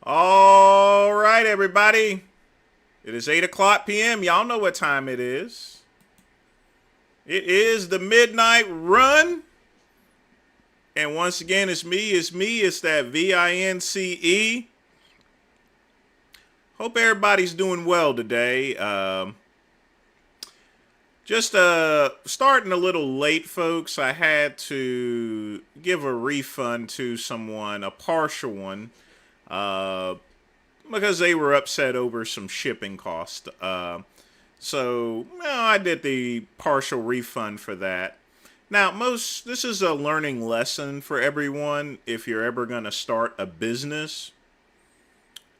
All right, everybody. It is 8 o'clock p.m. Y'all know what time it is. It is the midnight run. And once again, it's me. It's that VINCE. Hope everybody's doing well today. Just starting a little late, folks. I had to give a refund to someone, a partial one. Uh, because they were upset over some shipping cost. I did the partial refund for that. Now, this is a learning lesson for everyone if you're ever going to start a business.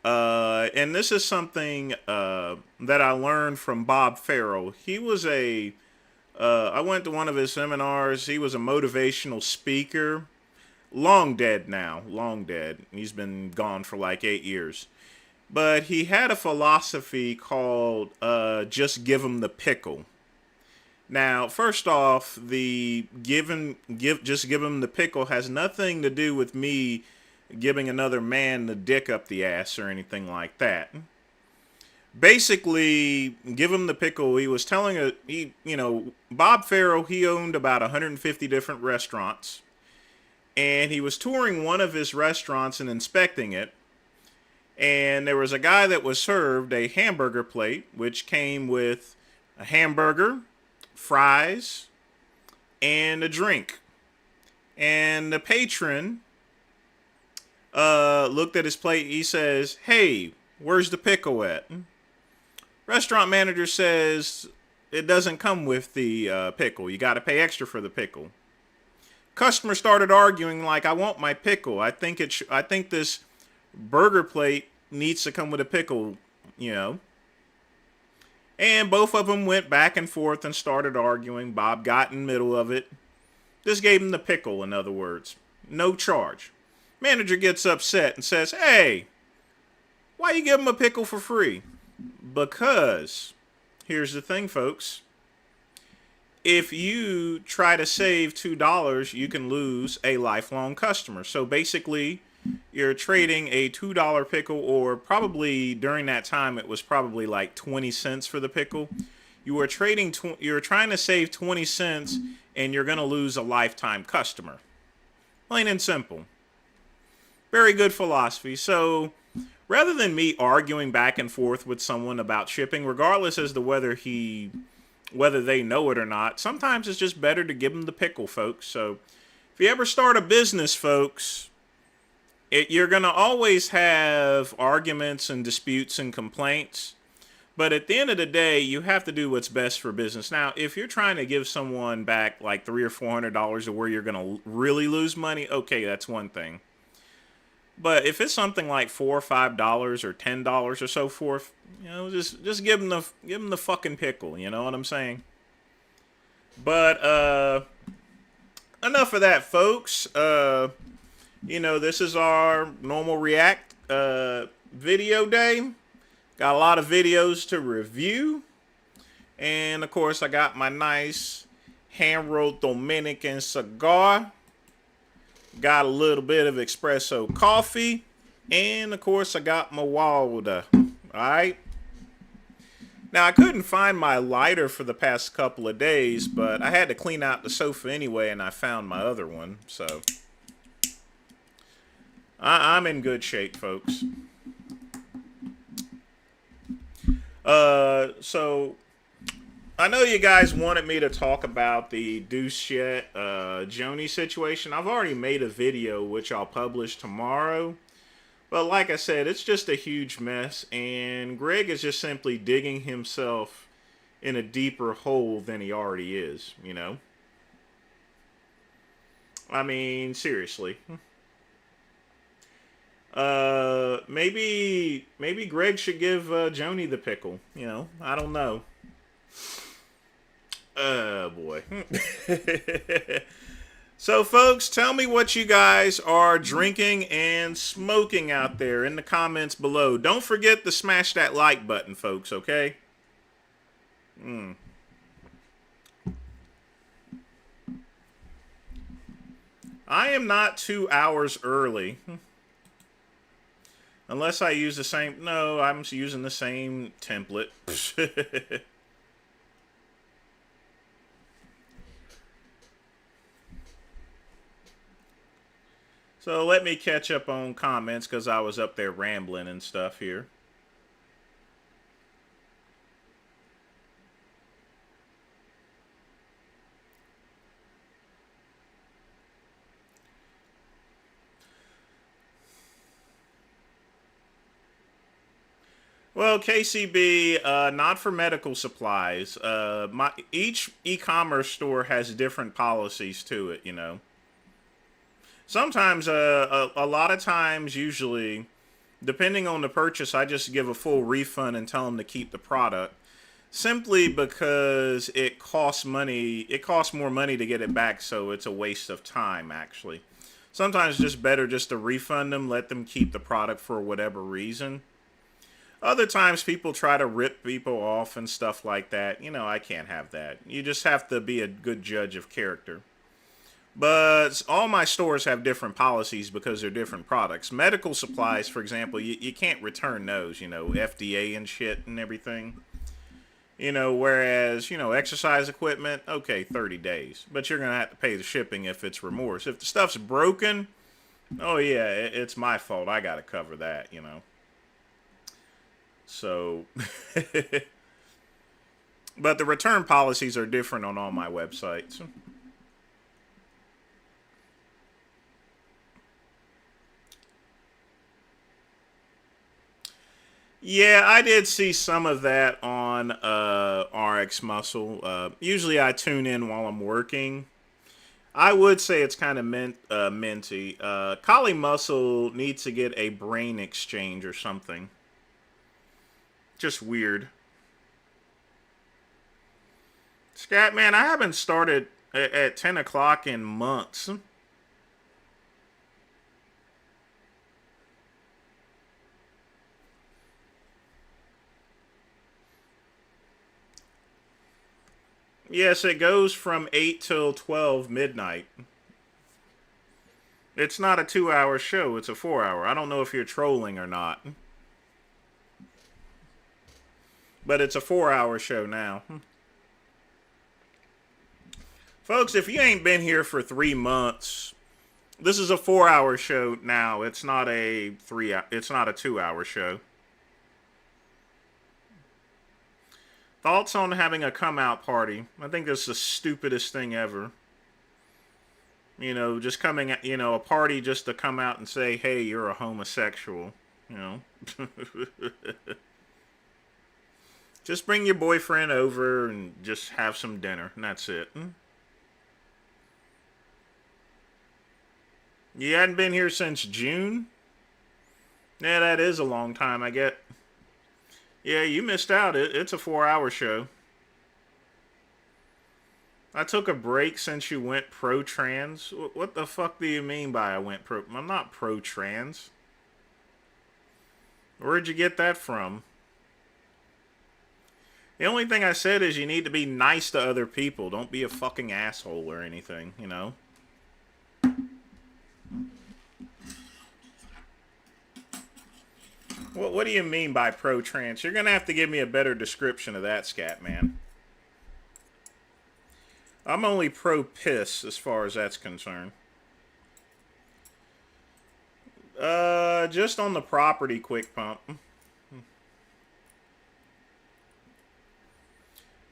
And this is something that I learned from Bob Farrell. I went to one of his seminars. He was a motivational speaker. Long dead now, long dead. He's been gone for like 8 years. But he had a philosophy called just give him the pickle. Now, first off, just give him the pickle has nothing to do with me giving another man the dick up the ass or anything like that. Basically, give him the pickle. He was telling Bob Farrell, he owned about 150 different restaurants, and he was touring one of his restaurants and inspecting it. And there was a guy that was served a hamburger plate, which came with a hamburger, fries, and a drink. And the patron looked at his plate. He says, "Hey, where's the pickle at?" Restaurant manager says, "It doesn't come with the pickle. You got to pay extra for the pickle." Customer started arguing like, "I want my pickle. I think this burger plate needs to come with a pickle, you know." And both of them went back and forth and started arguing. Bob got in the middle of it. Just gave him the pickle, in other words. No charge. Manager gets upset and says, "Hey, why you give him a pickle for free?" Because, here's the thing, folks. If you try to save $2, you can lose a lifelong customer. So basically, you're trading a $2 pickle, or probably during that time it was probably like 20 cents for the pickle. You're trying to save 20 cents and you're going to lose a lifetime customer. Plain and simple. Very good philosophy. So rather than me arguing back and forth with someone about shipping, regardless as to whether they know it or not, sometimes it's just better to give them the pickle, folks. So if you ever start a business, folks, you're going to always have arguments and disputes and complaints. But at the end of the day, you have to do what's best for business. Now, if you're trying to give someone back like $300 or $400 to where you're going to really lose money, okay, that's one thing. But if it's something like $4 or $5 or $10 or so forth, just give them the fucking pickle. You know what I'm saying? But enough of that, folks. This is our normal React video day. Got a lot of videos to review. And, of course, I got my nice hand-rolled Dominican cigar. Got a little bit of espresso coffee. And, of course, I got my water. Alright? Now, I couldn't find my lighter for the past couple of days, but I had to clean out the sofa anyway, and I found my other one. So I'm in good shape, folks. So I know you guys wanted me to talk about the Doucette Joni situation. I've already made a video which I'll publish tomorrow. But like I said, it's just a huge mess, and Greg is just simply digging himself in a deeper hole than he already is, you know? I mean, seriously. Maybe Greg should give Joni the pickle, you know? I don't know. Boy. So, folks, tell me what you guys are drinking and smoking out there in the comments below. Don't forget to smash that like button, folks, okay? I am not 2 hours early. Unless I use the same... No, I'm using the same template. So let me catch up on comments because I was up there rambling and stuff here. Well, KCB, not for medical supplies. Each e-commerce store has different policies to it, you know. Sometimes, a lot of times, usually, depending on the purchase, I just give a full refund and tell them to keep the product. Simply because it costs money, it costs more money to get it back, so it's a waste of time, actually. Sometimes it's just better just to refund them, let them keep the product for whatever reason. Other times people try to rip people off and stuff like that. You know, I can't have that. You just have to be a good judge of character. But all my stores have different policies because they're different products. Medical supplies, for example, you can't return those, you know, FDA and shit and everything. You know, whereas, you know, exercise equipment, okay, 30 days. But you're going to have to pay the shipping if it's remorse. If the stuff's broken, oh yeah, it's my fault. I got to cover that, you know. So, but the return policies are different on all my websites. Yeah, I did see some of that on RX Muscle. Usually I tune in while I'm working. I would say it's kind of minty. Collie Muscle needs to get a brain exchange or something. Just weird. Scatman, I haven't started at 10 o'clock in months. Yes, it goes from 8 till 12 midnight. It's not a 2-hour show, it's a 4-hour. I don't know if you're trolling or not. But it's a 4-hour show now. Folks, if you ain't been here for 3 months, this is a 4-hour show now. It's not a 2-hour show. Thoughts on having a come out party? I think that's the stupidest thing ever. You know, just coming at, you know, a party just to come out and say, hey, you're a homosexual. You know? Just bring your boyfriend over and just have some dinner, and that's it. You hadn't been here since June? Yeah, that is a long time, I get. Yeah, you missed out. It's a 4-hour show. I took a break since you went pro-trans. What the fuck do you mean by I went pro... I'm not pro-trans. Where'd you get that from? The only thing I said is you need to be nice to other people. Don't be a fucking asshole or anything, you know? What do you mean by pro-trans? You're going to have to give me a better description of that, Scatman. I'm only pro-piss as far as that's concerned. Just on the property quick pump.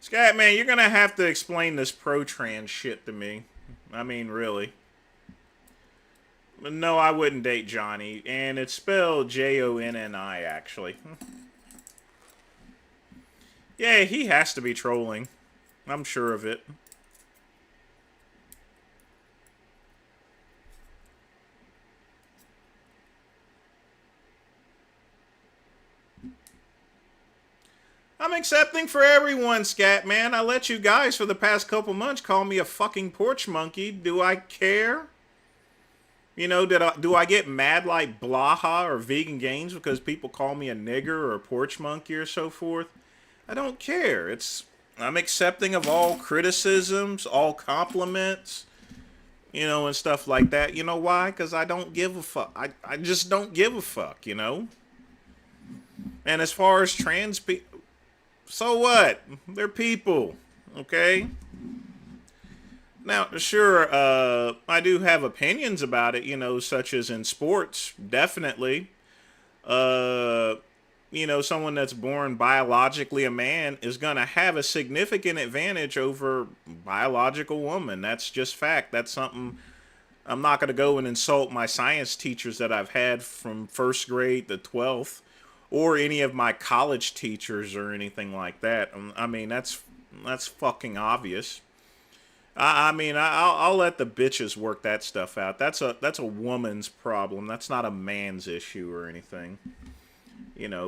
Scatman, you're going to have to explain this pro-trans shit to me. I mean, really. No, I wouldn't date Johnny. And it's spelled Jonni, actually. Yeah, he has to be trolling. I'm sure of it. I'm accepting for everyone, Scatman. I let you guys for the past couple months call me a fucking porch monkey. Do I care? You know, do I get mad like Blaha or Vegan Games because people call me a nigger or a porch monkey or so forth? I don't care. I'm accepting of all criticisms, all compliments, you know, and stuff like that. You know why? Because I don't give a fuck. I just don't give a fuck, you know? And as far as trans people, so what? They're people, okay? Now, sure, I do have opinions about it, such as in sports, definitely. Uh, someone that's born biologically a man is going to have a significant advantage over biological woman. That's just fact. That's something I'm not going to go and insult my science teachers that I've had from first grade to 12th or any of my college teachers or anything like that. I mean, that's fucking obvious. I'll let the bitches work that stuff out. That's a woman's problem. That's not a man's issue or anything.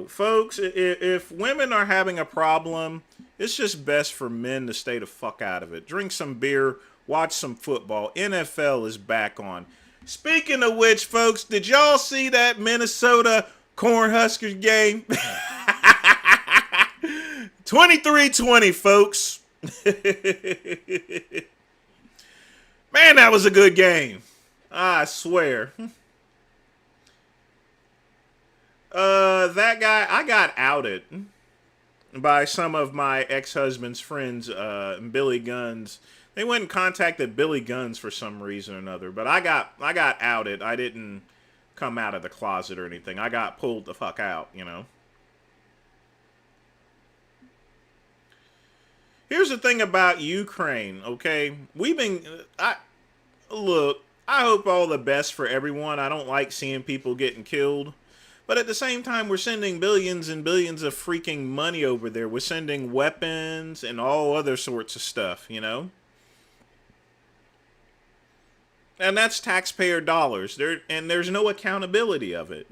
Folks, if women are having a problem, it's just best for men to stay the fuck out of it. Drink some beer, watch some football. NFL is back on. Speaking of which, folks, did y'all see that Minnesota Cornhuskers game? 23-20, folks. Man, that was a good game. I swear. That guy, I got outed by some of my ex-husband's friends, Billy Guns. They went and contacted Billy Guns for some reason or another, but I got outed. I didn't come out of the closet or anything. I got pulled the fuck out. Here's the thing about Ukraine, okay? Look, I hope all the best for everyone. I don't like seeing people getting killed. But at the same time, we're sending billions and billions of freaking money over there. We're sending weapons and all other sorts of stuff. And that's taxpayer dollars. There's no accountability of it.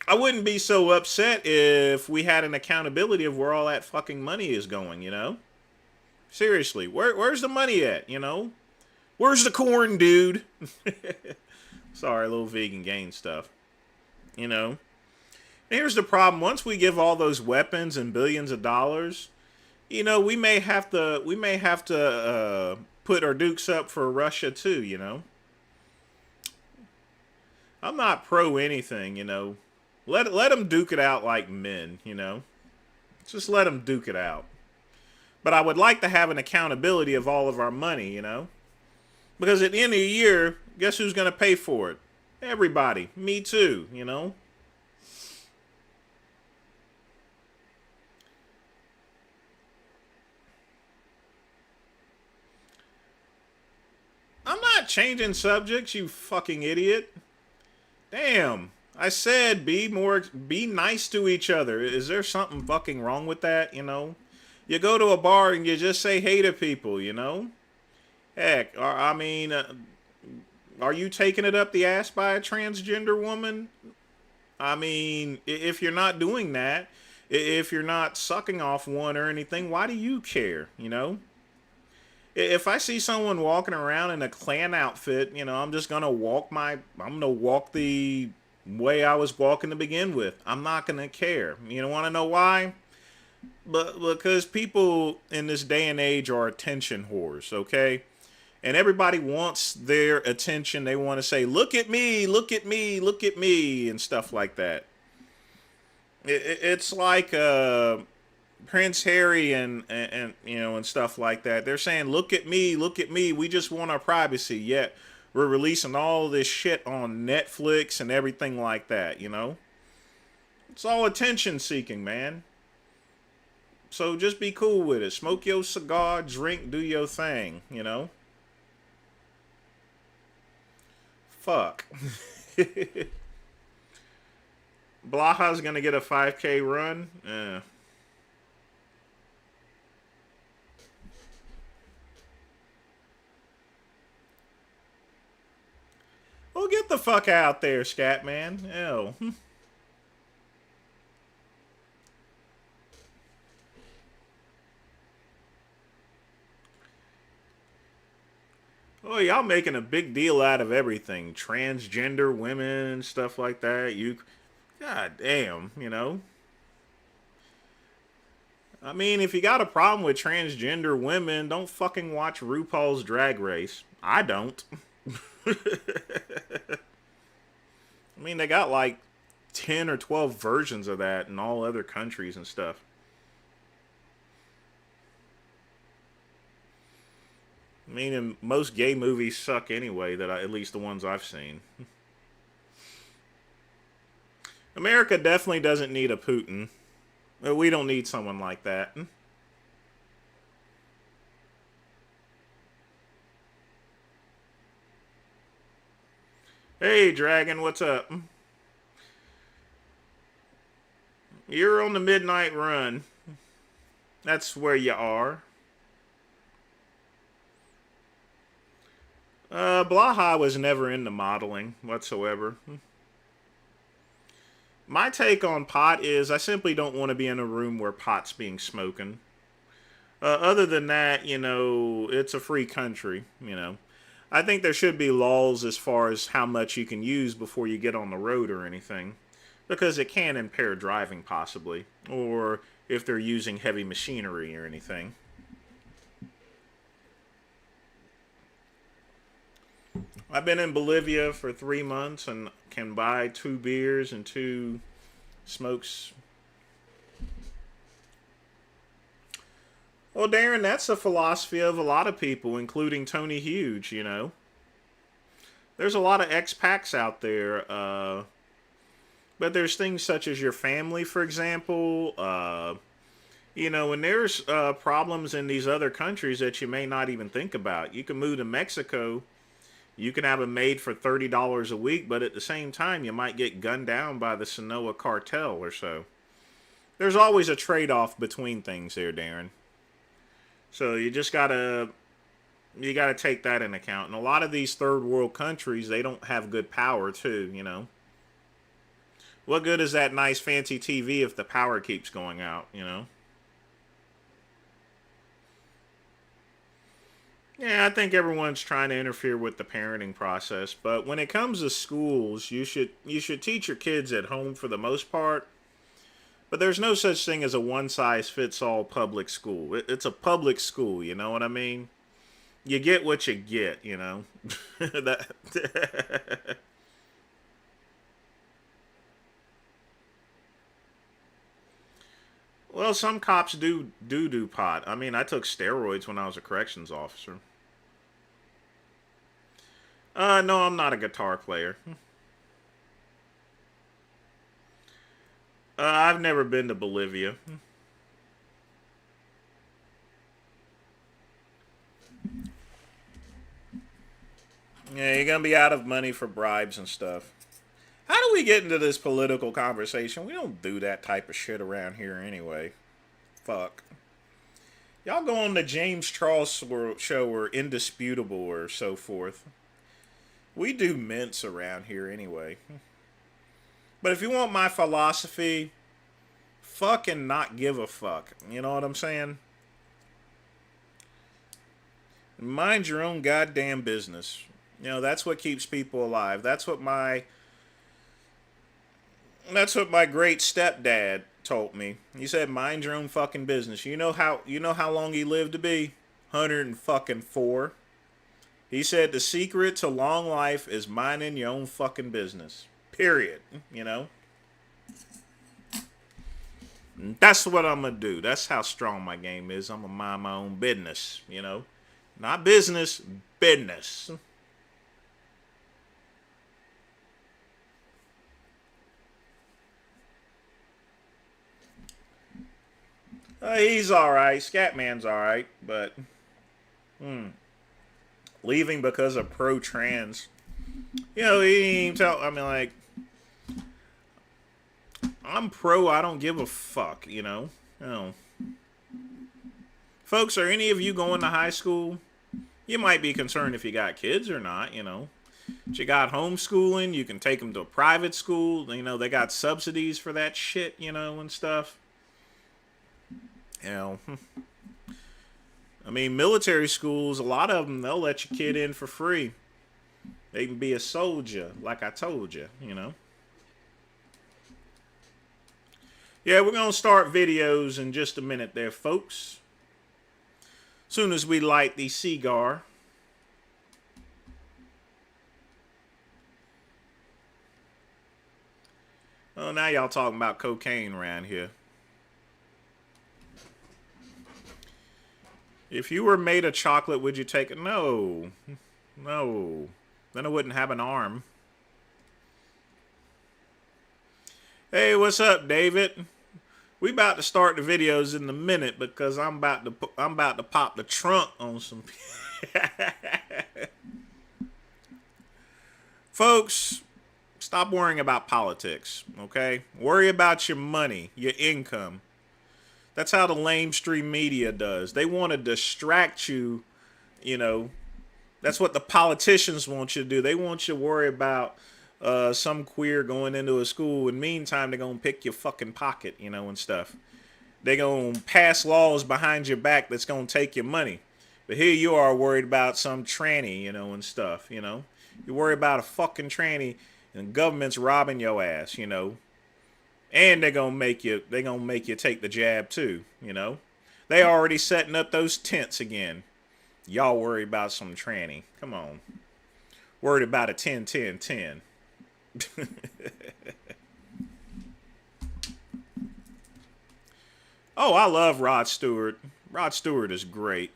I wouldn't be so upset if we had an accountability of where all that fucking money is going. Seriously, where's the money at, Where's the corn, dude? Sorry, a little vegan gain stuff. Here's the problem. Once we give all those weapons and billions of dollars, we may have to put our dukes up for Russia too. I'm not pro anything. Let them duke it out like men. Just let them duke it out. But I would like to have an accountability of all of our money. Because at the end of the year, guess who's going to pay for it? Everybody. Me too, I'm not changing subjects, you fucking idiot. Damn. I said be nice to each other. Is there something fucking wrong with that, You go to a bar and you just say hey to people. Heck, are you taking it up the ass by a transgender woman? If you're not doing that, if you're not sucking off one or anything, why do you care, If I see someone walking around in a Klan outfit, I'm gonna walk the way I was walking to begin with. I'm not gonna care. You want to know why? But because people in this day and age are attention whores, okay? And everybody wants their attention. They want to say, look at me, look at me, look at me, and stuff like that. It's like Prince Harry and stuff like that. They're saying, look at me, look at me. We just want our privacy. Yet we're releasing all this shit on Netflix and everything like that, It's all attention seeking, man. So just be cool with it. Smoke your cigar, drink, do your thing, Fuck. Blaha's gonna get a 5K run? Well, get the fuck out there, Scatman. Ew. Oh, y'all making a big deal out of everything. Transgender women and stuff like that. God damn, if you got a problem with transgender women, don't fucking watch RuPaul's Drag Race. I don't. They got like 10 or 12 versions of that in all other countries and stuff. I mean, and most gay movies suck anyway, at least the ones I've seen. America definitely doesn't need a Putin. We don't need someone like that. Hey, Dragon, what's up? You're on the midnight run. That's where you are. Blaha was never into modeling whatsoever. My take on pot is I simply don't want to be in a room where pot's being smoking. Other than that, it's a free country. I think there should be laws as far as how much you can use before you get on the road or anything. Because it can impair driving, possibly. Or if they're using heavy machinery or anything. I've been in Bolivia for 3 months and can buy 2 beers and 2 smokes. Well, Darren, that's the philosophy of a lot of people, including Tony Hughes. There's a lot of expats out there, but there's things such as your family, for example. And there's problems in these other countries that you may not even think about. You can move to Mexico. You can have a maid for $30 a week, but at the same time, you might get gunned down by the Sinaloa cartel or so. There's always a trade-off between things there, Darren. So you gotta take that into account. And a lot of these third world countries, they don't have good power too. What good is that nice fancy TV if the power keeps going out? Yeah, I think everyone's trying to interfere with the parenting process, but when it comes to schools, you should teach your kids at home for the most part. But there's no such thing as a one-size-fits-all public school. It's a public school, you know what I mean? You get what you get. that Well, some cops do pot. I mean, I took steroids when I was a corrections officer. No, I'm not a guitar player. I've never been to Bolivia. Yeah, you're gonna be out of money for bribes and stuff. How do we get into this political conversation? We don't do that type of shit around here anyway. Fuck. Y'all go on the James Charles show or Indisputable or so forth. We do mints around here anyway. But if you want my philosophy, fucking not give a fuck. You know what I'm saying? Mind your own goddamn business. That's what keeps people alive. That's what my great stepdad told me. He said, "Mind your own fucking business." You know how long he lived to be? 104. He said the secret to long life is minding your own fucking business. Period. That's what I'm gonna do. That's how strong my game is. I'm gonna mind my own business. Not business, business. He's alright. Scatman's alright, but leaving because of pro-trans. He didn't even tell. I mean, like, I'm pro. I don't give a fuck. Folks, are any of you going to high school? You might be concerned if you got kids or not. But you got homeschooling. You can take them to a private school. They got subsidies for that shit. And stuff. I mean, military schools, a lot of them, they'll let your kid in for free. They can be a soldier, like I told you. Yeah, we're going to start videos in just a minute there, folks. Soon as we light the cigar. Oh, now y'all talking about cocaine around here. If you were made of chocolate, would you take it? No. No. Then I wouldn't have an arm. Hey, what's up, David? We about to start the videos in a minute because I'm about to pop the trunk on some folks. Stop worrying about politics, okay? Worry about your money, your income. That's how the lamestream media does. They want to distract you, you know. That's what the politicians want you to do. They want you to worry about some queer going into a school. In the meantime, they're going to pick your fucking pocket, you know, and stuff. They're going to pass laws behind your back that's going to take your money. But here you are worried about some tranny, you know, and stuff, you know. You worry about a fucking tranny and the government's robbing your ass, you know. And they're gonna make you take the jab too, you know. They already setting up those tents again. Y'all worry about some tranny. Come on. Worried about a 10-10-10. Oh, I love Rod Stewart. Rod Stewart is great.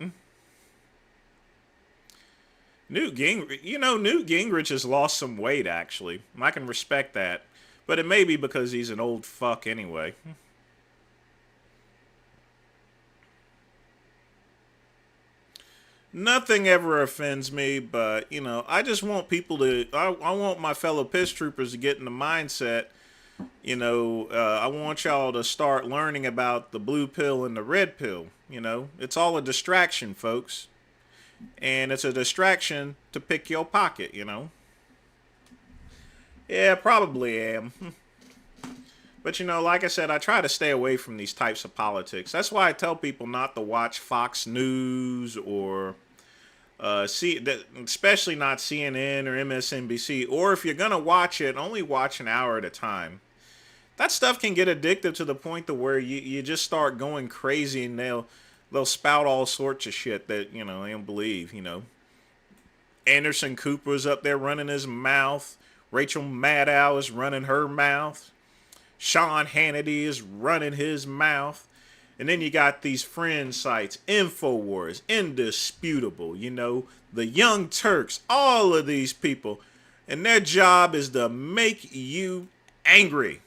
Newt Gingrich has lost some weight, actually. I can respect that. But it may be because he's an old fuck anyway. Nothing ever offends me, but, you know, I just want people to... I want my fellow piss troopers to get in the mindset, you know, I want y'all to start learning about the blue pill and the red pill, you know. It's all a distraction, folks. And it's a distraction to pick your pocket, you know. Yeah, probably am. But, you know, like I said, I try to stay away from these types of politics. That's why I tell people not to watch Fox News or especially not CNN or MSNBC. Or if you're going to watch it, only watch an hour at a time. That stuff can get addictive to the point to where you just start going crazy and they'll spout all sorts of shit that, you know, they don't believe, you know. Anderson Cooper's up there running his mouth. Rachel Maddow is running her mouth. Sean Hannity is running his mouth. And then you got these fringe sites, InfoWars, Indisputable, you know, the Young Turks, all of these people. And their job is to make you angry.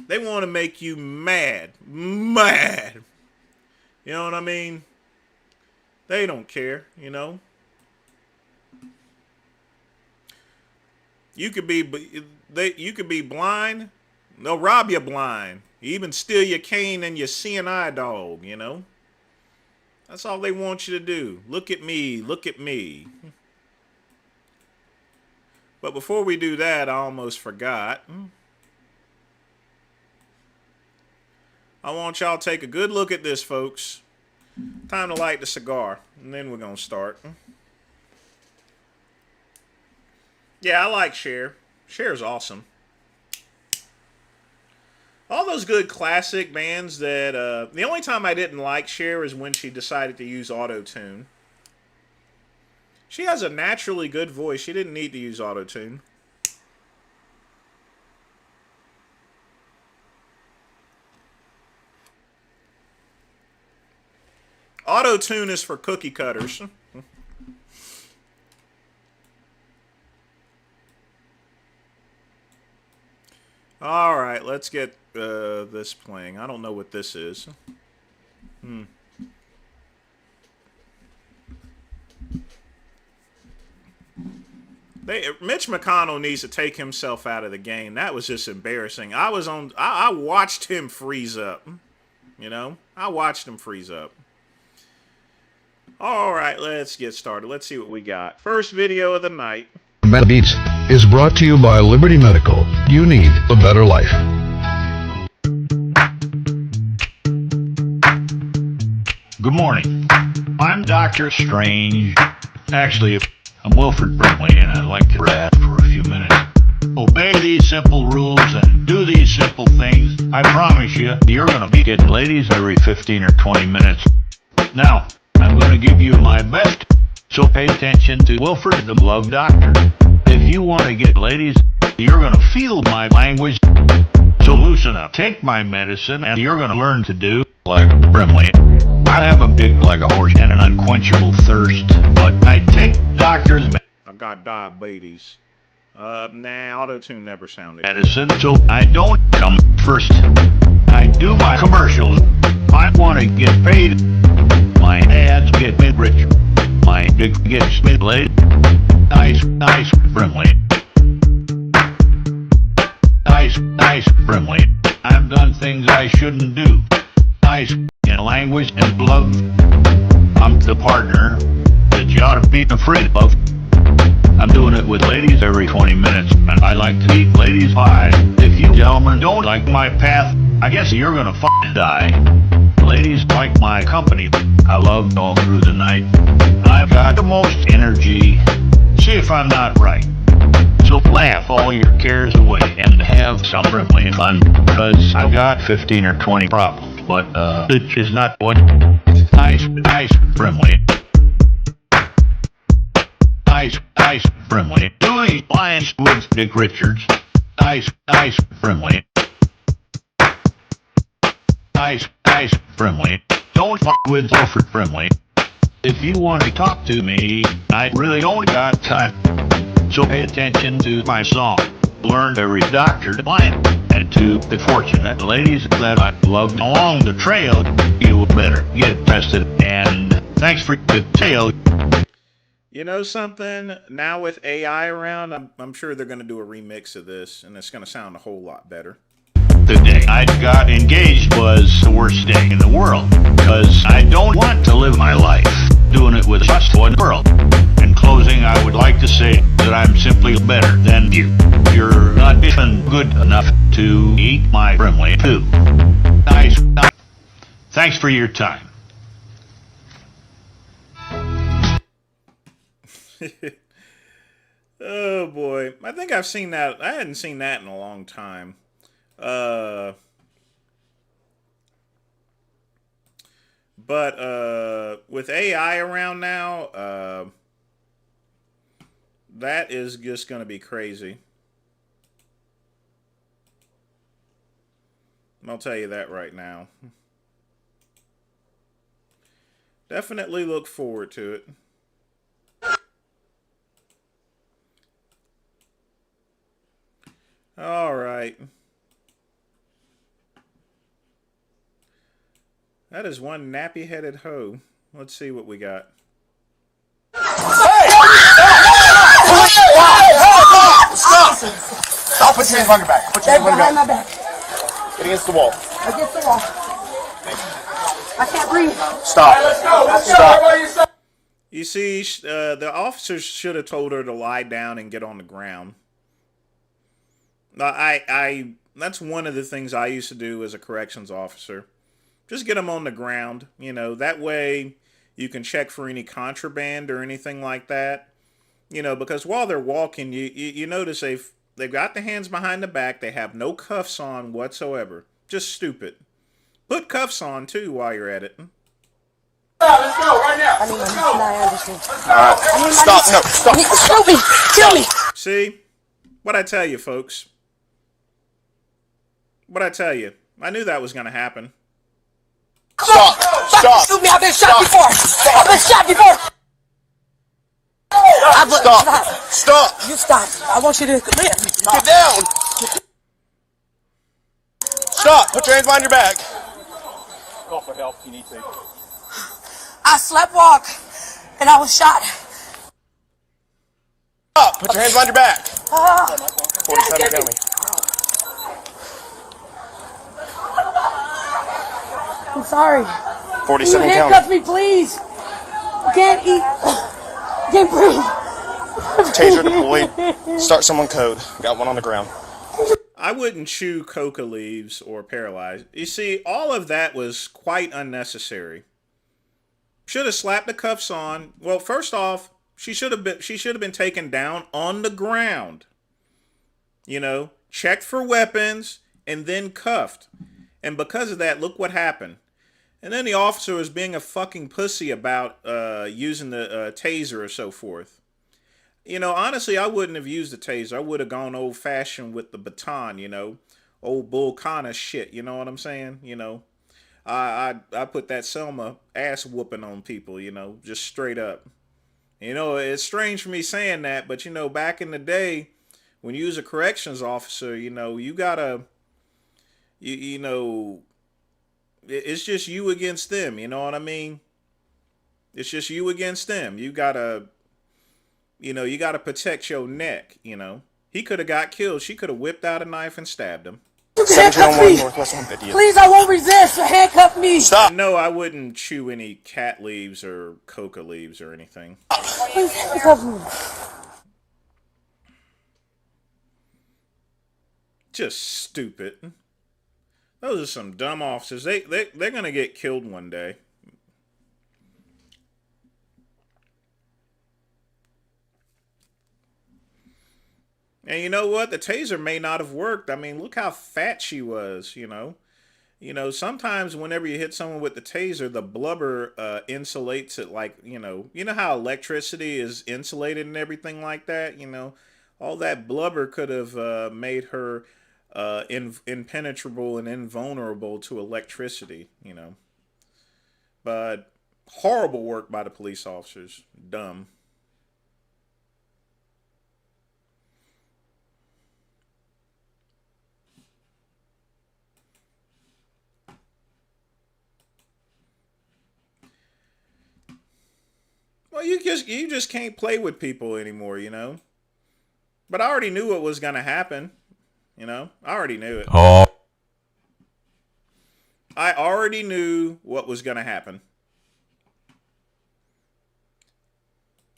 They want to make you mad. Mad. You know what I mean? They don't care, you know. You could be blind. They'll rob you blind. Even steal your cane and your CNI dog, you know. That's all they want you to do. Look at me. Look at me. But before we do that, I almost forgot. I want y'all to take a good look at this, folks. Time to light the cigar, and then we're going to start. Yeah, I like Cher. Cher's awesome. All those good classic bands that... the only time I didn't like Cher is when she decided to use auto-tune. She has a naturally good voice. She didn't need to use auto-tune. Auto-tune is for cookie cutters. All right, let's get this playing. I don't know what this is. Mitch McConnell needs to take himself out of the game. That was just embarrassing. I watched him freeze up. You know? I watched him freeze up. All right, let's get started. Let's see what we got. First video of the night. Beats is brought to you by Liberty Medical. You need a better life. Good morning. I'm Dr. Strange. Actually, I'm Wilfred Brimley, and I'd like to rap for a few minutes. Obey these simple rules and do these simple things. I promise you're going to be getting ladies every 15 or 20 minutes. Now, I'm going to give you my best, so pay attention to Wilfred the Love Doctor. If you want to get ladies, you're going to feel my language. listen up. Take my medicine, and you're gonna learn to do like Brimley. I have a big like a horse and an unquenchable thirst, but I take doctor's I got diabetes. Nah, auto-tune never sounded good. medicine, so I don't come first. I do my commercials. I want to get paid. My ads get me rich. My dick gets me laid. Nice, nice, Brimley. Nice, Brimley. I've done things I shouldn't do. Nice in language and love. I'm the partner that you ought to be afraid of. I'm doing it with ladies every 20 minutes, and I like to eat ladies' pie. If you gentlemen don't like my path, I guess you're gonna fucking die. Ladies like my company. I love all through the night. I've got the most energy. See if I'm not right. So laugh all your cares away and have some Brimley fun, cause I've got 15 or 20 problems, but it is not one. Nice, Brimley. Nice, Brimley. Doing lines with Dick Richards. Nice, Brimley. Nice, Brimley. Don't fuck with Wilford Brimley. If you want to talk to me, I really don't got time. So pay attention to my song. Learn every doctor line. And to the fortunate ladies that I love along the trail, you better get tested. And thanks for the tale. You know something? Now with AI around, I'm sure they're going to do a remix of this, and it's going to sound a whole lot better. The day I got engaged was the worst day in the world, because I don't want to live my life doing it with just one girl. In closing, I would like to say that I'm simply better than you. You're not even good enough to eat my Brimley poo. Nice. Thanks for your time. Oh boy, I think I've seen that. I hadn't seen that in a long time. But with AI around now, that is just going to be crazy. I'll tell you that right now. Definitely look forward to it. All right. That is one nappy-headed hoe. Let's see what we got. Hey! Stop! Stop! Put your hands behind your back. Put your hands behind my back. Get against the wall. Against the wall. I can't breathe. Stop. Let's go. Stop. You see, the officers should have told her to lie down and get on the ground. That's one of the things I used to do as a corrections officer. Just get them on the ground, you know, that way you can check for any contraband or anything like that. You know, because while they're walking, you notice they've got the hands behind the back, they have no cuffs on whatsoever. Just stupid. Put cuffs on too while you're at it. Let's go right now. I understand. Stop. No, stop. Kill me. Kill me. See? What'd I tell you, folks? What'd I tell you? I knew that was going to happen. Stop. Stop. Shoot me. I've been shot before. I've been shot before. Stop. Stop. You stop. I want you to live. Get down. Stop. Put your hands behind your back. Call for help. You need to. I slept walk and I was shot. Stop. Put your hands behind your back. 47 County. I'm sorry. 47 You County. handcuff me, please. I can't eat. I can't breathe. Taser deployed. Start someone code. Got one on the ground. I wouldn't chew coca leaves or paralyze. You see, all of that was quite unnecessary. Should have slapped the cuffs on. Well, first off, she should have been taken down on the ground. You know, checked for weapons and then cuffed. And because of that, look what happened. And then the officer was being a fucking pussy about using the taser or so forth. You know, honestly, I wouldn't have used the taser. I would have gone old-fashioned with the baton, you know. old bull Connor shit. You know what I'm saying? You know, I put that Selma ass whooping on people. You know, just straight up. You know, it's strange for me saying that, but you know, back in the day, when you was a corrections officer, you know, you gotta, you know, it's just you against them. You know what I mean? It's just you against them. You gotta, you know, you gotta protect your neck. You know, he could have got killed. She could have whipped out a knife and stabbed him. Handcuff me. Please, I won't resist. Handcuff me. Stop. No, I wouldn't chew any cat leaves or coca leaves or anything. Please handcuff me. Just stupid. Those are some dumb officers. They're gonna get killed one day. And you know what? The taser may not have worked. I mean, look how fat she was, you know. You know, sometimes whenever you hit someone with the taser, the blubber insulates it like, you know how electricity is insulated and everything like that, you know. All that blubber could have made her impenetrable and invulnerable to electricity, you know. But horrible work by the police officers. Dumb. Well, you just can't play with people anymore, you know. But I already knew what was gonna happen. You know, I already knew it. Oh. I already knew what was gonna happen.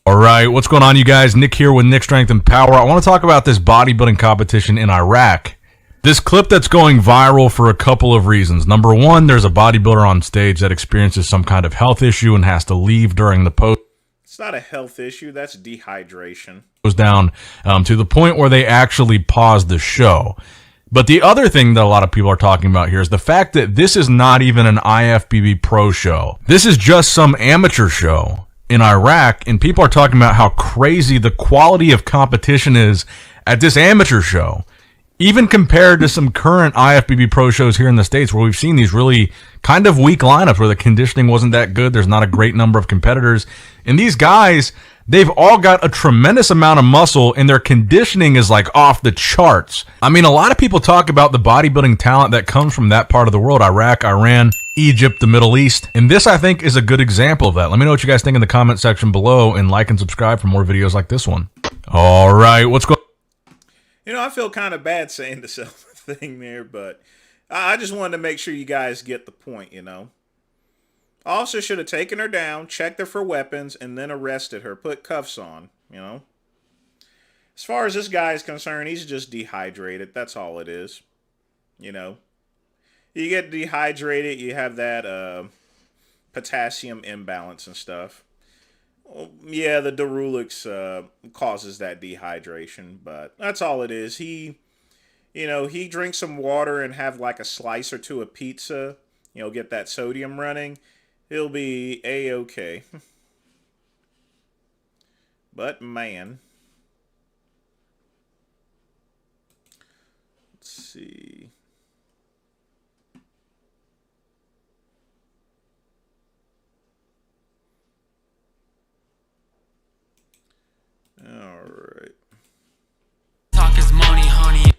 All right, what's going on, you guys? Nick here with Nick Strength and Power. I want to talk about this bodybuilding competition in Iraq. This clip that's going viral for a couple of reasons. Number one, there's a bodybuilder on stage that experiences some kind of health issue and has to leave during the post. It's not a health issue. That's dehydration. Goes down to the point where they actually pause the show. But the other thing that a lot of people are talking about here is the fact that this is not even an IFBB pro show. This is just some amateur show in Iraq, and people are talking about how crazy the quality of competition is at this amateur show, even compared to some current IFBB pro shows here in the States where we've seen these really kind of weak lineups where the conditioning wasn't that good. There's not a great number of competitors. And these guys, they've all got a tremendous amount of muscle, and their conditioning is like off the charts. I mean, a lot of people talk about the bodybuilding talent that comes from that part of the world, Iraq, Iran, Egypt, the Middle East. And this, I think, is a good example of that. Let me know what you guys think in the comment section below, and like and subscribe for more videos like this one. All right, what's going on? You know, I feel kind of bad saying the Selma thing there, but I just wanted to make sure you guys get the point, you know. Officer should have taken her down, checked her for weapons, and then arrested her, put cuffs on, you know. As far as this guy is concerned, he's just dehydrated. That's all it is, you know. You get dehydrated, you have that potassium imbalance and stuff. Well, yeah, the Durulix causes that dehydration, but that's all it is. He drinks some water and have like a slice or two of pizza, you know, get that sodium running. He'll be A-okay. But, man. Let's see. All right. Talk is money, honey.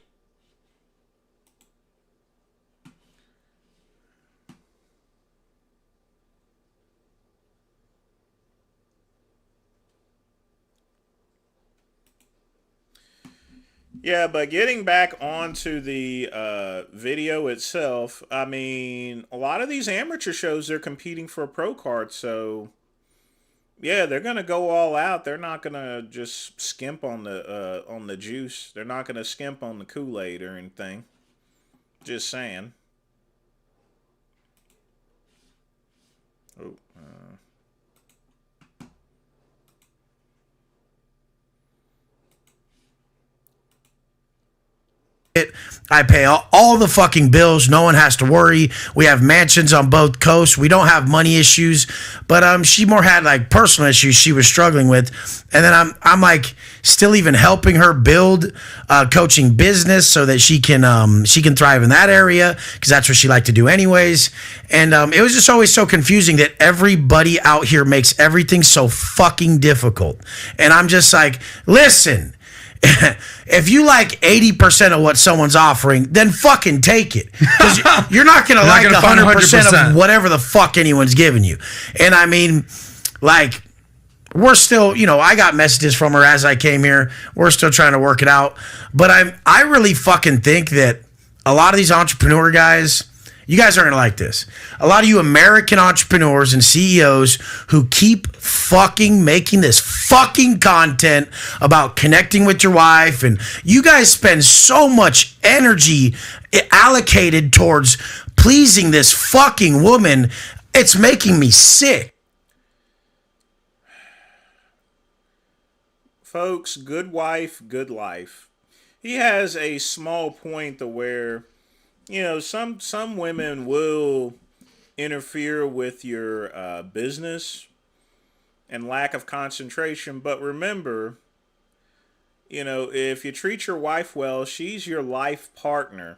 Yeah, but getting back onto the video itself, I mean, a lot of these amateur shows, they're competing for a pro card, so yeah, they're gonna go all out. They're not gonna just skimp on the juice. They're not gonna skimp on the Kool-Aid or anything. Just saying. Oh. I pay all the fucking bills. No one has to worry. We have mansions on both coasts. We don't have money issues, but she more had like personal issues she was struggling with. And then I'm like still even helping her build coaching business so that she can thrive in that area, because that's what she liked to do anyways. And it was just always so confusing that everybody out here makes everything so fucking difficult. And I'm just like, listen, if you like 80% of what someone's offering, then fucking take it. Because you're not going to like 100% of whatever the fuck anyone's giving you. And I mean, like, we're still, I got messages from her as I came here. We're still trying to work it out. But I really fucking think that a lot of these entrepreneur guys, you guys aren't going to like this. A lot of you American entrepreneurs and CEOs who keep fucking making this fucking content about connecting with your wife, and you guys spend so much energy allocated towards pleasing this fucking woman. It's making me sick. Folks, good wife, good life. He has a small point to where, some women will interfere with your business and lack of concentration. But remember, if you treat your wife well, she's your life partner.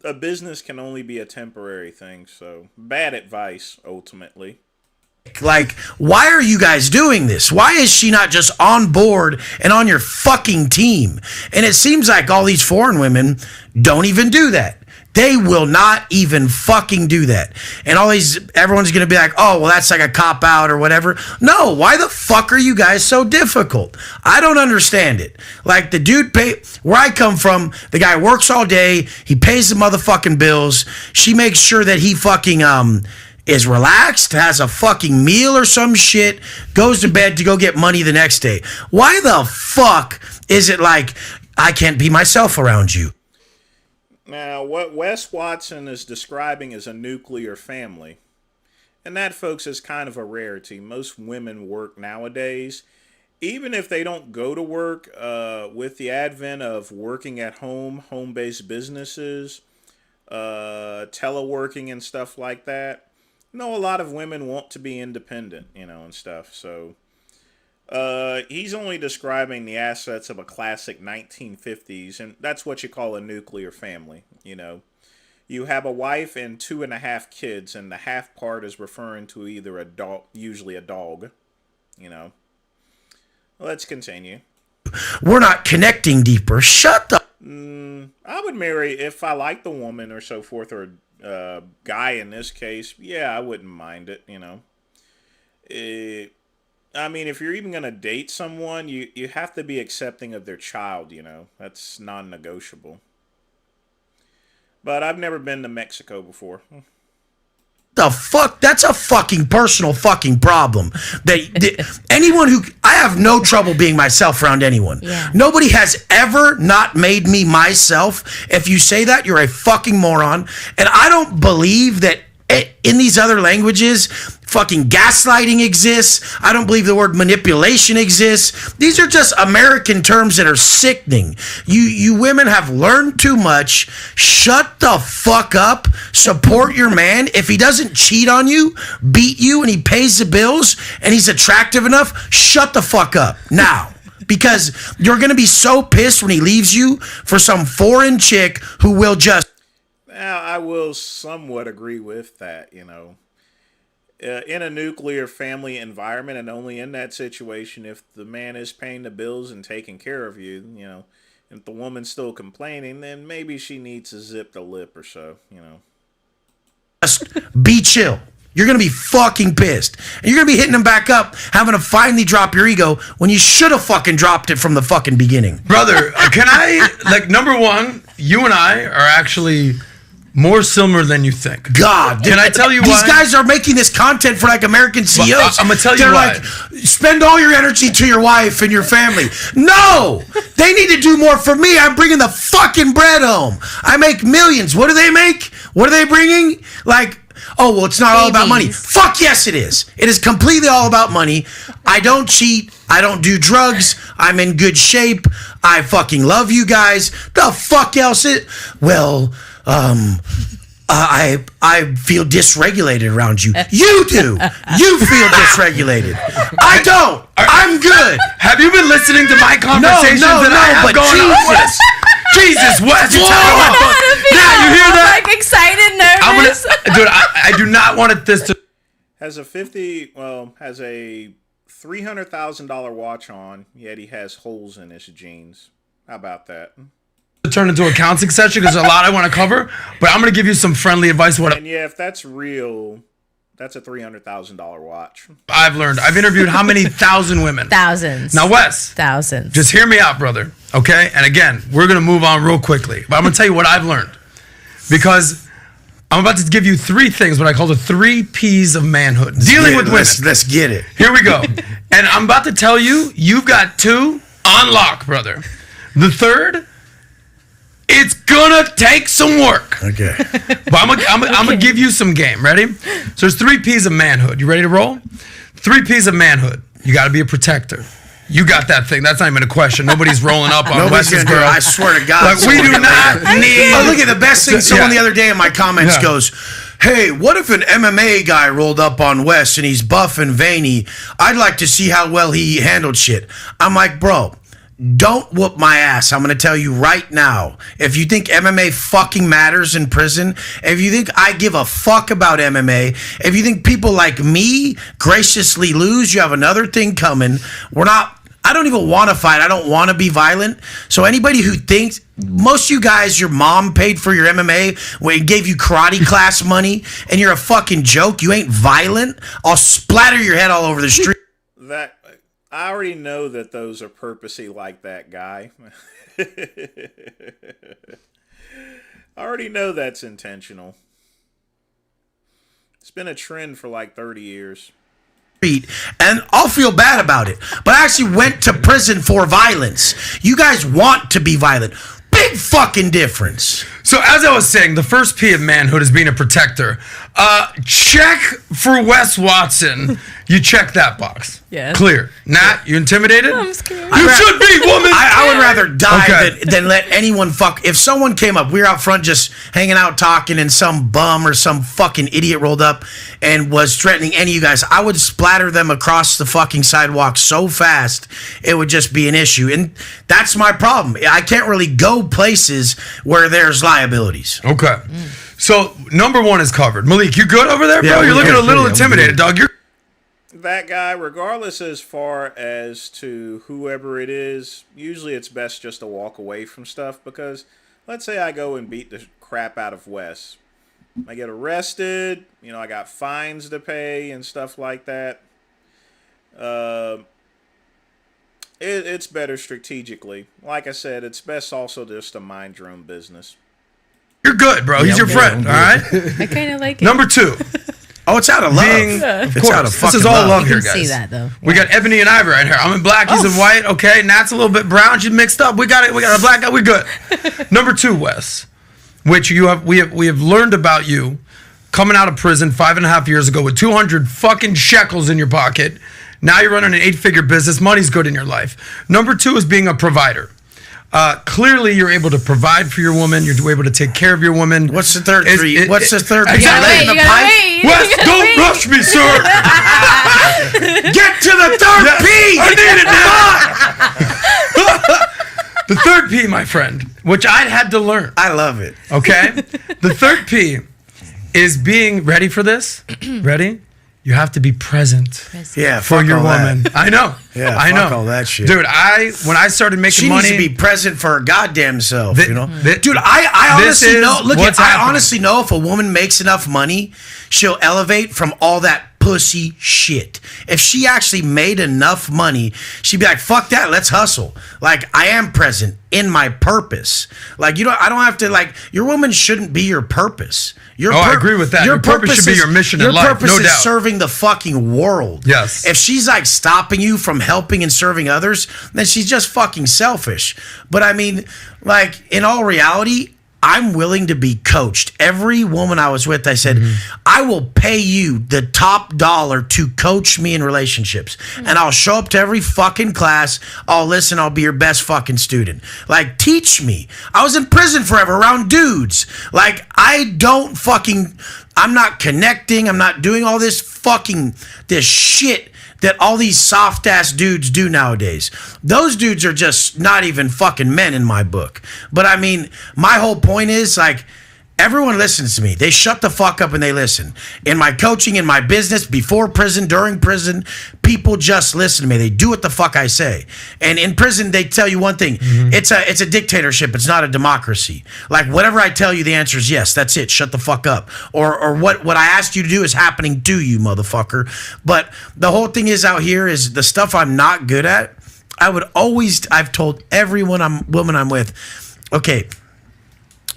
A business can only be a temporary thing. So bad advice, ultimately. Like, why are you guys doing this? Why is she not just on board and on your fucking team? And it seems like all these foreign women don't even do that. They will not even fucking do that. And everyone's going to be like, oh, well, that's like a cop out or whatever. No, why the fuck are you guys so difficult? I don't understand it. Like, the dude where I come from, the guy works all day. He pays the motherfucking bills. She makes sure that he fucking, is relaxed, has a fucking meal or some shit, goes to bed to go get money the next day. Why the fuck is it like, I can't be myself around you? Now, what Wes Watson is describing is a nuclear family. And that, folks, is kind of a rarity. Most women work nowadays. Even if they don't go to work, with the advent of working at home, home-based businesses, teleworking and stuff like that, a lot of women want to be independent, and stuff. So he's only describing the assets of a classic 1950s, and that's what you call a nuclear family. You have a wife and 2.5 kids, and the half part is referring to either a dog, usually a dog. Let's continue. We're not connecting deeper. Shut the... I would marry if I like the woman or so forth, or guy in this case. Yeah, I wouldn't mind it, I mean, if you're even going to date someone, you have to be accepting of their child, That's non-negotiable. But I've never been to Mexico before. The fuck? That's a fucking personal fucking problem. Anyone who... I have no trouble being myself around anyone. Yeah. Nobody has ever not made me myself. If you say that, you're a fucking moron. And I don't believe that in these other languages, fucking gaslighting exists. I don't believe the word manipulation exists. These are just American terms that are sickening. You women have learned too much. Shut the fuck up. Support your man. If he doesn't cheat on you, beat you, and he pays the bills, and he's attractive enough, shut the fuck up now. Because you're going to be so pissed when he leaves you for some foreign chick who will just... Now, I will somewhat agree with that, in a nuclear family environment, and only in that situation, if the man is paying the bills and taking care of you, if the woman's still complaining, then maybe she needs to zip the lip or so, Just be chill. You're going to be fucking pissed. And you're going to be hitting them back up, having to finally drop your ego when you should have fucking dropped it from the fucking beginning. Brother, can I, number one, you and I are actually... more similar than you think. God. Can I tell you why? These guys are making this content for American CEOs. Well, I'm going to tell you They're why. like, spend all your energy to your wife and your family. No! They need to do more for me. I'm bringing the fucking bread home. I make millions. What do they make? What are they bringing? Like, Oh, well, it's not all about money. Fuck yes, it is. It is completely all about money. I don't cheat. I don't do drugs. I'm in good shape. I fucking love you guys. The fuck else it? Well, I feel dysregulated around you. You do. You feel dysregulated. I don't. I'm good. Have you been listening to my conversations that I have going on, Wes? Jesus, Wes, you Yeah, you hear that? Like excited, nervous. Dude, I do not want this to. Has a $300,000 watch on, yet he has holes in his jeans. How about that? Turn into a counseling session because there's a lot I want to cover, but I'm going to give you some friendly advice. And yeah, if that's real, that's a $300,000 watch. I've learned. I've interviewed how many thousand women? Thousands. Now, Wes. Thousands. Just hear me out, brother. Okay? And again, we're going to move on real quickly. But I'm going to tell you what I've learned. Because I'm about to give you 3 things, what I call the 3 P's of manhood. Dealing with women. Let's get it. Here we go. And I'm about to tell you, you've got 2 on lock, brother. The third, it's gonna take some work. Okay. But I'm gonna give you some game. Ready? So there's 3 P's of manhood. You ready to roll? 3 P's of manhood. You gotta be a protector. You got that thing. That's not even a question. Nobody's rolling up on Wes's girl. I swear to God. Like, we do not need. Oh, look at the best thing. Someone the other day in my comments goes, "Hey, what if an MMA guy rolled up on Wes and he's buff and veiny? I'd like to see how well he handled shit." I'm like, bro, don't whoop my ass. I'm going to tell you right now. If you think MMA fucking matters in prison, if you think I give a fuck about MMA, if you think people like me graciously lose, you have another thing coming. I don't even want to fight. I don't want to be violent. So anybody who thinks, most of you guys, your mom paid for your MMA when it gave you karate class money and you're a fucking joke, you ain't violent, I'll splatter your head all over the street. I already know that those are purposely like that guy. I already know that's intentional. It's been a trend for like 30 years. And I'll feel bad about it. But I actually went to prison for violence. You guys want to be violent. Big fucking difference. So as I was saying, the first P of manhood is being a protector. Check for Wes Watson. You check that box. Yeah. Clear. Nat, you intimidated? I'm scared. You should be, woman. I would rather die than let anyone fuck. If someone came up, we were out front just hanging out talking, and some bum or some fucking idiot rolled up and was threatening any of you guys, I would splatter them across the fucking sidewalk so fast it would just be an issue. And that's my problem. I can't really go places where there's liabilities. Okay. So number 1 is covered. Malik, you good over there, bro? Yeah, You're looking a little intimidated, dog. That guy, regardless as far as to whoever it is, usually it's best just to walk away from stuff, because let's say I go and beat the crap out of Wes. I get arrested, I got fines to pay and stuff like that. It's better strategically. Like I said, it's best also just to mind your own business. You're good, bro. He's your friend, all right? I kind of like it. Number 2. Oh, it's out of love. Of course. Out of this is all love here, guys. See that though. We got Ebony and Ivy right here. I'm in black. He's in white. Okay, Nat's a little bit brown. She's mixed up. We got it. We got a black guy. We're good. Number 2, Wes, which we have learned about you coming out of prison 5.5 years ago with 200 fucking shekels in your pocket. Now you're running an 8-figure business. Money's good in your life. Number 2 is being a provider. Clearly, you're able to provide for your woman. You're able to take care of your woman. What's the third P? What's the third P? Exactly. You gotta wait. Wes, don't rush me, sir. Get to the third P. I need it now. The third P, my friend, which I had to learn. I love it. Okay? The third P is being ready for this. Ready? You have to be present. Yeah, for your woman. That. I know. Yeah, I know. Fuck all that shit, dude. When I started making money, she needs to be present for her goddamn self. Dude, I honestly know. Look, I honestly know if a woman makes enough money, she'll elevate from all that pussy shit. If she actually made enough money, she'd be like, "Fuck that, let's hustle." Like, I am present in my purpose. Like, I don't have to, like, your woman shouldn't be your purpose. I agree with that. Your purpose should be your mission in life, Your purpose no is doubt. serving the fucking world. Yes. If she's like stopping you from helping and serving others, then she's just fucking selfish. But I mean, like, in all reality, I'm willing to be coached. Every woman I was with, I said, I will pay you the top dollar to coach me in relationships. And I'll show up to every fucking class. I'll listen. I'll be your best fucking student. Like, teach me. I was in prison forever around dudes. Like, I'm not connecting. I'm not doing all this shit that all these soft ass dudes do nowadays. Those dudes are just not even fucking men in my book. But I mean, my whole point is like, everyone listens to me. They shut the fuck up and they listen. In my coaching, in my business, before prison, during prison, people just listen to me. They do what the fuck I say. And in prison, they tell you one thing. It's a dictatorship. It's not a democracy. Like, whatever I tell you, the answer is yes. That's it. Shut the fuck up. Or what I asked you to do is happening to you, motherfucker. But the whole thing is out here is the stuff I'm not good at. I've told every woman I'm with, okay,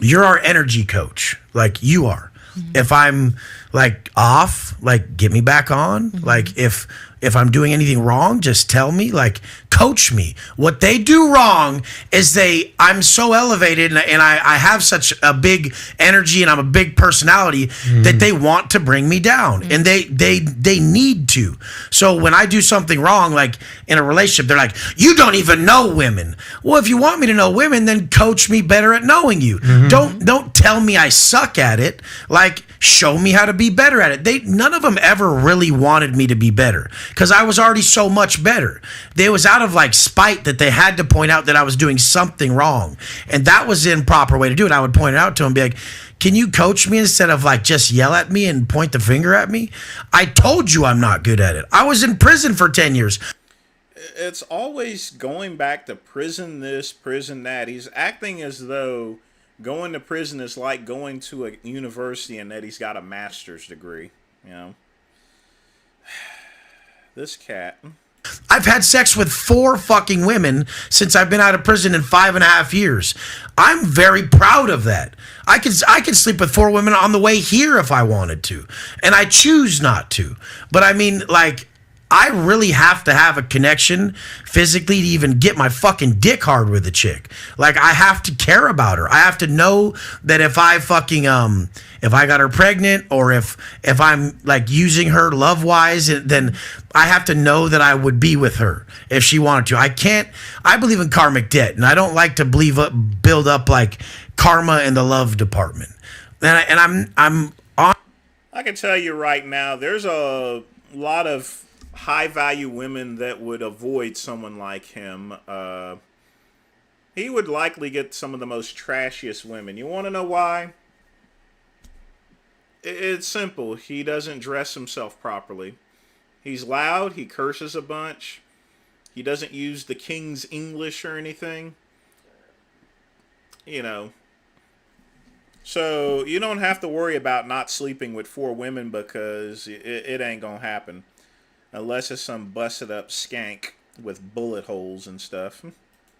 you're our energy coach, like you are. If I'm like off, like get me back on. Like if I'm doing anything wrong, just tell me, like coach me. What they do wrong is I'm so elevated and I have such a big energy and I'm a big personality that they want to bring me down and they need to. So when I do something wrong, like in a relationship, they're like, you don't even know women. Well, if you want me to know women, then coach me better at knowing you. Don't tell me I suck at it. Like, show me how to be better at it. None of them ever really wanted me to be better because I was already so much better. It was out of like spite that they had to point out that I was doing something wrong. And that was the improper way to do it. I would point it out to them and be like, can you coach me instead of like just yell at me and point the finger at me? I told you I'm not good at it. I was in prison for 10 years. It's always going back to prison this, prison that. He's acting as though going to prison is like going to a university and that he's got a master's degree, you know. This cat. I've had sex with 4 fucking women since I've been out of prison in 5.5 years. I'm very proud of that. I can sleep with 4 women on the way here if I wanted to, and I choose not to. But I mean, like, I really have to have a connection physically to even get my fucking dick hard with a chick. Like, I have to care about her. I have to know that if I fucking if I got her pregnant or if I'm like using her love wise, then I have to know that I would be with her if she wanted to. I believe in karmic debt, and I don't like to build up like karma in the love department. And I'm on. I can tell you right now, there's a lot of high value women that would avoid someone like him. He would likely get some of the most trashiest women. You want to know why? It's simple. He doesn't dress himself properly. He's loud. He curses a bunch. He doesn't use the King's English or anything. You know. So you don't have to worry about not sleeping with 4 women because it ain't gonna happen. Unless it's some busted up skank with bullet holes and stuff.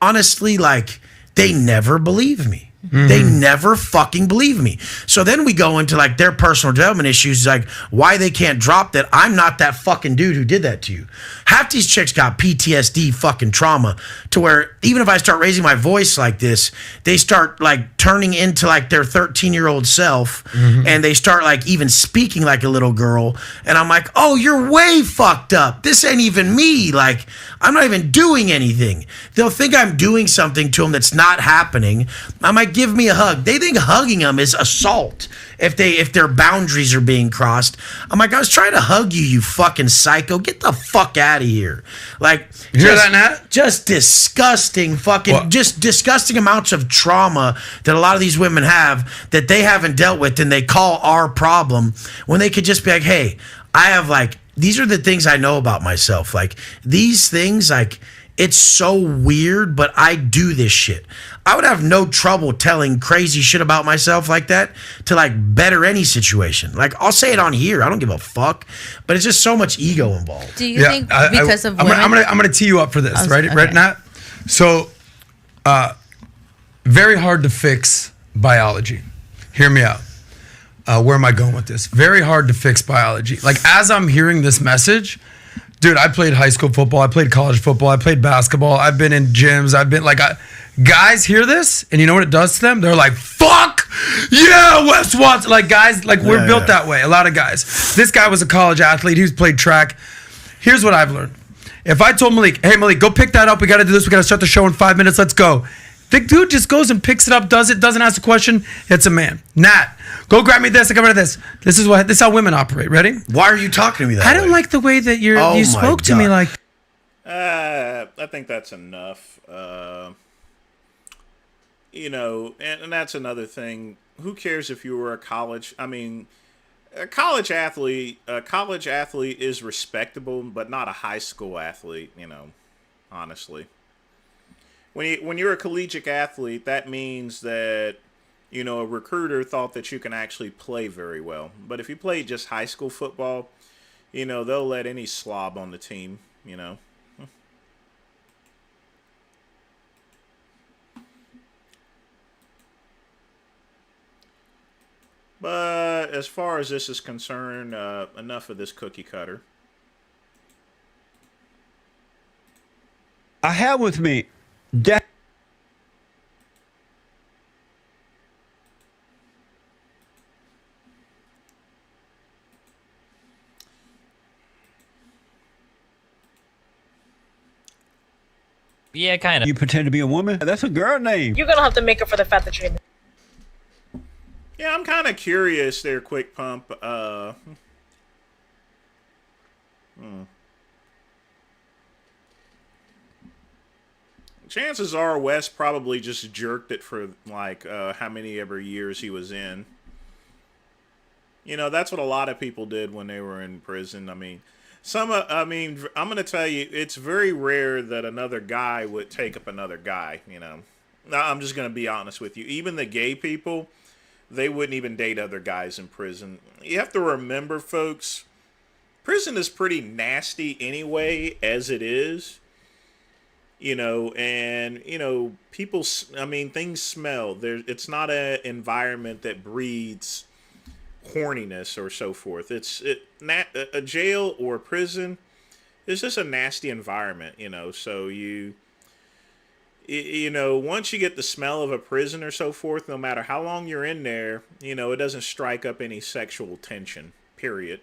Honestly, like, they never believe me. They never fucking believe me. So then we go into like their personal development issues, like why they can't drop that I'm not that fucking dude who did that to you. Half these chicks got PTSD fucking trauma to where even if I start raising my voice like this, they start like turning into like their 13-year-old self and they start like even speaking like a little girl. And I'm like, oh, you're way fucked up. This ain't even me. Like, I'm not even doing anything. They'll think I'm doing something to them that's not happening. I'm like, give me a hug. They think hugging them is assault if their boundaries are being crossed. I'm like, I was trying to hug you, you fucking psycho. Get the fuck out of here. Like, you hear that, Nat? Just disgusting fucking, just disgusting amounts of trauma that a lot of these women have that they haven't dealt with and they call our problem when they could just be like, hey, I have like, these are the things I know about myself. Like, these things, like, it's so weird, but I do this shit. I would have no trouble telling crazy shit about myself like that to like better any situation. Like, I'll say it on here. I don't give a fuck. But it's just so much ego involved. Do you think because of women? I'm gonna tee you up for this, right? Okay. Right, Nat? So, very hard to fix biology. Hear me out. Where am I going with this? Very hard to fix biology. Like, as I'm hearing this message, dude, I played high school football. I played college football. I played basketball. I've been in gyms. I've been like, Guys hear this, and you know what it does to them? They're like, fuck yeah, Wes Watson. Like, guys, like, we're built that way. A lot of guys. This guy was a college athlete. He's played track. Here's what I've learned. If I told Malik, hey, Malik, go pick that up. We got to do this. We got to start the show in 5 minutes. Let's go. The dude just goes and picks it up, does it, doesn't ask a question. It's a man. Nat, go grab me this. I got rid of this. This is how women operate. Ready? Why are you talking to me that I way? don't like the way that you spoke to me like. I think that's enough. You know, and that's another thing. Who cares if you were a college? I mean, a college athlete is respectable, but not a high school athlete. You know, honestly. When you're a collegiate athlete, that means that, you know, a recruiter thought that you can actually play very well. But if you play just high school football, you know, they'll let any slob on the team, you know. But as far as this is concerned, enough of this cookie cutter. I have with me Yeah, kind of. You pretend to be a woman? That's a girl name. You're gonna have to make up for the fact that you're in. Yeah, I'm kind of curious there, Quick Pump. Chances are Wes probably just jerked it for, like, how many ever years he was in. You know, that's what a lot of people did when they were in prison. I mean, I'm going to tell you, it's very rare that another guy would take up another guy, you know. I'm just going to be honest with you. Even the gay people, they wouldn't even date other guys in prison. You have to remember, folks, prison is pretty nasty anyway, as it is. You know, and, you know, things smell. It's not an environment that breeds horniness or so forth. A jail or a prison is just a nasty environment, you know. So you know, once you get the smell of a prison or so forth, no matter how long you're in there, you know, it doesn't strike up any sexual tension, period.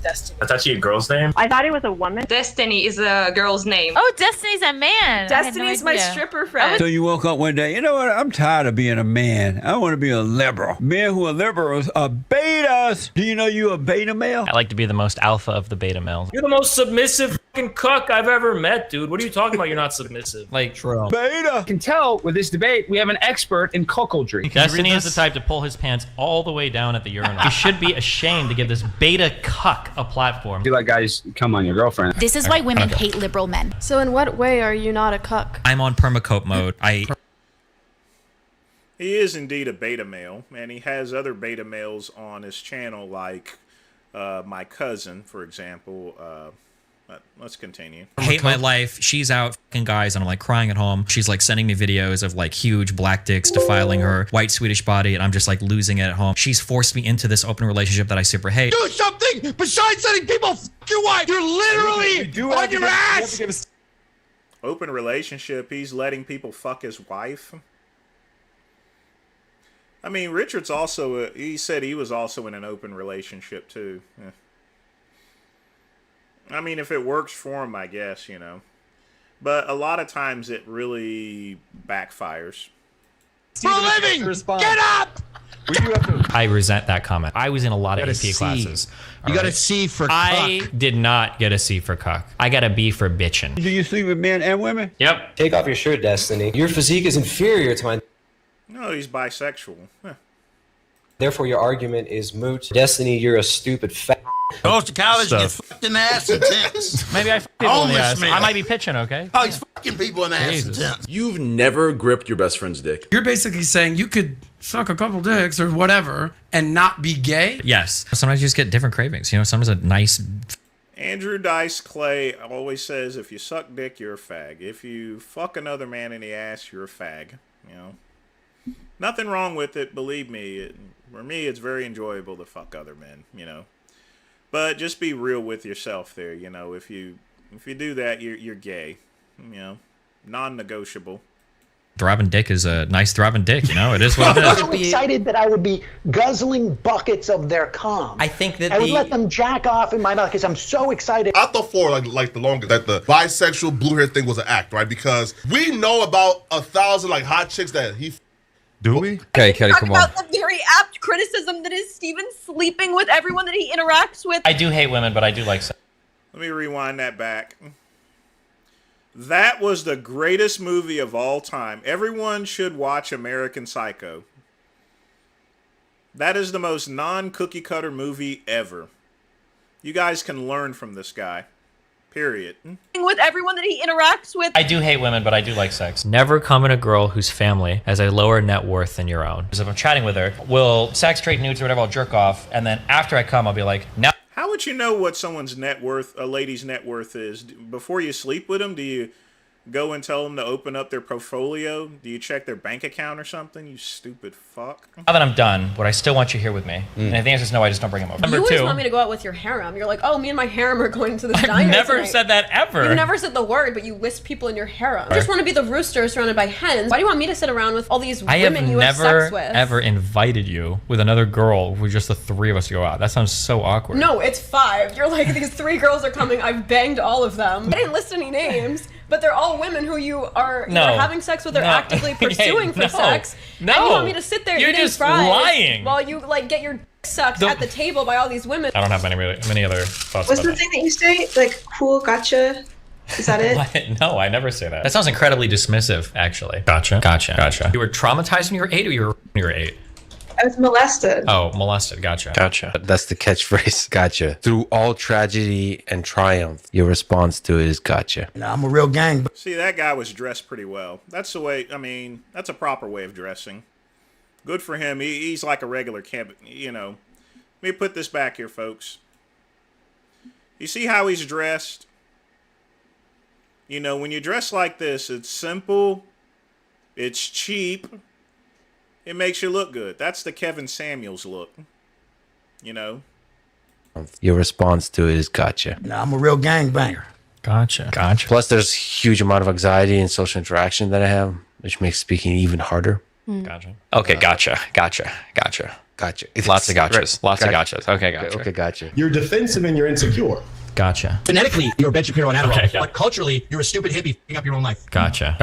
Destiny. That's actually a girl's name? I thought it was a woman. Destiny is a girl's name. Oh, Destiny's a man. Destiny's my stripper friend. So you woke up one day, you know what? I'm tired of being a man. I want to be a liberal. Men who are liberals are betas. Do you know you're a beta male? I like to be the most alpha of the beta males. You're the most submissive fucking cuck I've ever met, dude. What are you talking about? You're not submissive. Like, true. Beta. You can tell with this debate, we have an expert in cuckoldry. Destiny is the type to pull his pants all the way down at the urinal. He should be ashamed to give this beta cuck a platform. You let guys come on your girlfriend. This is why women hate liberal men. So in what way are you not a cuck? I'm on permacope mode. He is indeed a beta male, and he has other beta males on his channel, like my cousin, for example. But let's continue. I hate my life. She's out fucking guys, and I'm like crying at home. She's like sending me videos of like huge black dicks defiling her white Swedish body, and I'm just like losing it at home. She's forced me into this open relationship that I super hate. Do something besides letting people f your wife. You're literally on your ass. Open relationship. He's letting people fuck his wife. I mean, Richard's also, he said he was also in an open relationship too. Yeah. I mean, if it works for him, I guess, you know. But a lot of times it really backfires. For a living! Get up! I resent that comment. I was in a lot of AP classes. You got a C for cuck. I did not get a C for cuck. I got a B for bitchin'. Do you sleep with men and women? Yep. Take off your shirt, Destiny. Your physique is inferior to mine. No, he's bisexual. Huh. Therefore, your argument is moot. Destiny, you're a stupid fat. Goes to college, get fucked in the ass and tits. Maybe I fuck people in the ass. man. I might be pitching, okay? Oh, he's fucking people in the ass and tits. You've never gripped your best friend's dick. You're basically saying you could suck a couple dicks or whatever and not be gay? Yes. Sometimes you just get different cravings. You know, sometimes a nice... Andrew Dice Clay always says, if you suck dick, you're a fag. If you fuck another man in the ass, you're a fag. You know? Nothing wrong with it, believe me. For me, it's very enjoyable to fuck other men, you know? But just be real with yourself there, you know. If you do that, you're gay, you know. Non-negotiable. Throbbing dick is a nice throbbing dick, you know? It is what it I'm is. so excited that I would be guzzling buckets of their cum. I think that I would let them jack off in my mouth because I'm so excited. I thought for like the longest that the bisexual blue hair thing was an act, right? Because we know about 1,000 like hot chicks that he. Do we? Okay, Kelly, Talk come on. about the very apt criticism that is Steven sleeping with everyone that he interacts with. I do hate women, but I do like sex. Let me rewind that back. That was the greatest movie of all time. Everyone should watch American Psycho. That is the most non-cookie cutter movie ever. You guys can learn from this guy. Period. With everyone that he interacts with. I do hate women, but I do like sex. Never come at a girl whose family has a lower net worth than your own. Because if I'm chatting with her, we'll sex trade nudes or whatever, I'll jerk off, and then after I come, I'll be like, no. How would you know what someone's net worth, a lady's net worth is? Before you sleep with them, do you go and tell them to open up their portfolio? Do you check their bank account or something? You stupid fuck. Now that I'm done, would I still want you here with me? And if the answer is no, I just don't bring him over. You always want me to go out with your harem. You're like, oh, me and my harem are going to the diner never tonight. said that ever. You never said the word, but you list people in your harem. You just want to be the rooster surrounded by hens. Why do you want me to sit around with all these I have women you have never, sex with? ever invited you with another girl with just the three of us to go out. That sounds so awkward. No, it's 5. You're like, these 3 girls are coming. I've banged all of them. I didn't list any names, but they're all women who you are either having sex with or actively pursuing for sex. No. And you want me to sit there You're eating just fries lying. while you like get your dick sucked at the table by all these women. I don't have many other thoughts What's about the thing that you say? Like, cool, gotcha? Is that it? What? No, I never say that. That sounds incredibly dismissive, actually. Gotcha. You were traumatized when you were 8 or you were when you were 8? I was molested. Oh, molested. Gotcha. That's the catchphrase. Gotcha. Through all tragedy and triumph, your response to it is gotcha. No, I'm a real gang. See, that guy was dressed pretty well. That's the way, I mean, that's a proper way of dressing. Good for him. He's like a regular camp, you know. Let me put this back here, folks. You see how he's dressed? You know, when you dress like this, it's simple, it's cheap, it makes you look good. That's the Kevin Samuels look, you know? Your response to it is gotcha. No, I'm a real gangbanger. Gotcha. Plus, there's huge amount of anxiety and social interaction that I have, which makes speaking even harder. Gotcha. Okay, gotcha. Gotcha. Lots of gotchas. Lots of gotchas. Okay, gotcha. Okay, gotcha. You're defensive and you're insecure. Gotcha. Genetically, you're a Ben Shapiro on Adderall, Okay. but culturally, you're a stupid hippie f***ing up your own life. Gotcha.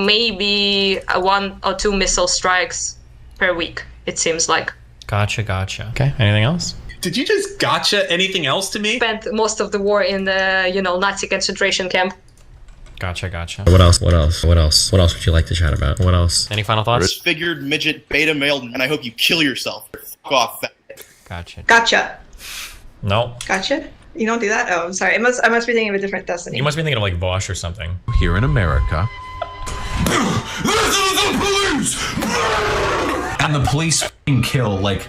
Maybe 1 or 2 missile strikes per week, it seems like. Gotcha. Okay, anything else? Did you just gotcha anything else to me? Spent most of the war in the, Nazi concentration camp. Gotcha. What else would you like to chat about? What else? Any final thoughts? Disfigured midget beta male, and I hope you kill yourself. F*** off. Gotcha. No. Gotcha? You don't do that? Oh, I'm sorry. I must be thinking of a different Destiny. You must be thinking of like Bosch or something. Here in America. And the police f***ing kill like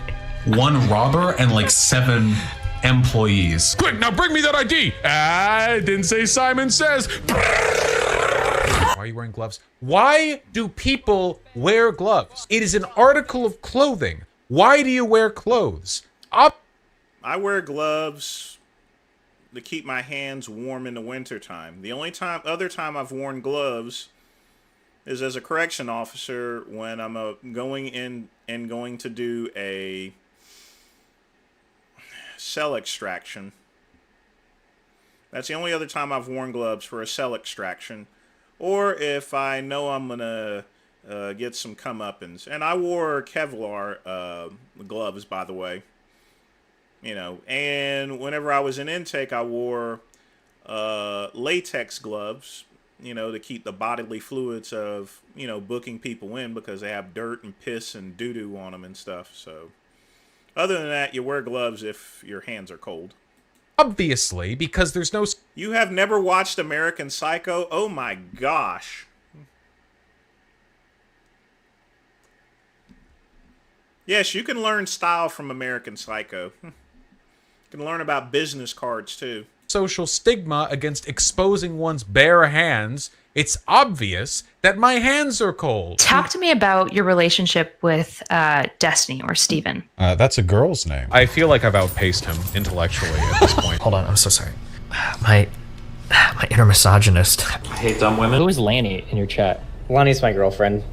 1 robber and like 7 employees. Quick, now bring me that ID. I didn't say Simon Says. Why are you wearing gloves? Why do people wear gloves? It is an article of clothing. Why do you wear clothes? I wear gloves to keep my hands warm in the wintertime. The only other time I've worn gloves is as a correction officer when I'm going in and going to do a cell extraction. That's the only other time I've worn gloves for a cell extraction. Or if I know I'm going to get some comeuppance. And I wore Kevlar gloves, by the way. You know, and whenever I was in intake, I wore latex gloves, you know, to keep the bodily fluids of, booking people in because they have dirt and piss and doo-doo on them and stuff. So, other than that, you wear gloves if your hands are cold. Obviously, because there's no... You have never watched American Psycho? Oh my gosh. Yes, you can learn style from American Psycho. You can learn about business cards, too. Social stigma against exposing one's bare hands. It's obvious that my hands are cold. Talk to me about your relationship with Destiny or Steven. That's a girl's name. I feel like I've outpaced him intellectually at this point. Hold on, I'm so sorry. My inner misogynist. I hate dumb women. Who is Lanny in your chat? Lonnie's my girlfriend.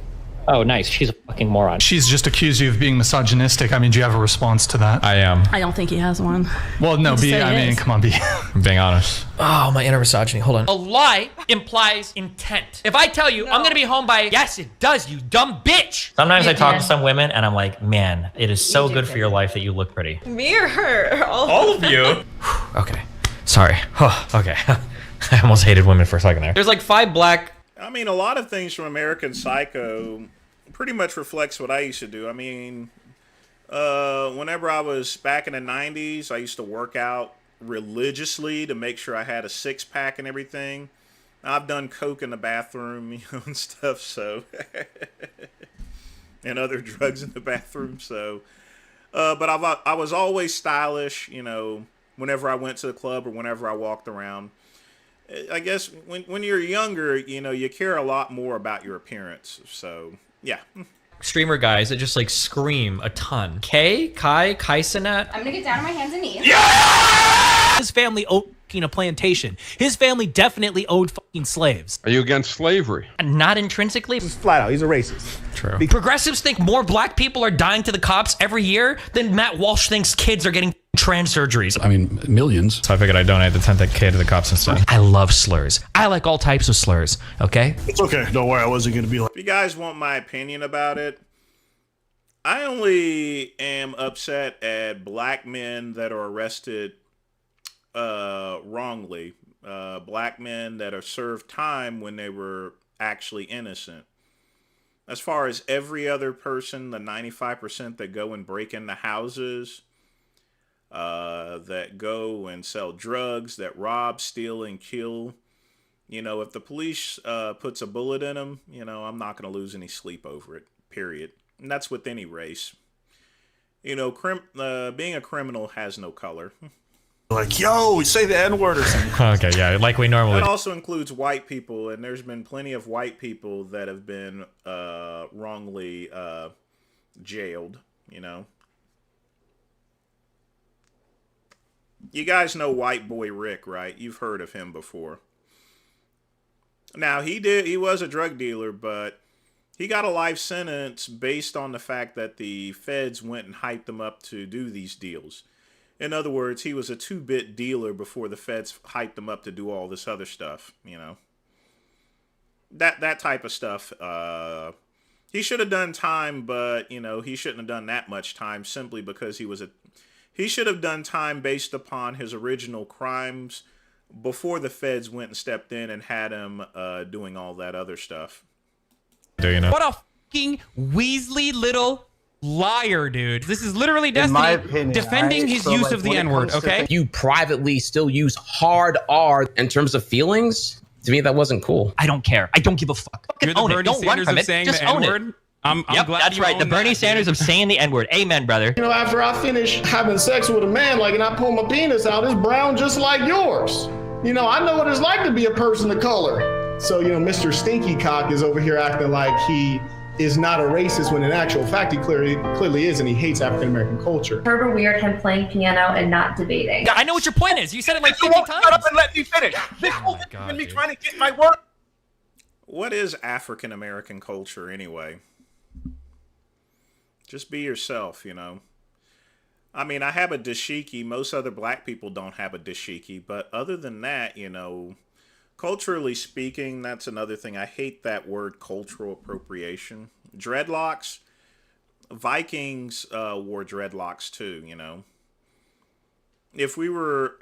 Oh, nice. She's a fucking moron. She's just accused you of being misogynistic. I mean, do you have a response to that? I am. I don't think he has one. Well, no, B, I mean, come on, B. I'm being honest. Oh, my inner misogyny. Hold on. A lie implies intent. If I tell you I'm gonna be home by, yes, it does, you dumb bitch. Sometimes I talk to some women and I'm like, man, it is so good for your life that you look pretty. Me or her? All of you. Okay. Sorry. Okay. I almost hated women for a second there. There's like 5 black. I mean, a lot of things from American Psycho pretty much reflects what I used to do. I mean, whenever I was back in the 90s, I used to work out religiously to make sure I had a 6-pack and everything. I've done coke in the bathroom, you know, and stuff, so. And other drugs in the bathroom, so. But I was always stylish, you know, whenever I went to the club or whenever I walked around. I guess when you're younger, you know, you care a lot more about your appearance, so. Yeah. Streamer guys that just like scream a ton. Kai Kaisenet. I'm gonna get down on my hands and knees. His family owned a plantation. His family definitely owned fucking slaves. Are you against slavery? Not intrinsically. He's flat out. He's a racist. True. Progressives think more black people are dying to the cops every year than Matt Walsh thinks kids are getting trans surgeries. I mean, millions. So I figured I'd donate the 10th K to the cops instead. I love slurs. I like all types of slurs, okay? It's okay. Don't worry. I wasn't going to be like... If you guys want my opinion about it, I only am upset at black men that are arrested wrongly. Black men that are served time when they were actually innocent. As far as every other person, the 95% that go and break into houses, that go and sell drugs, that rob, steal, and kill. You know, if the police puts a bullet in them, you know, I'm not going to lose any sleep over it, period. And that's with any race. You know, being a criminal has no color. Like, yo, say the N-word or something. Okay, yeah, like we normally That do. also includes white people, and there's been plenty of white people that have been wrongly jailed, you know. You guys know White Boy Rick, right? You've heard of him before. Now, he was a drug dealer, but he got a life sentence based on the fact that the feds went and hyped him up to do these deals. In other words, he was a 2-bit dealer before the feds hyped him up to do all this other stuff, you know. That type of stuff. He should have done time, but, you know, he shouldn't have done that much time simply because he should have done time based upon his original crimes before the feds went and stepped in and had him doing all that other stuff. Do you know? What a fucking Weasley little liar, dude. This is literally Destiny my opinion, defending right? his So, use like, of the when it N-word, comes to okay? You privately still use hard R in terms of feelings? To me, that wasn't cool. I don't care. I don't give a fuck. You're the Own it. Bernie Don't run Sanders from of it. saying Just the own N-word? it. I'm Yep, glad that's you right. own The that, Bernie dude. Sanders of saying the N-word. Amen, brother. You know, after I finish having sex with a man, like, and I pull my penis out, it's brown just like yours. You know, I know what it's like to be a person of color. So, you know, Mr. Stinky Cock is over here acting like he is not a racist when in actual fact he clearly is, and he hates African American culture. Herbert weird him playing piano and not debating. I know what your point is. You said it like 50 times. Shut up and let me finish. This whole thing is me trying to get my word. What is African American culture anyway? Just be yourself, you know. I mean, I have a dashiki. Most other black people don't have a dashiki. But other than that, you know, culturally speaking, that's another thing. I hate that word, cultural appropriation. Dreadlocks. Vikings wore dreadlocks too, you know. If we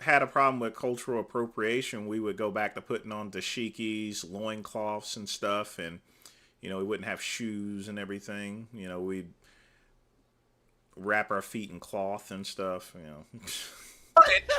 had a problem with cultural appropriation, we would go back to putting on dashikis, loincloths and stuff. And, you know, we wouldn't have shoes and everything. You know, we'd wrap our feet in cloth and stuff, you know.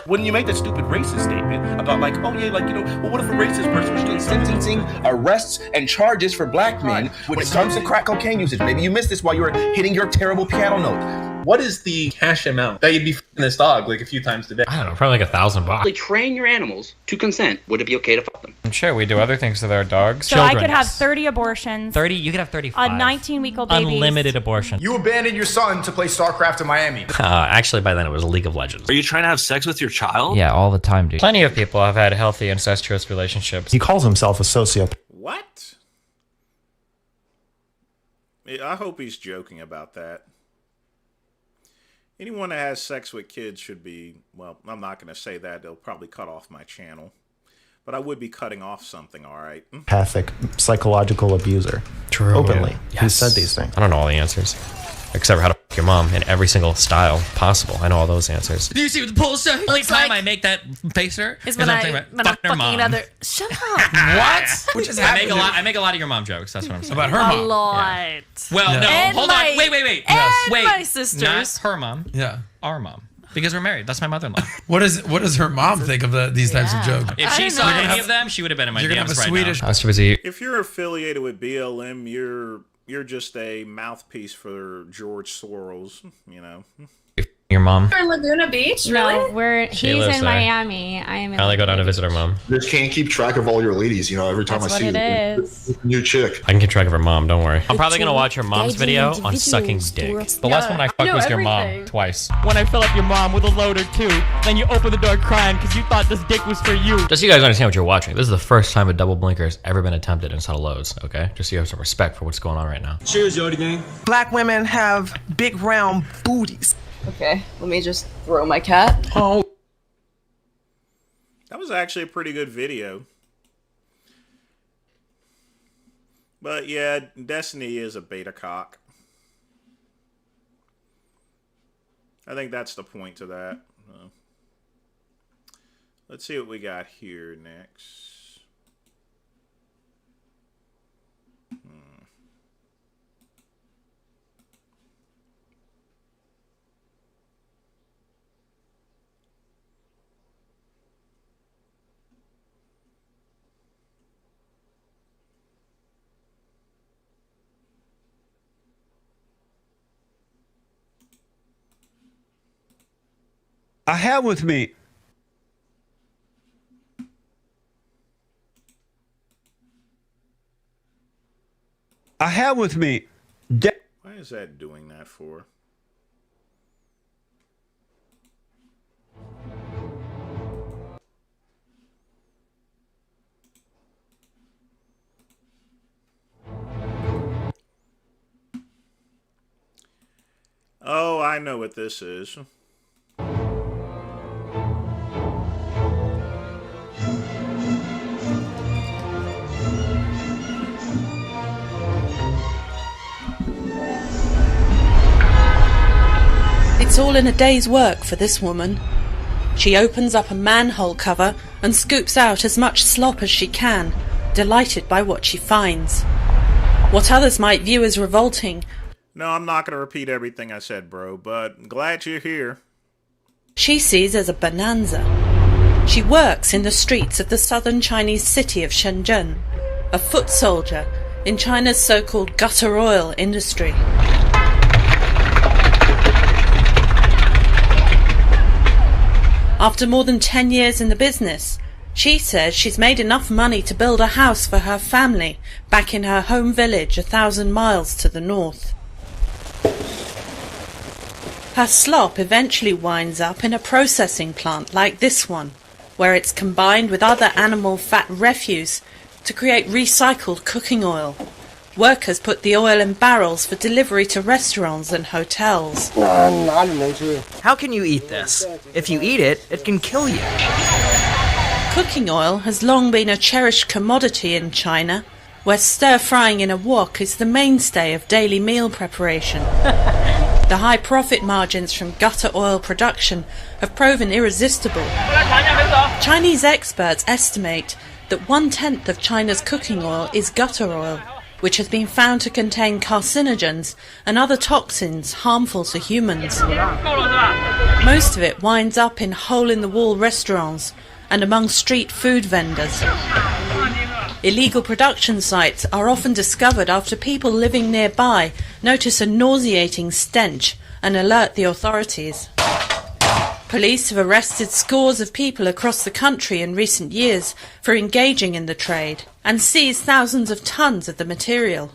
When you make that stupid racist statement about like, oh yeah, like, you know, well, what if a racist person was doing sentencing, arrests, and charges for black men when it comes to crack cocaine usage? Maybe you missed this while you were hitting your terrible piano note. What is the cash amount that you'd be f***ing this dog like a few times a day? I don't know, probably like $1,000. Train your animals to consent. Would it be okay to fuck them? I'm sure we do other things to their dogs. So Children, I could have yes. 30 abortions. 30? You could have 35. A 19-week-old baby. Unlimited abortion. You abandoned your son to play StarCraft in Miami. Actually, by then it was League of Legends. Are you trying to have sex with your child? Yeah, all the time, dude. Plenty of people have had healthy incestuous relationships. He calls himself a sociopath. What? I hope he's joking about that. Anyone that has sex with kids should be, well, I'm not going to say that. They'll probably cut off my channel. But I would be cutting off something, all right? Empathic, psychological abuser. True. Openly. Yes. Who said these things? I don't know all the answers. Except for how to fuck your mom in every single style possible. I know all those answers. Do you see what the poll says? Only time I make that face, sir, is when I'm fucking another. Shut up. What? Which is I make a lot of your mom jokes. That's what I'm saying. About her mom. A lot. Yeah. Well, no, And hold my- on. Wait. and Wait. my sisters. Not her mom. Yeah. Our mom. Because we're married. That's my mother-in-law. What does her mom think of these types of jokes? If she saw any of them, she would have been in my You're gonna DMs have a right Swedish- now. I was too busy. If you're affiliated with BLM, you're just a mouthpiece for George Soros, you know. Your mom. You're in Laguna Beach, No, really? She he's lives in there. Miami. I am in I only go down to visit her mom. Just can't keep track of all your ladies, you know, every time That's I see what it is. a new chick. I can keep track of her mom, don't worry. I'm probably going to watch her mom's video on sucking dick. The last one I fucked was your mom twice. When I fill up your mom with a load or two, then you open the door crying because you thought this dick was for you. Just so you guys understand what you're watching, this is the first time a double blinker has ever been attempted inside of Lowe's, okay? Just so you have some respect for what's going on right now. Cheers, Yodi gang. Black women have big round booties. Okay, let me just throw my cat. Oh. That was actually a pretty good video. But yeah, Destiny is a beta cock. I think that's the point to that. Let's see what we got here next. I have with me. I have with me. Why is that doing that for? Oh, I know what this is. It's all in a day's work for this woman. She opens up a manhole cover and scoops out as much slop as she can, delighted by what she finds. What others might view as revolting, No, I'm not going to repeat everything I said, bro, but glad you're here. she sees as a bonanza. She works in the streets of the southern Chinese city of Shenzhen, a foot soldier in China's so-called gutter oil industry. After more than 10 years in the business, she says she's made enough money to build a house for her family back in her home village 1,000 miles to the north. Her slop eventually winds up in a processing plant like this one, where it's combined with other animal fat refuse to create recycled cooking oil. Workers put the oil in barrels for delivery to restaurants and hotels. How can you eat this? If you eat it, it can kill you. Cooking oil has long been a cherished commodity in China, where stir-frying in a wok is the mainstay of daily meal preparation. The high profit margins from gutter oil production have proven irresistible. Chinese experts estimate that 1/10 of China's cooking oil is gutter oil, which has been found to contain carcinogens and other toxins harmful to humans. Most of it winds up in hole-in-the-wall restaurants and among street food vendors. Illegal production sites are often discovered after people living nearby notice a nauseating stench and alert the authorities. Police have arrested scores of people across the country in recent years for engaging in the trade and seized thousands of tons of the material.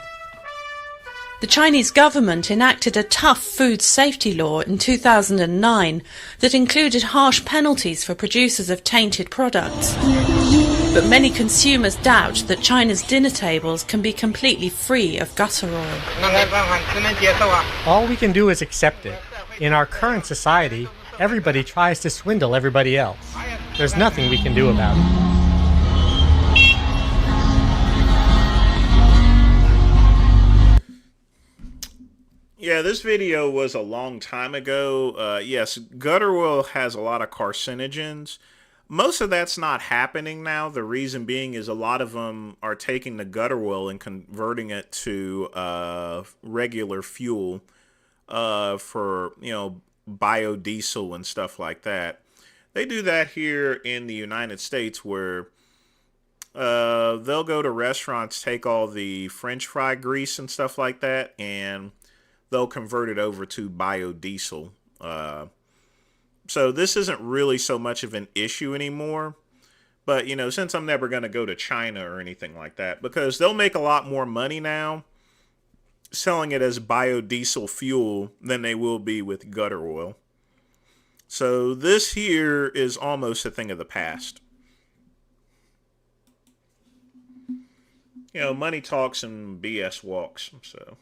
The Chinese government enacted a tough food safety law in 2009 that included harsh penalties for producers of tainted products. But many consumers doubt that China's dinner tables can be completely free of gutter oil. All we can do is accept it. In our current society, everybody tries to swindle everybody else. There's nothing we can do about it. Yeah, this video was a long time ago. Yes, gutter oil has a lot of carcinogens. Most of that's not happening now. The reason being is a lot of them are taking the gutter oil and converting it to regular fuel for, biodiesel and stuff like that. They do that here in the United States where they'll go to restaurants, take all the French fry grease and stuff like that, and they'll convert it over to biodiesel. So this isn't really so much of an issue anymore. But, since I'm never going to go to China or anything like that, because they'll make a lot more money now selling it as biodiesel fuel than they will be with gutter oil. So this here is almost a thing of the past. Money talks and BS walks, so...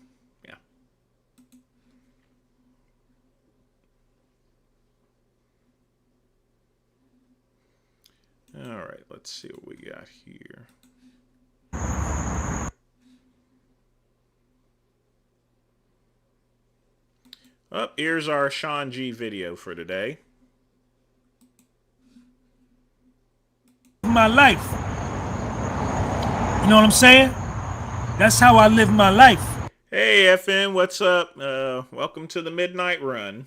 All right, let's see what we got here. Oh, here's our Sean G video for today. My life. You know what I'm saying? That's how I live my life. Hey, FN, what's up? Welcome to the Midnight Run.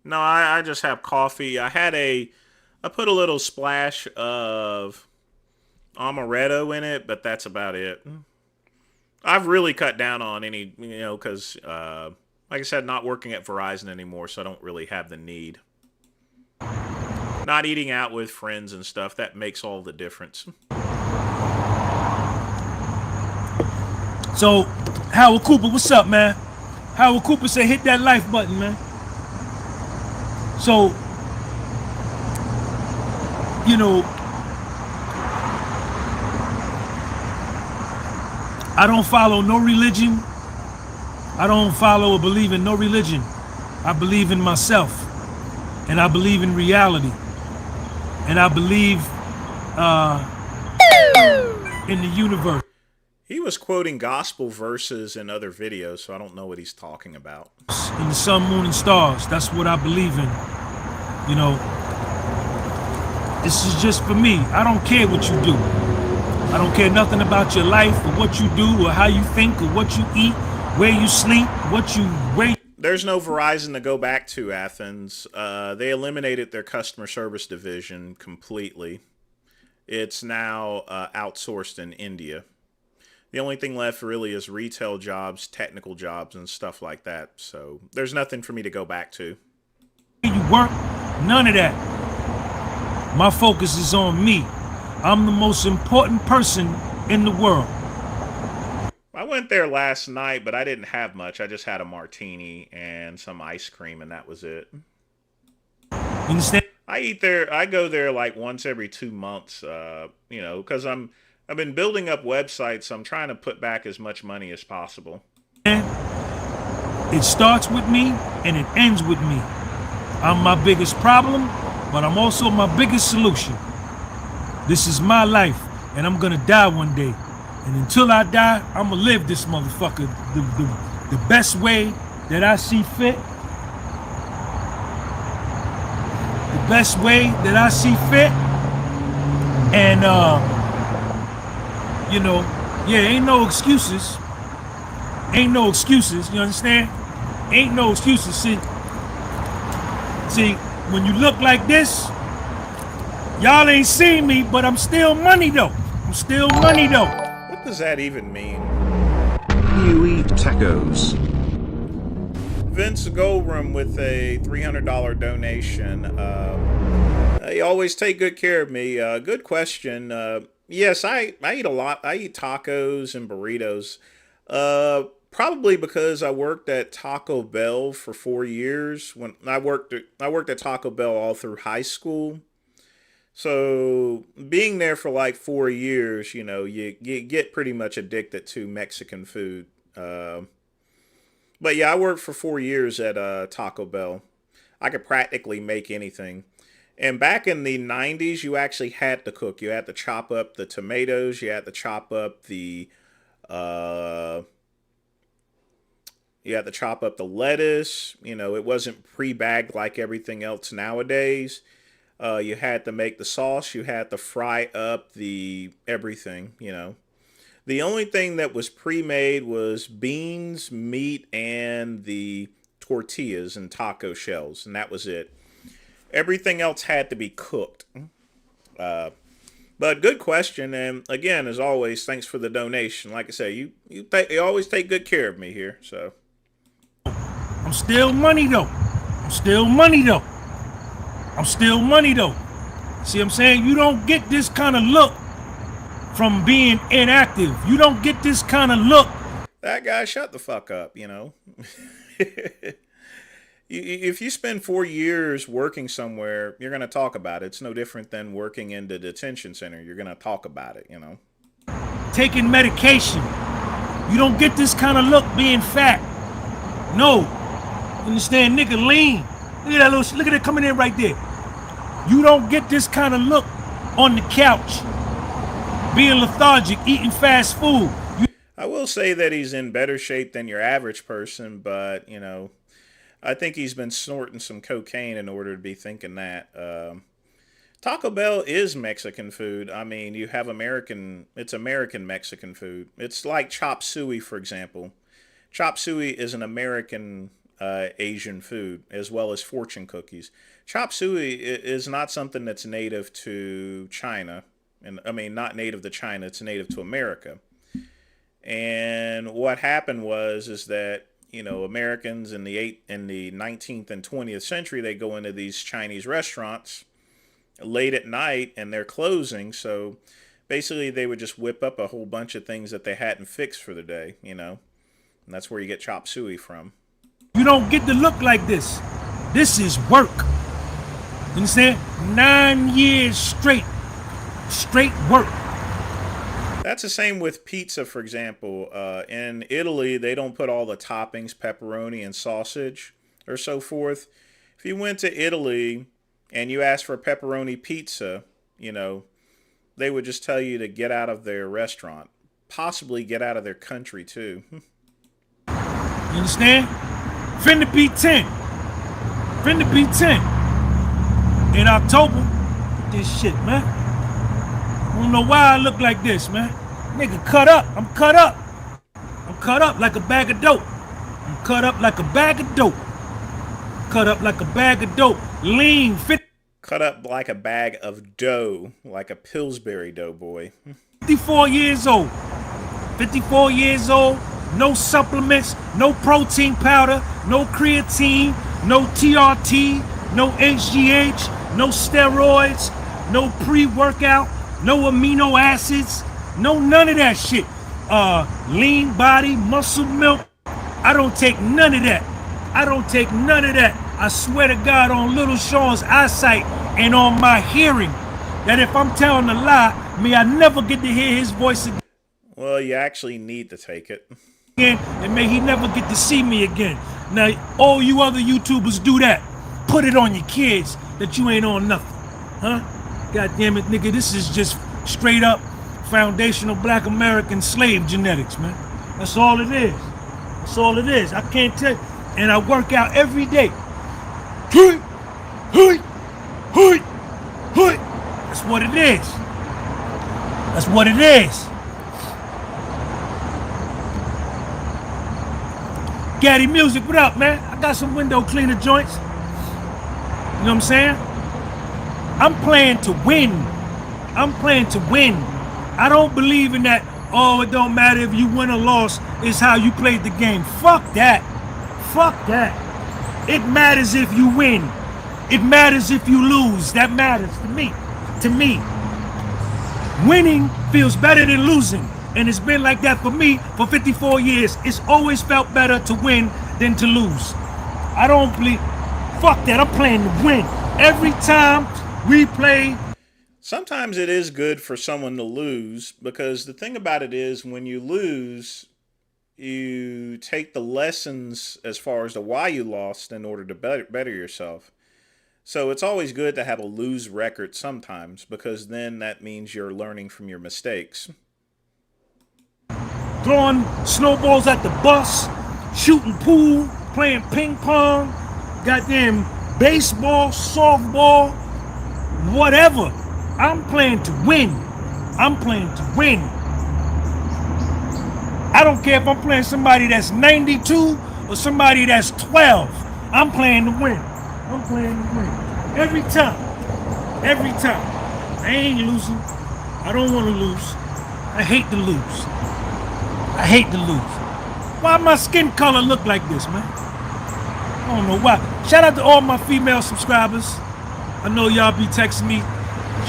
No, I just have coffee. I put a little splash of amaretto in it, but that's about it. I've really cut down on any, because, like I said, not working at Verizon anymore, so I don't really have the need. Not eating out with friends and stuff, that makes all the difference. So, Howard Cooper, what's up, man? Howard Cooper said hit that like button, man. So, I don't follow no religion. I don't follow or believe in no religion. I believe in myself. And I believe in reality. And I believe in the universe. He was quoting gospel verses in other videos, so I don't know what he's talking about. In the sun, moon, and stars. That's what I believe in. This is just for me. I don't care what you do. I don't care nothing about your life or what you do or how you think or what you eat, where you sleep, where. There's no Verizon to go back to, Athens. They eliminated their customer service division completely. It's now outsourced in India. The only thing left really is retail jobs, technical jobs, and stuff like that. So there's nothing for me to go back to. You work, none of that. My focus is on me. I'm the most important person in the world. I went there last night, but I didn't have much. I just had a martini and some ice cream, and that was it. You understand? I go there like once every 2 months, because I've been building up websites, so I'm trying to put back as much money as possible. It starts with me, and it ends with me. I'm my biggest problem, but I'm also my biggest solution. This is my life, and I'm gonna die one day. And until I die, I'm gonna live this motherfucker the best way that I see fit. The best way that I see fit. And, ain't no excuses. Ain't no excuses, you understand? Ain't no excuses. See, when you look like this, y'all ain't seen me, but I'm still money though. I'm still money though. What does that even mean? You eat tacos. Vince Goldrum with a $300 donation. You always take good care of me. Good question. Yes, I eat a lot. I eat tacos and burritos. Probably because I worked at Taco Bell for 4 years. When I worked at Taco Bell all through high school. So being there for like 4 years, you know, you get pretty much addicted to Mexican food. But yeah, I worked for 4 years at Taco Bell. I could practically make anything. And back in the 90s, you actually had to cook. You had to chop up the tomatoes. You had to chop up the lettuce. You know, it wasn't pre-bagged like everything else nowadays. You had to make the sauce. You had to fry up the everything, you know. The only thing that was pre-made was beans, meat, and the tortillas and taco shells, and that was it. Everything else had to be cooked. But good question, and again, as always, thanks for the donation. Like I say, you always take good care of me here, so. I'm still money though. I'm still money though. I'm still money though. See what I'm saying? You don't get this kind of look from being inactive. You don't get this kind of look. That guy, shut the fuck up, you know. If you spend 4 years working somewhere, you're going to talk about it. It's no different than working in the detention center. You're going to talk about it, you know. Taking medication. You don't get this kind of look being fat. No. Understand, nigga, lean. Look at that little, look at it coming in right there. You don't get this kind of look on the couch. Being lethargic, eating fast food. I will say that he's in better shape than your average person, but, you know, I think he's been snorting some cocaine in order to be thinking that. Taco Bell is Mexican food. I mean, you have it's American Mexican food. It's like chop suey, for example. Chop suey is an American Asian food, as well as fortune cookies. Chop suey is not something that's native to China. And I mean, not native to China, it's native to America. And what happened is that, you know, Americans in the 19th and 20th century, they go into these Chinese restaurants late at night and they're closing. So basically they would just whip up a whole bunch of things that they hadn't fixed for the day, you know, and that's where you get chop suey from. You don't get to look like this. This is work. You understand? 9 years straight work. That's the same with pizza, for example. In Italy, they don't put all the toppings, pepperoni and sausage or so forth. If you went to Italy and you asked for pepperoni pizza, you know, they would just tell you to get out of their restaurant, possibly get out of their country too. You understand? Finna be 10. Finna be 10. In October, this shit, man. I don't know why I look like this, man. Nigga, cut up. I'm cut up. I'm cut up like a bag of dope. I'm cut up like a bag of dope. Cut up like a bag of dope. Lean, fit. Cut up like a bag of dough, like a Pillsbury Doughboy. 54 years old. 54 years old. No supplements, no protein powder, no creatine, no TRT, no HGH, no steroids, no pre-workout, no amino acids, no none of that shit. Lean body, muscle milk. I don't take none of that. I don't take none of that. I swear to God on Little Sean's eyesight and on my hearing that if I'm telling a lie, may I never get to hear his voice again. Well, you actually need to take it. And may he never get to see me again. Now, all you other YouTubers do that. Put it on your kids that you ain't on nothing. Huh? God damn it, nigga, this is just straight up foundational black American slave genetics, man. That's all it is. That's all it is. I can't tell you. And I work out every day. That's what it is. That's what it is. Gaddy Music, what up, man? I got some window cleaner joints. You know what I'm saying? I'm playing to win. I'm playing to win. I don't believe in that, oh, it don't matter if you win or lost, it's how you played the game. Fuck that. Fuck that. It matters if you win. It matters if you lose. That matters to me. To me. Winning feels better than losing. And it's been like that for me for 54 years. It's always felt better to win than to lose. I don't believe. Fuck that. I'm playing to win. Every time we play. Sometimes it is good for someone to lose, because the thing about it is when you lose, you take the lessons as far as to why you lost in order to better yourself. So it's always good to have a lose record sometimes, because then that means you're learning from your mistakes. Throwing snowballs at the bus, shooting pool, playing ping pong, goddamn baseball, softball, whatever. I'm playing to win. I'm playing to win. I don't care if I'm playing somebody that's 92 or somebody that's 12. I'm playing to win. I'm playing to win. Every time. Every time. I ain't losing. I don't want to lose. I hate to lose. I hate to lose. Why my skin color look like this, man? I don't know why. Shout out to all my female subscribers. I know y'all be texting me,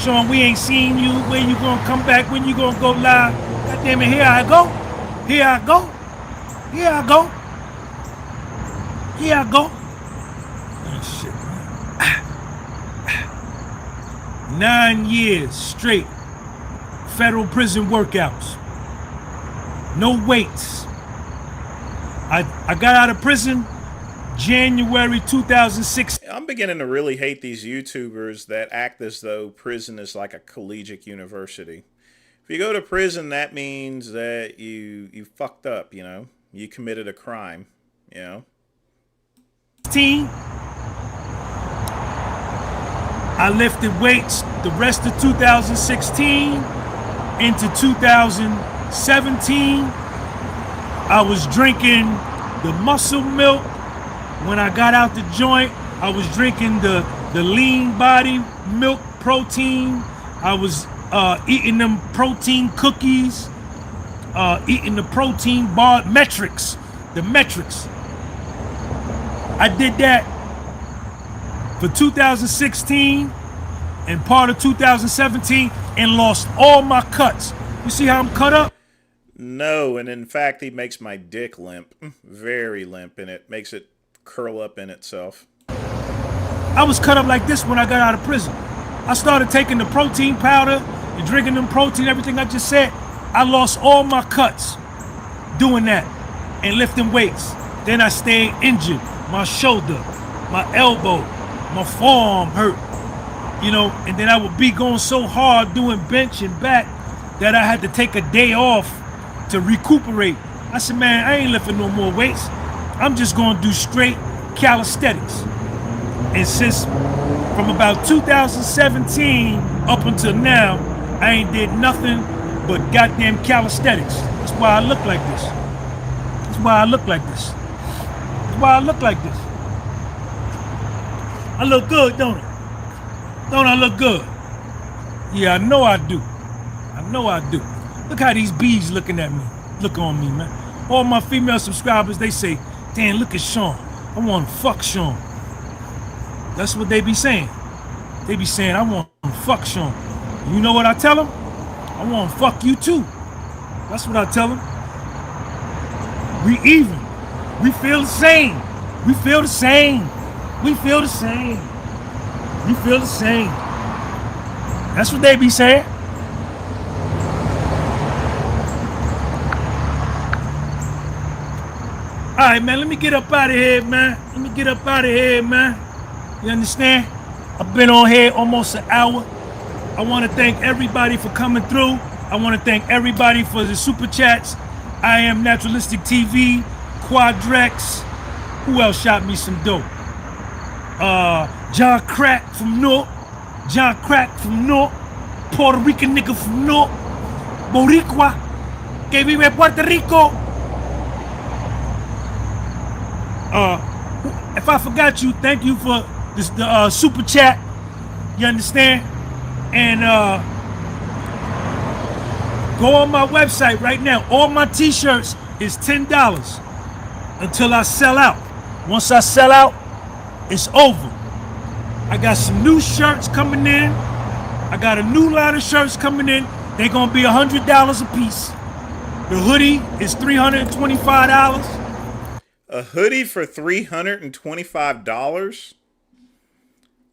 Sean, we ain't seen you. When you gonna come back? When you gonna go live? God damn it, here I go. Here I go. Here I go. Here I go. Oh, shit, man. 9 years straight. Federal prison workouts. No weights. I got out of prison January 2006. I'm beginning to really hate these YouTubers that act as though prison is like a collegiate university. If you go to prison, that means that you fucked up, you know? You committed a crime, you know? I lifted weights the rest of 2016 into 2017. I was drinking the muscle milk. When I got out the joint, I was drinking the lean body milk protein. I was eating them protein cookies, eating the protein bar metrics, the metrics. I did that for 2016 and part of 2017 and lost all my cuts. You see how I'm cut up? No, and in fact, he makes my dick limp. Very limp, and it makes it curl up in itself. I was cut up like this when I got out of prison. I started taking the protein powder and drinking them protein, everything I just said. I lost all my cuts doing that and lifting weights. Then I stayed injured. My shoulder, my elbow, my forearm hurt. You know, and then I would be going so hard doing bench and back that I had to take a day off to recuperate. I said, man, I ain't lifting no more weights. I'm just gonna do straight calisthenics. And since from about 2017 up until now, I ain't did nothing but goddamn calisthenics. That's why I look like this. That's why I look like this. That's why I look like this. I look good, don't I? Don't I look good? Yeah, I know I do. I know I do. Look how these bees looking at me. Look on me, man. All my female subscribers, they say, damn, look at Sean. I want to fuck Sean. That's what they be saying. They be saying, I want to fuck Sean. And you know what I tell them? I want to fuck you too. That's what I tell them. We even. We feel the same. We feel the same. We feel the same. We feel the same. That's what they be saying. All right, man, let me get up out of here, man. Let me get up out of here, man. You understand? I've been on here almost an hour. I want to thank everybody for coming through. I want to thank everybody for the super chats. I am Naturalistic TV, Quadrex. Who else shot me some dope? John Crack from North. John Crack from North. Puerto Rican nigga from North. Boricua. Que vive en Puerto Rico. If I forgot you, thank you for this, the super chat. You understand? And go on my website right now. All my t-shirts is $10 until I sell out. Once I sell out, it's over. I got some new shirts coming in. I got a new line of shirts coming in. They're gonna be $100 a piece. The hoodie is $325. A hoodie for $325?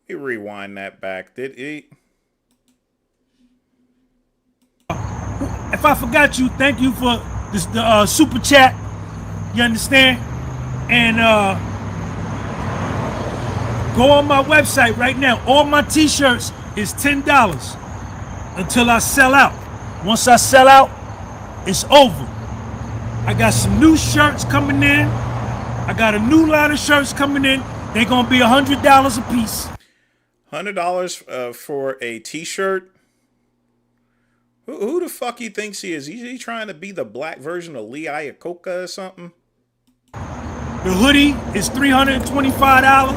Let me rewind that back. Did he? if I forgot you, thank you for this, the super chat. You understand? And go on my website right now. All my t-shirts is $10 until I sell out. Once I sell out, it's over. I got some new shirts coming in. I got a new line of shirts coming in. They're gonna be $100 a piece. $100 for a t-shirt? Who the fuck he thinks he is? He trying to be the black version of Lee Iacocca or something? The hoodie is $325.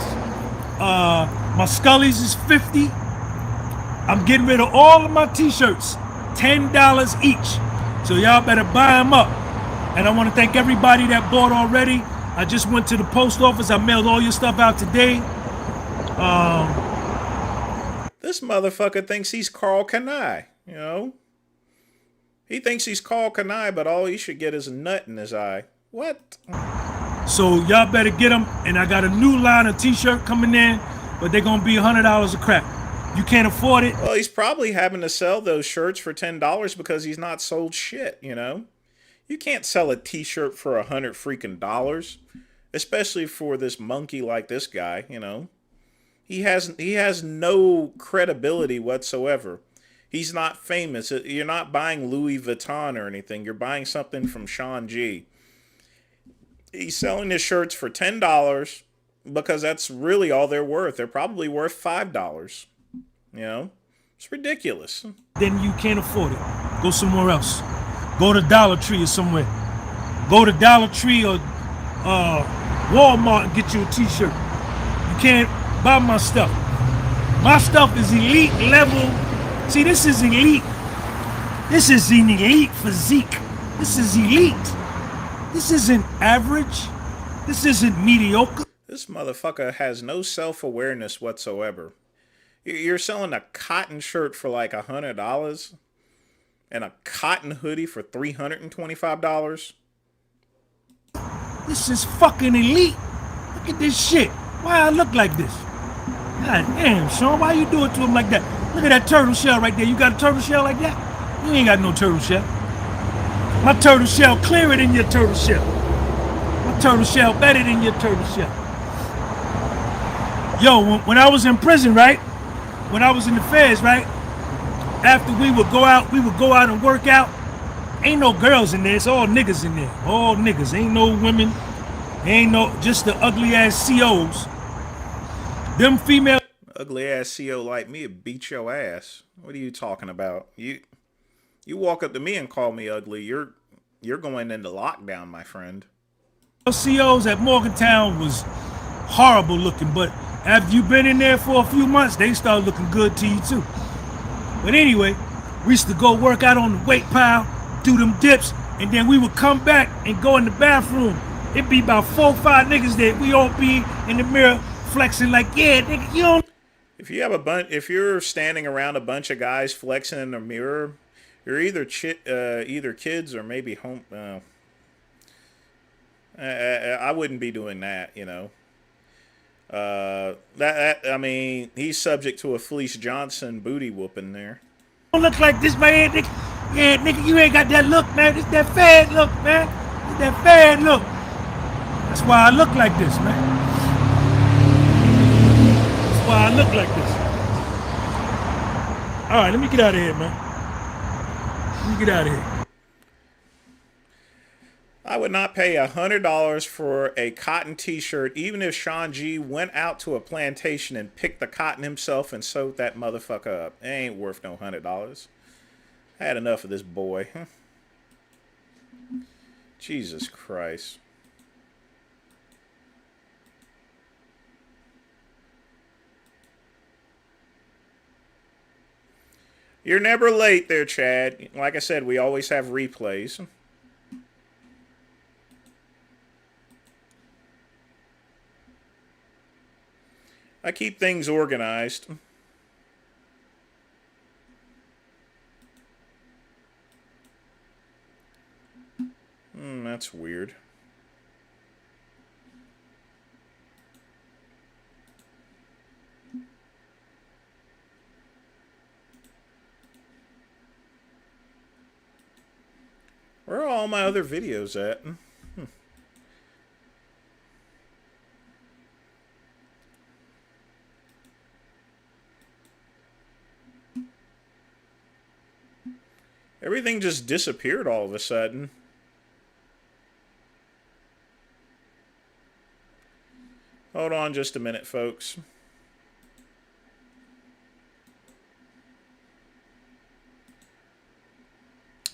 My Scullies is $50. I'm getting rid of all of my t-shirts, $10 each. So y'all better buy them up. And I want to thank everybody that bought already. I just went to the post office. I mailed all your stuff out today. This motherfucker thinks he's Carl Kanai, you know? He thinks he's Carl Kanai, but all he should get is a nut in his eye. What? So y'all better get them. And I got a new line of t-shirt coming in, but they're going to be $100 a crap. You can't afford it. Well, he's probably having to sell those shirts for $10 because he's not sold shit, you know? You can't sell a t-shirt for $100 freaking dollars, especially for this monkey like this guy, you know? He has no credibility whatsoever. He's not famous. You're not buying Louis Vuitton or anything. You're buying something from Sean G. He's selling his shirts for $10 because that's really all they're worth. They're probably worth $5. You know? It's ridiculous. Then you can't afford it. Go somewhere else. Go to Dollar Tree or somewhere. Go to Dollar Tree or Walmart and get you a t-shirt. You can't buy my stuff. My stuff is elite level. See, this is elite. This is an elite physique. This is elite. This isn't average. This isn't mediocre. This motherfucker has no self-awareness whatsoever. You're selling a cotton shirt for like $100 and a cotton hoodie for $325. This is fucking elite. Look at this shit. Why I look like this? God damn, Sean, why you do it to him like that? Look at that turtle shell right there. You got a turtle shell like that? You ain't got no turtle shell. My turtle shell clearer than your turtle shell. My turtle shell better than your turtle shell. Yo, when I was in prison, right? When I was in the feds, right? After we would go out and work out. Ain't no girls in there. It's all niggas in there. All niggas. Ain't no women. Ain't no, just the ugly ass COs. Them female. Ugly ass CO like me would beat your ass. What are you talking about? You walk up to me and call me ugly. You're going into lockdown, my friend. COs at Morgantown was horrible looking, but after you've been in there for a few months, they start looking good to you too. But anyway, we used to go work out on the weight pile, do them dips, and then we would come back and go in the bathroom. It'd be about 4 or 5 niggas there. We all be in the mirror flexing like, yeah, nigga, you don't. If if you're standing around a bunch of guys flexing in the mirror, you're either kids or maybe home. I wouldn't be doing that, you know. I mean, he's subject to a Felice Johnson booty whooping there. Don't look like this, man, nigga. Yeah, nigga, you ain't got that look, man. It's that fad look, man. It's that fad look. That's why I look like this, man. That's why I look like this. All right, let me get out of here, man. Let me get out of here. I would not pay $100 for a cotton t-shirt, even if Sean G went out to a plantation and picked the cotton himself and sewed that motherfucker up. It ain't worth no $100. I had enough of this boy. Jesus Christ. You're never late there, Chad. Like I said, we always have replays. I keep things organized. That's weird. Where are all my other videos at? Everything just disappeared all of a sudden. Hold on just a minute, folks.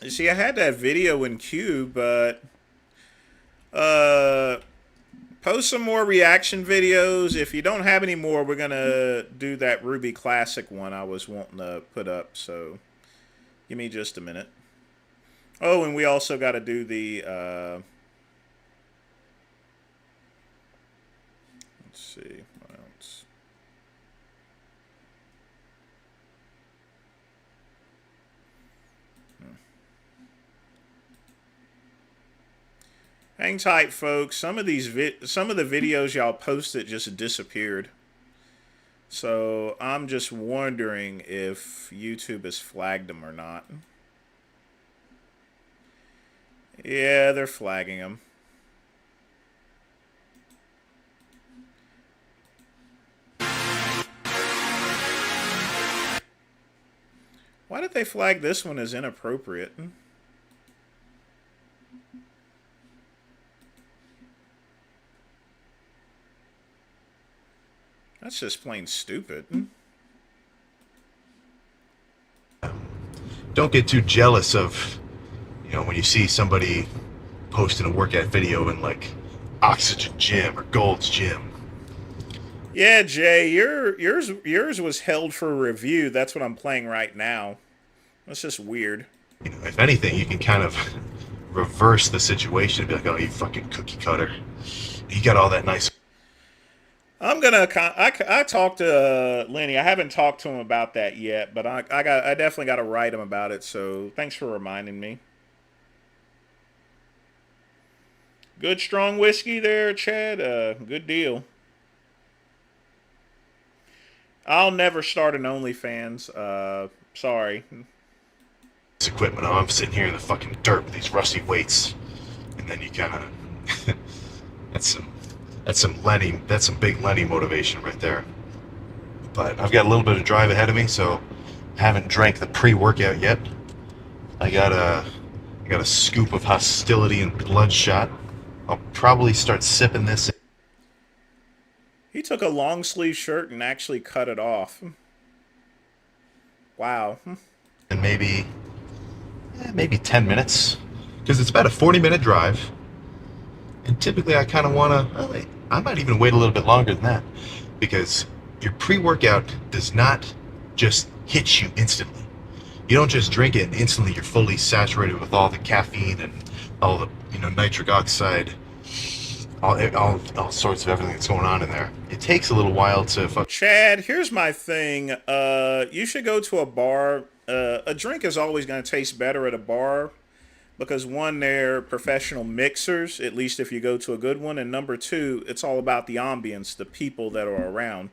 You see, I had that video in queue, but post some more reaction videos. If you don't have any more, we're gonna do that Ruby Classic one I was wanting to put up, so give me just a minute. Oh, and we also got to do the let's see what else. Hang tight, folks. Some of the videos y'all posted just disappeared. So I'm just wondering if YouTube has flagged them or not. Yeah, they're flagging them. Why did they flag this one as inappropriate? That's just plain stupid. Don't get too jealous of, you know, when you see somebody posting a workout video in like Oxygen Gym or Gold's Gym. Yeah, Jay, yours was held for review. That's what I'm playing right now. That's just weird. You know, if anything, you can kind of reverse the situation and be like, oh, you fucking cookie cutter. You got all that nice. I'm gonna. I talked to Lenny. I haven't talked to him about that yet, but I definitely got to write him about it. So thanks for reminding me. Good strong whiskey there, Chad. Good deal. I'll never start an OnlyFans. Sorry. This equipment. I'm sitting here in the fucking dirt with these rusty weights, and then you kind of. That's some big Lenny motivation right there. But I've got a little bit of drive ahead of me, so I haven't drank the pre-workout yet. I got a scoop of Hostility and Bloodshot. I'll probably start sipping this. He took a long sleeve shirt and actually cut it off. Wow. And maybe 10 minutes, because it's about a 40-minute drive. And typically I kind of want to, I might even wait a little bit longer than that, because your pre-workout does not just hit you instantly. You don't just drink it and instantly you're fully saturated with all the caffeine and all the, you know, nitric oxide, all sorts of everything that's going on in there. It takes a little while to Chad, here's my thing. You should go to a bar. A drink is always going to taste better at a bar. Because one, they're professional mixers, at least if you go to a good one. And number two, it's all about the ambience, the people that are around.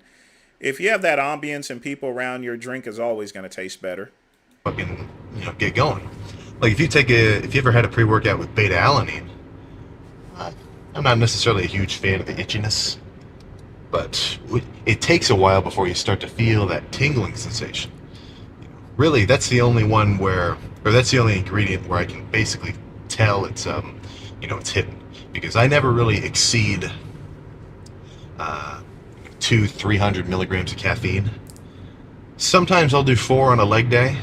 If you have that ambience and people around, your drink is always going to taste better. Fucking, you know, get going. Like if you ever had a pre-workout with beta-alanine, I'm not necessarily a huge fan of the itchiness, but it takes a while before you start to feel that tingling sensation. Really, that's the only one that's the only ingredient where I can basically tell it's it's hidden, because I never really exceed 200-300 milligrams of caffeine. Sometimes I'll do 4 on a leg day,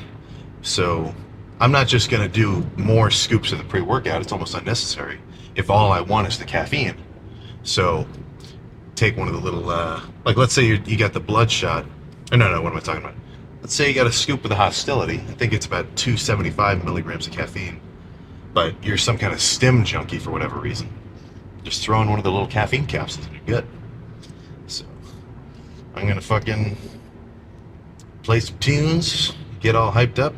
so I'm not just gonna do more scoops of the pre-workout. It's almost unnecessary if all I want is the caffeine. So take one of the little like, let's say you got the Bloodshot. No, what am I talking about? Let's say you got a scoop of the Hostility. I think it's about 275 milligrams of caffeine. But you're some kind of stim junkie for whatever reason. Just throw in one of the little caffeine capsules and you're good. So I'm gonna fucking play some tunes, get all hyped up,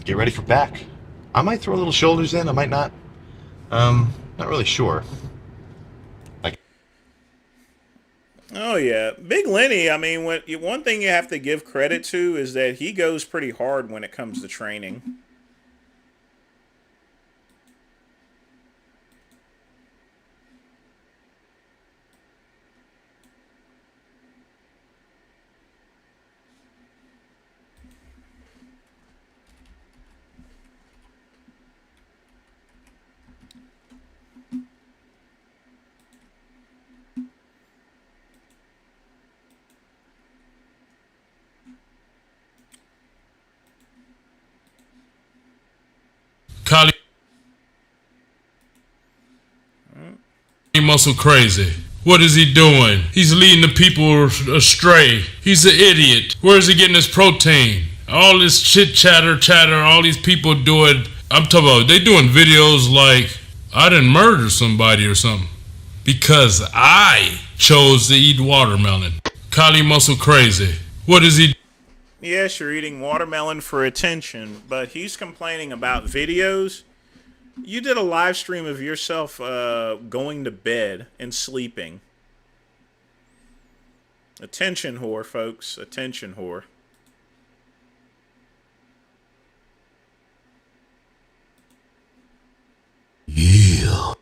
get ready for back. I might throw a little shoulders in, I might not. Not really sure. Oh yeah, Big Lenny. I mean, one thing you have to give credit to is that he goes pretty hard when it comes to training. Kali muscle crazy. What is he doing? He's leading the people astray. He's an idiot. Where is he getting his protein? All this shit chatter, all these people doing, I'm talking about, they doing videos like, I didn't murder somebody or something. Because I chose to eat watermelon. Kali muscle crazy. What is he? Yes, you're eating watermelon for attention, but he's complaining about videos. You did a live stream of yourself going to bed and sleeping. Attention whore, folks. Attention whore. Yeah.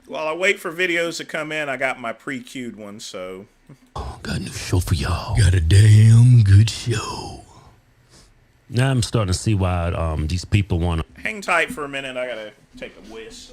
While I wait for videos to come in, I got my pre-queued one, so... Got a new show for y'all. Got a damn good show. Now I'm starting to see why these people want to... Hang tight for a minute, I gotta take a whiz.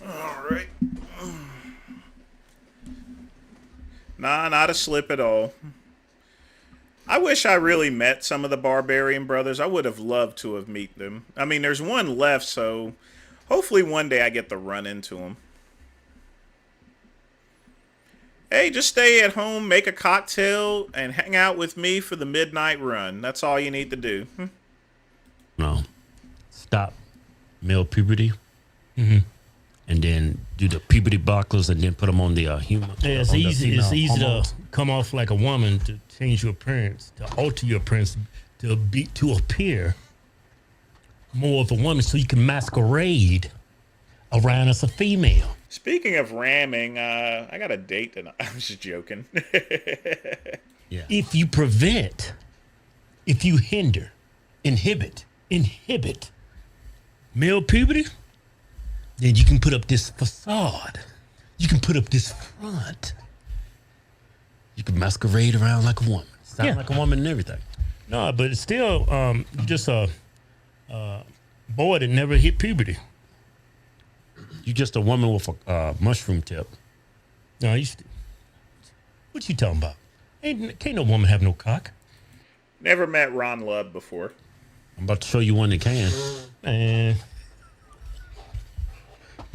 Alright. Nah, not a slip at all. I wish I really met some of the Barbarian brothers. I would have loved to have met them. I mean, there's one left, so hopefully one day I get to run into them. Hey, just stay at home, make a cocktail, and hang out with me for the midnight run. That's all you need to do. No. Stop male puberty. Mm-hmm. And then do the puberty blockers and then put them on the human. Yeah, it's easy. It's easy to come off like a woman, to change your appearance, to alter your appearance, to appear more of a woman, so you can masquerade around as a female. Speaking of ramming, I got a date tonight. I'm just joking. Yeah. If you prevent, if you hinder, inhibit male puberty, then you can put up this facade. You can put up this front. You can masquerade around like a woman. Sound like a woman and everything. No, but it's still just a boy that never hit puberty. You just a woman with a mushroom tip. No, what you talking about? Can't no woman have no cock. Never met Ron Lubb before. I'm about to show you one that can. Man.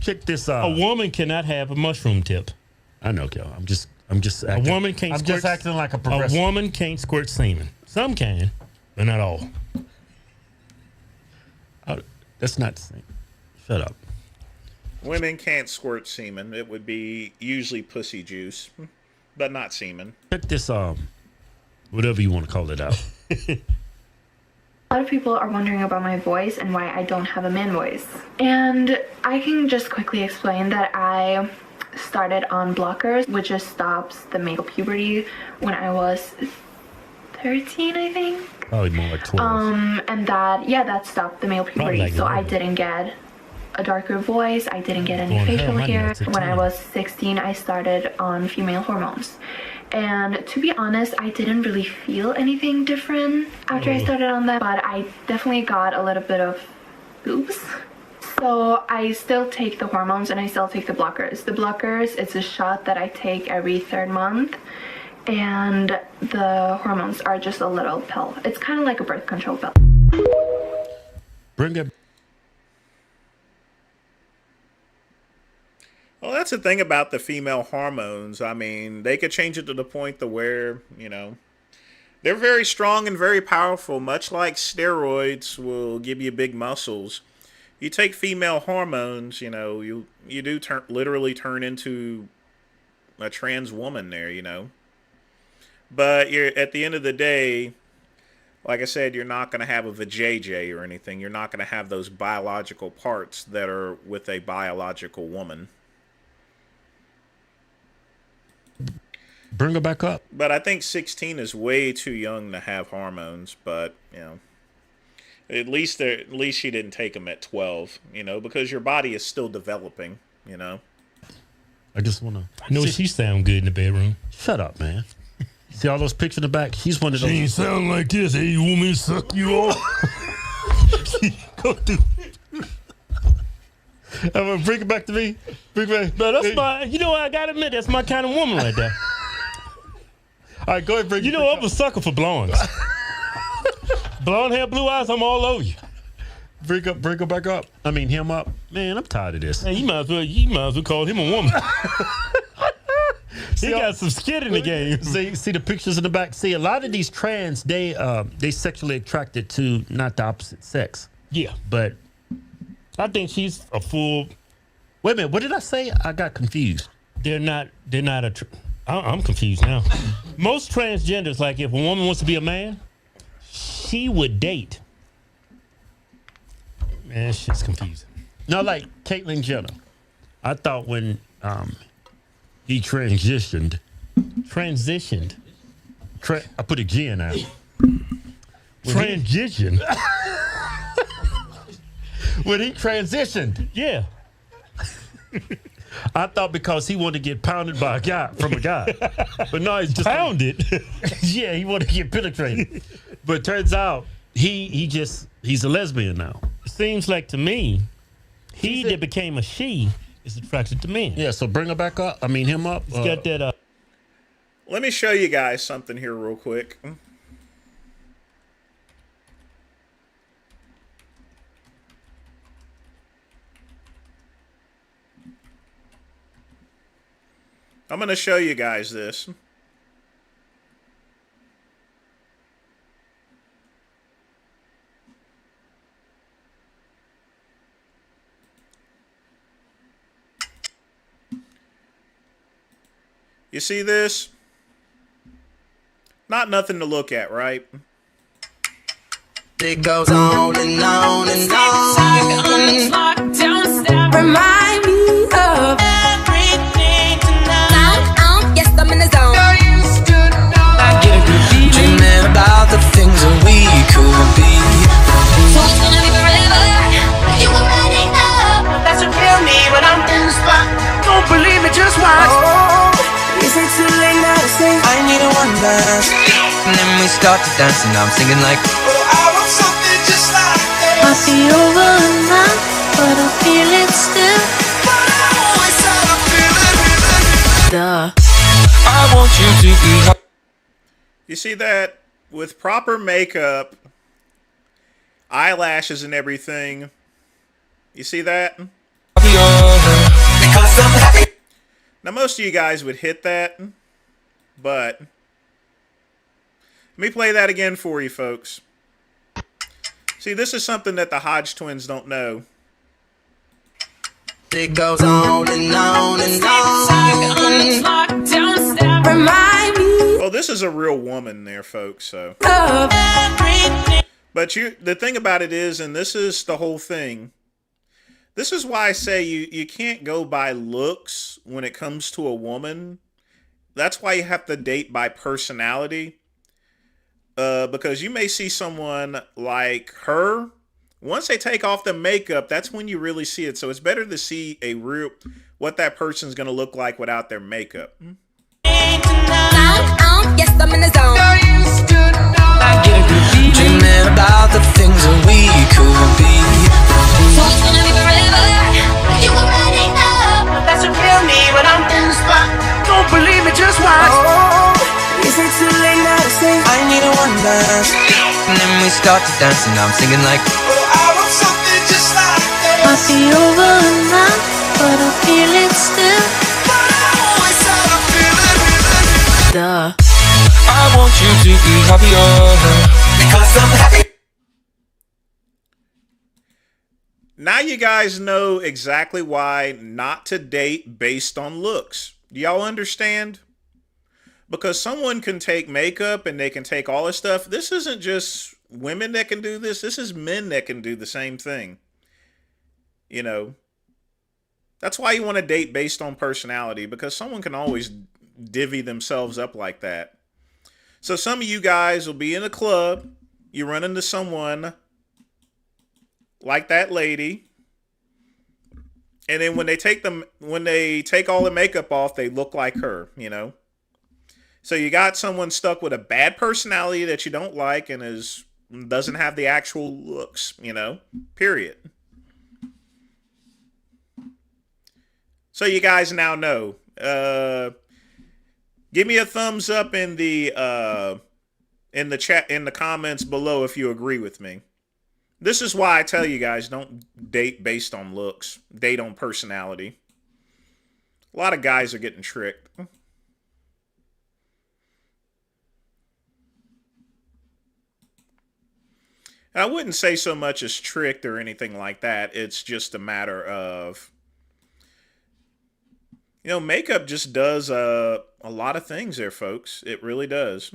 Check this out. A woman cannot have a mushroom tip. I know, Kel. I'm just acting. A woman can't. I'm just acting like a progressive. A woman can't squirt semen. Some can, but not all. That's not the same. Shut up. Women can't squirt semen. It would be usually pussy juice, but not semen. Check this whatever you want to call it out. A lot of people are wondering about my voice and why I don't have a man voice. And I can just quickly explain that I started on blockers, which just stops the male puberty, when I was 13, I think. Probably more like 12. And that stopped the male puberty. Like so I didn't get a darker voice. I didn't get any facial hair. When I was 16, I started on female hormones. And to be honest, I didn't really feel anything different after I started on that, but I definitely got a little bit of boobs. So I still take the hormones and I still take the blockers. The blockers, it's a shot that I take every 3rd month. And the hormones are just a little pill. It's kind of like a birth control pill. Bring it. Well, that's the thing about the female hormones. I mean, they could change it to the point to where, they're very strong and very powerful, much like steroids will give you big muscles. You take female hormones, you do literally turn into a trans woman there, But at the end of the day, Like I said, you're not going to have a vajayjay or anything. You're not going to have those biological parts that are with a biological woman. Bring her back up. But I think 16 is way too young to have hormones. But, you know, at least she didn't take them at 12, you know, because your body is still developing, you know. I just want to. I know she sound good in the bedroom. Shut up, man. See all those pictures in the back? She's one of those. She ain't sound like this. Hey, you want me to suck you off? Go through. Bring it back to me. Bring it back. But that's my, you know what, I gotta admit, that's my kind of woman right there. All right, go ahead, bring it. You know, I'm a sucker for blondes. Blonde hair, blue eyes, I'm all over you. Bring her back up. I mean, him up. Man, I'm tired of this. Hey, you might as well call him a woman. He got some skin in the game. See the pictures in the back. See, a lot of these trans, they sexually attracted to not the opposite sex. Yeah, but I think she's a full. Wait a minute, what did I say? I got confused. They're not I'm confused now. Most transgenders, like if a woman wants to be a man, she would date. Man, shit's confusing. No, like Caitlyn Jenner. I thought when he transitioned. I put a G in there. Transition. When he transitioned. Yeah. I thought because he wanted to get pounded by a guy. But no, he's just pounded. Yeah, he wanted to get penetrated. But it turns out he's a lesbian now. Seems like to me, he that became a she is attracted to men. Yeah, so bring her back up. I mean, him up. He's got that. Let me show you guys something here real quick. I'm going to show you guys this. You see this? Not nothing to look at, right? It goes on and on and on. Remind me of everything tonight. Yes, I'm in the zone. I get a good feeling. Dreaming about the things that we could be. So it's gonna be forever. You already know. That's what kill me when I'm in the spot. Don't believe me, just watch. Is it too late now to say I need a one dance? And then we start to dance and I'm singing like, oh, I want something just like that. Might be over now, but I feel it still. But I always said I feel it. Duh. I want you to be. You see that? With proper makeup, eyelashes and everything. You see that? Because I'm happy. Now, most of you guys would hit that, but let me play that again for you, folks. See, this is something that the Hodge twins don't know. It goes on and on and on. Remind me. Well, this is a real woman there, folks, so. But the thing about it is, and this is the whole thing, this is why I say you can't go by looks when it comes to a woman. That's why you have to date by personality. Because you may see someone like her. Once they take off the makeup, that's when you really see it. So it's better to see what that person's going to look like without their makeup. Yes, I'm in the zone. I get a good feeling. Dreaming about the things that we could be. So it's gonna be forever. You already know. That's what kill me when I'm in the spot. Don't believe me, just watch. Oh, is it too late now to say I need a one dance? And then we start to dance and I'm singing like, oh, I want something just like that. Might be over now, but I feel it still. But I always said I feel it. Duh. I want you to be happier because I'm happy. Now you guys know exactly why not to date based on looks. Do y'all understand? Because someone can take makeup and they can take all this stuff. This isn't just women that can do this. This is men that can do the same thing. You know, that's why you want to date based on personality, because someone can always divvy themselves up like that. So some of you guys will be in a club, you run into someone like that lady, and then when they take all the makeup off, they look like her, you know. So you got someone stuck with a bad personality that you don't like and doesn't have the actual looks, you know. Period. So you guys now know. Give me a thumbs up in the chat, in the comments below if you agree with me. This is why I tell you guys, don't date based on looks. Date on personality. A lot of guys are getting tricked. I wouldn't say so much as tricked or anything like that. It's just a matter of, you know, makeup just does a lot of things there, folks. It really does.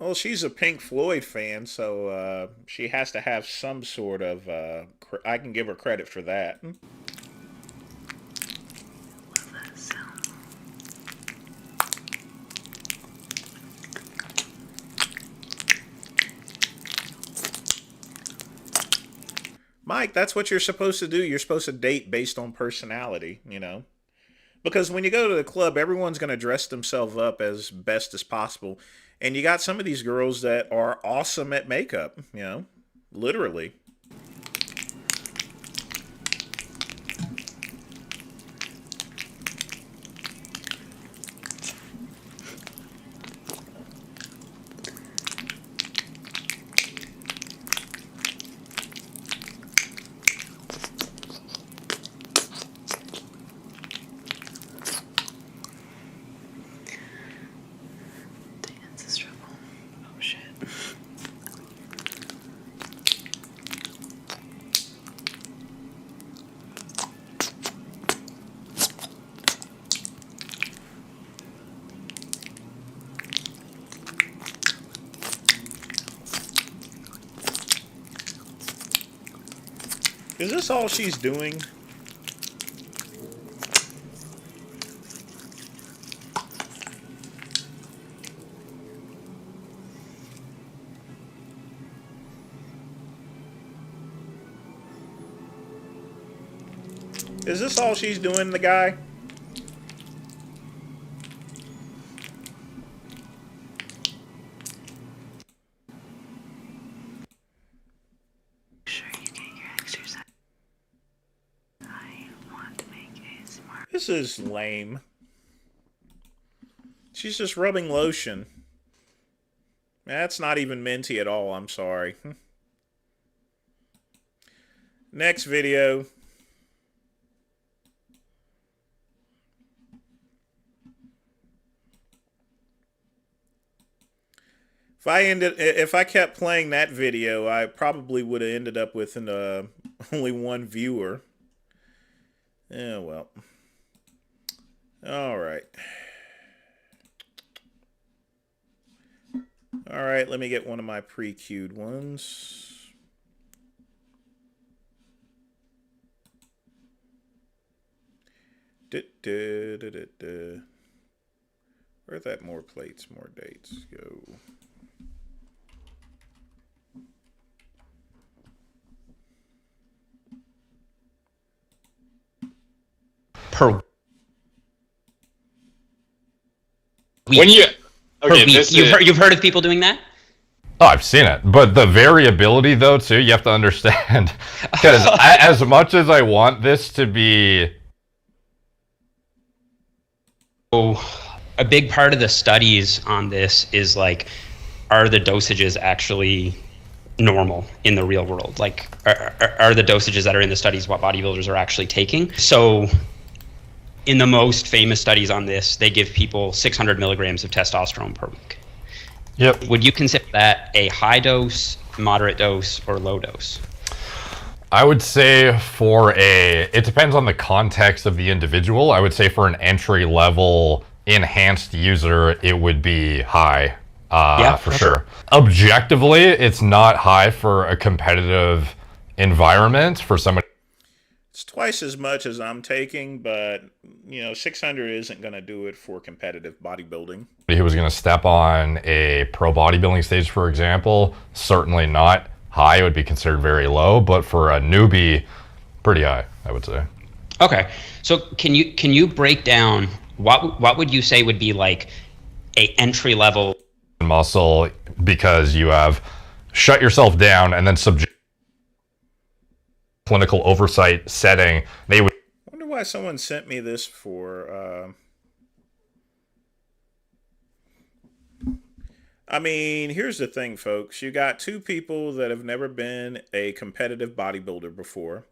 Well, she's a Pink Floyd fan, so she has to have some sort of... I can give her credit for that. Mike, that's what you're supposed to do. You're supposed to date based on personality, you know? Because when you go to the club, everyone's going to dress themselves up as best as possible. And you got some of these girls that are awesome at makeup, you know, literally. Is this all she's doing? Is this all she's doing, the guy? This is lame. She's just rubbing lotion. That's not even minty at all, I'm sorry. Next video. If I kept playing that video, I probably would have ended up with only one viewer. Yeah, well. All right. All right, let me get one of my pre-queued ones. Where'd that more plates, more dates go? Per week. When you okay, week. You've heard of people doing that? Oh, I've seen it, but the variability though too, you have to understand, because as much as I want this to be, a big part of the studies on this is like are the dosages actually normal in the real world? Like, are the dosages that are in the studies what bodybuilders are actually taking? So in the most famous studies on this, they give people 600 milligrams of testosterone per week. Yep. Would you consider that a high dose, moderate dose, or low dose? I would say it depends on the context of the individual. I would say for an entry level enhanced user, it would be high, for sure. Objectively, it's not high for a competitive environment for someone. It's twice as much as I'm taking, but 600 isn't going to do it for competitive bodybuilding. Who was going to step on a pro bodybuilding stage, for example, certainly not high. It would be considered very low, but for a newbie, pretty high, I would say. Okay, so can you break down what would you say would be like a entry level muscle, because you have shut yourself down and then subject clinical oversight setting. They would. I wonder why someone sent me this for. I mean, here's the thing, folks. You got two people that have never been a competitive bodybuilder before.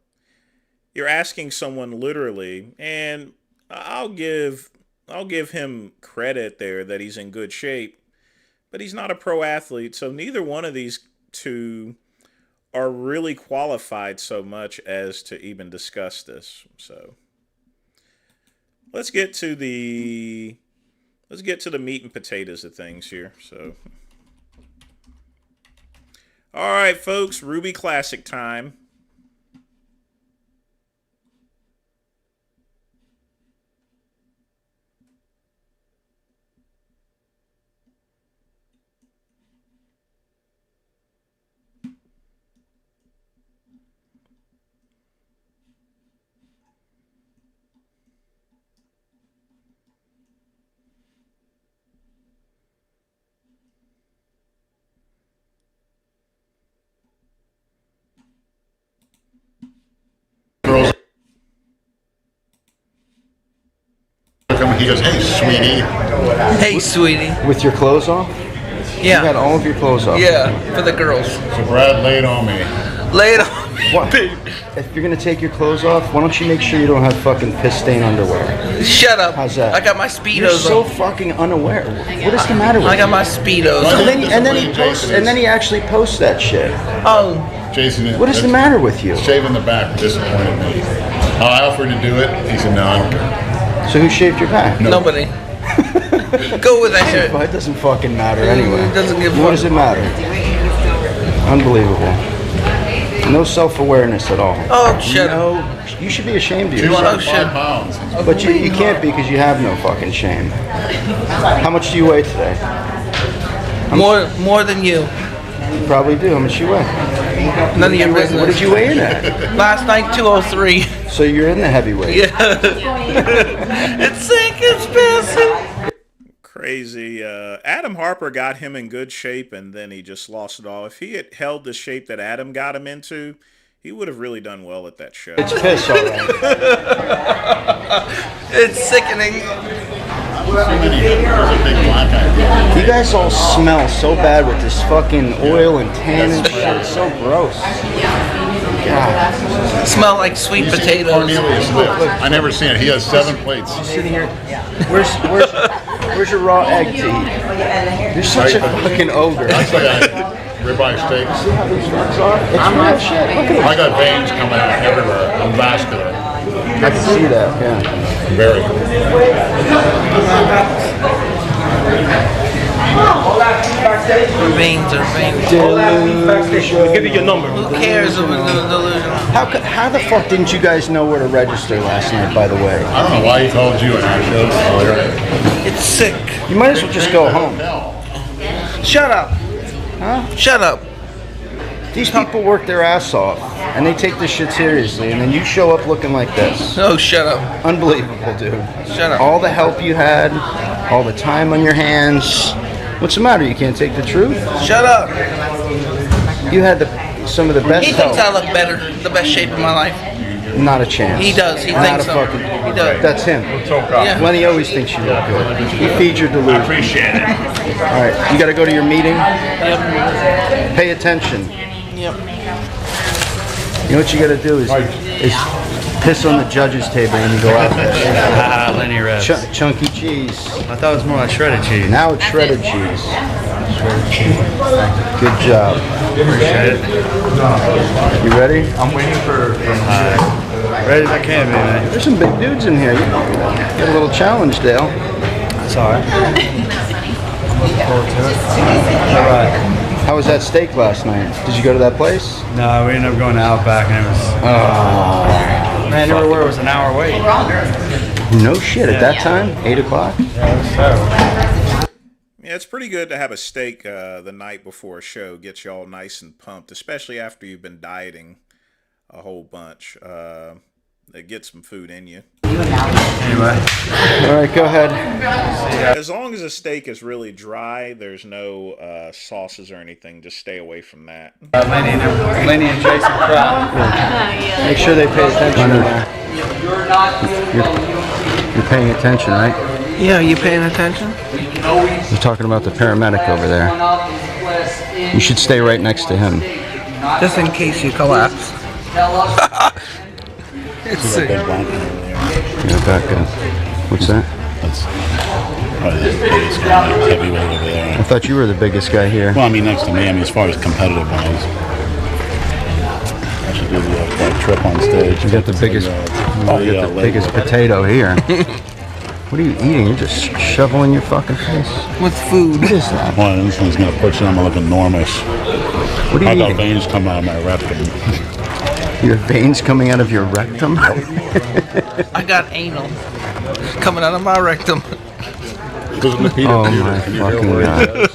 You're asking someone literally, and I'll give him credit there that he's in good shape, but he's not a pro athlete, so neither one of these two are really qualified so much as to even discuss this. So let's get to the meat and potatoes of things here. So, all right, folks, Ruby Classic time. He goes, "Hey, sweetie." Hey, sweetie. With your clothes off? Yeah. You got all of your clothes off. Yeah, for the girls. So Brad, lay it on me. Lay it on me, baby. If you're gonna take your clothes off, why don't you make sure you don't have fucking piss stain underwear? Shut up. How's that? I got my Speedos You're so on. fucking unaware. What is the matter with you? I got my Speedos And on. then he actually posts that shit. Oh. Jason, What is the matter with you? Shaving the back disappointed me. I offered to do it. He said, "No, I don't care." So who shaved your back? Nobody. Go with that hair. But it doesn't fucking matter anyway. It doesn't give a What does it matter? Unbelievable. No self-awareness at all. Oh, shut up. You should be ashamed of 205 yourself. pounds. But you can't be because you have no fucking shame. How much do you weigh today? More than you. You probably do. How much you weigh? None of your business. What did you weigh in at? Last night, 203. So you're in the heavyweight. Yeah. It's sick, expensive. Crazy. Adam Harper got him in good shape, and then he just lost it all. If he had held the shape that Adam got him into, he would have really done well at that show. It's piss, all right. It's sickening. You guys all smell so bad with this fucking oil and tan and shit. It's so gross. God. Smell like sweet potatoes. Cornelius lives. I never seen it. He has 7 plates. Sitting here. Where's your raw egg to eat? You're such a fucking ogre. Actually, ribeye steak. See how these rugs are? It's real shit. Look at I got veins coming out everywhere. I'm vascular. I can see that, yeah. Very. Veins are veins. Delusion. Give me your number. Who cares if it's delusional? How the fuck didn't you guys know where to register last night, by the way? I don't know why he called you an actual earlier. It's sick. You might as well just go home. Shut up. Huh? Shut up. These people work their ass off, and they take this shit seriously, and then you show up looking like this. Oh, shut up. Unbelievable, dude. Shut up. All the help you had, all the time on your hands. What's the matter? You can't take the truth? Shut up. You had some of the best He help. thinks I look better. The best shape of my life. Not a chance. He does. He Not thinks a so. fucking. He does. That's him. Yeah. Lenny always thinks you look good. He feeds your delusion. I appreciate it. All right, you got to go to your meeting. Yep. Pay attention. Yep. You know what you got to do is piss on the judges' table when you go out there. Lenny Revs. Chunky cheese. I thought it was more like shredded cheese. Now it's shredded cheese. Shredded cheese. Good job. Appreciate it. You ready? I'm waiting for ready as I can, man. There's some big dudes in here. You got a little challenge, Dale. That's all right. I'm looking forward to it. All right. How was that steak last night? Did you go to that place? No, we ended up going to Outback, and it was. Man, everywhere was an hour wait. No shit. At that time, 8 o'clock. Yeah, it was terrible. Yeah, it's pretty good to have a steak the night before a show. Get you all nice and pumped, especially after you've been dieting a whole bunch. Get some food in you. Anyway. All right, go ahead. As long as the steak is really dry, there's no sauces or anything. Just stay away from that. Lenny and Jason Pratt. Yeah. Make sure they pay attention. You're paying attention, right? Yeah, you paying attention? We're talking about the paramedic over there. You should stay right next to him. Just in case you collapse. It's sick. Yeah, back up. What's that? That's probably the biggest guy, heavyweight over there. I thought you were the biggest guy here. Well, I mean, next to me, as far as competitive wise. I should do the trip on stage. You got the biggest, biggest potato here. What are you eating? You're just shoveling your fucking face. With food. What is that? Well, this one's gonna put you on like enormous. What are you I got eating? veins come out of my rectum. Your veins coming out of your rectum? I got anal coming out of my rectum. Oh my fucking god.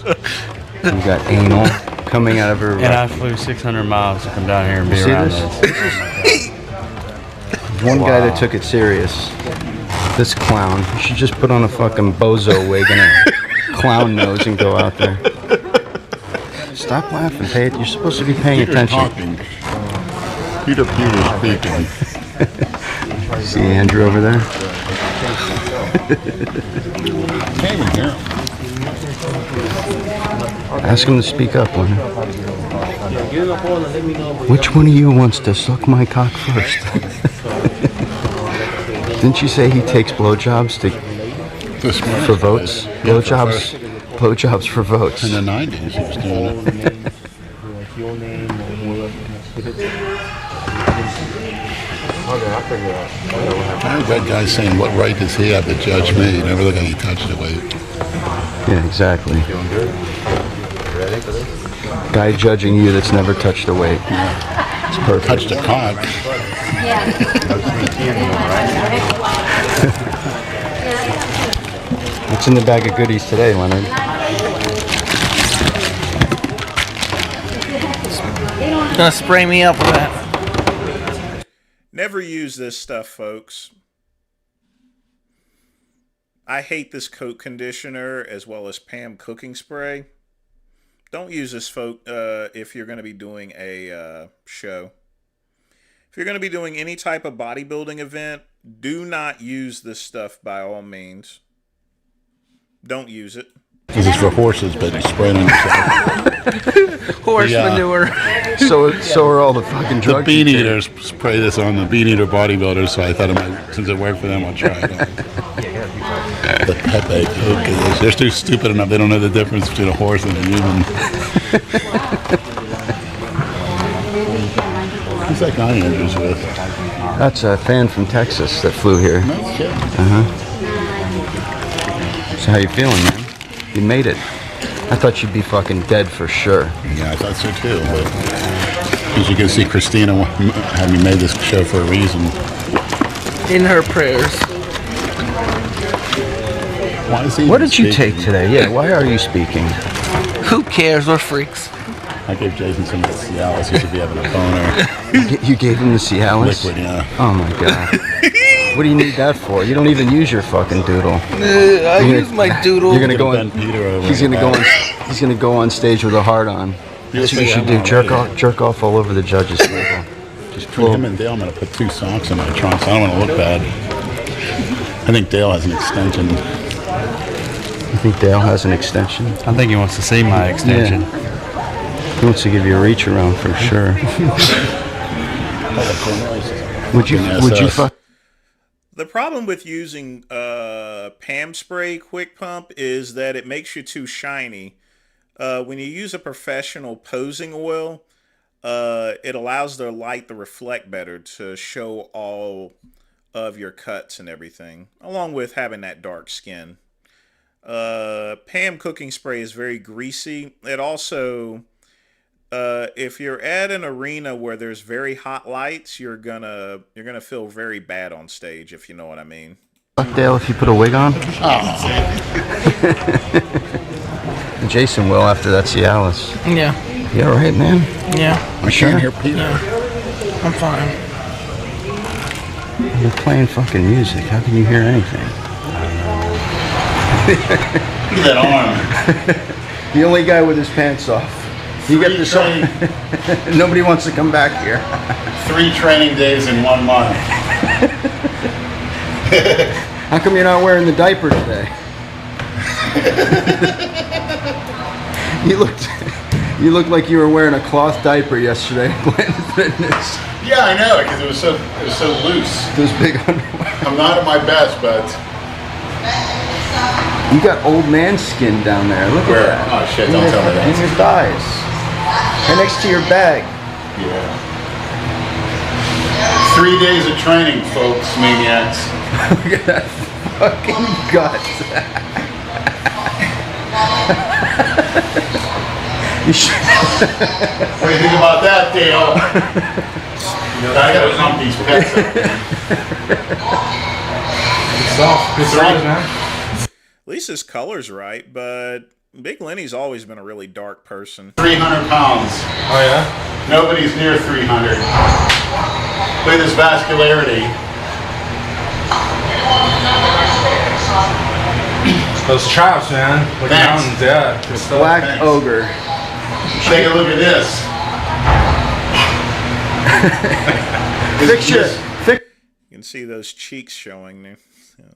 You got anal coming out of her rectum. And I flew 600 miles to come down here and be See around this? this. One guy that took it serious. This clown. You should just put on a fucking bozo wig and a clown nose and go out there. Stop laughing. You're supposed to be paying attention. Peter speaking. See Andrew over there? Ask him to speak up, Leonard. Which one of you wants to suck my cock first? Didn't you say he takes blowjobs for votes? Blowjobs for votes. In the 90s, he was doing it. I heard that guy saying, what right does he have to judge me? He never looked like he touched the weight. Yeah, exactly. Guy judging you that's never touched a weight. It's perfect. Touched a cock. What's in the bag of goodies today, Leonard? Gonna spray me up with that. Never use this stuff, folks. I hate this coat conditioner as well as Pam cooking spray. Don't use this, folks, if you're going to be doing a show. If you're going to be doing any type of bodybuilding event, do not use this stuff by all means. Don't use it. This is for horses, but you spray it on yourself. Horse manure. So are all the fucking The drugs. Bean Eaters spray this on the Bean Eater bodybuilders, so I thought it might, since it worked for them, I'll try it on. The Pepe Coke. They're too stupid enough, they don't know the difference between a horse and a human. Who's that guy Andrew's with? That's a fan from Texas that flew here. No shit. So how you feeling, man? You made it. I thought you'd be fucking dead for sure. Yeah, I thought so too. But as you can see, Christina had me made this show for a reason. In her prayers. Why is he What did you speaking? take today? Yeah, why are you speaking? Who cares? We're freaks. I gave Jason some of the Cialis. He should be having a boner. You gave him the Cialis? Liquid, yeah. Oh my god. What do you need that for? You don't even use your fucking doodle. I use my doodle. You're gonna go on. Peter over He's gonna go on. He's gonna go on stage with a heart on. That's what you should do. Jerk off all over the judges' table. Just Between him and Dale, I'm going to put 2 socks in my trunk, so I don't want to look bad. I think Dale has an extension. You think Dale has an extension? I think he wants to see my extension. Yeah. He wants to give you a reach around for sure. Would you fuck? The problem with using Pam Spray Quick Pump is that it makes you too shiny. When you use a professional posing oil, it allows the light to reflect better to show all of your cuts and everything, along with having that dark skin. Pam cooking spray is very greasy. It also, if you're at an arena where there's very hot lights, you're gonna feel very bad on stage, if you know what I mean. Fuck Dale if you put a wig on? Jason will after that Cialis. Yeah. You alright, man? Yeah. I can't hear Peter. Yeah. I'm fine. You're playing fucking music. How can you hear anything? Look at that arm. The only guy with his pants off. You get this on. Nobody wants to come back here. 3 training days in 1 month. How come you're not wearing the diaper today? You looked like you were wearing a cloth diaper yesterday at Planet Fitness. Yeah, I know, because it was so loose. Those big underwear. I'm not at my best, but you got old man skin down there. Look Where? at that. Oh shit! Don't tell me that. In your thighs. Right next to your bag. Yeah. 3 days of training, folks, maniacs. Look at that fucking guts. You should. What do you think about that, Dale? I gotta pump these pecs up. Good size, man. At least his color's right, but Big Lenny's always been a really dark person. 300 pounds. Oh yeah? Nobody's near 300. Look at this vascularity. Those chops, man. Like Thanks. mountains, yeah. Good stuff. Black Thanks. ogre. Take a look at this. You can see those cheeks showing there. Yeah.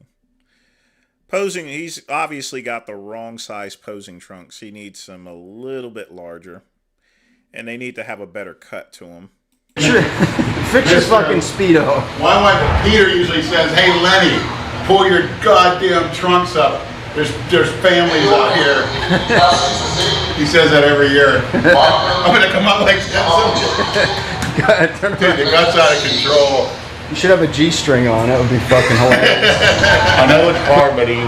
Posing, he's obviously got the wrong size posing trunks. He needs them a little bit larger. And they need to have a better cut to them. Fix your fucking Speedo. My wife Peter usually says, "Hey Lenny, pull your goddamn trunks up. There's families out here." He says that every year. I'm gonna come out like that. Dude, the gut's out of control. You should have a G-string on. That would be fucking hilarious. I know it's hard, but he's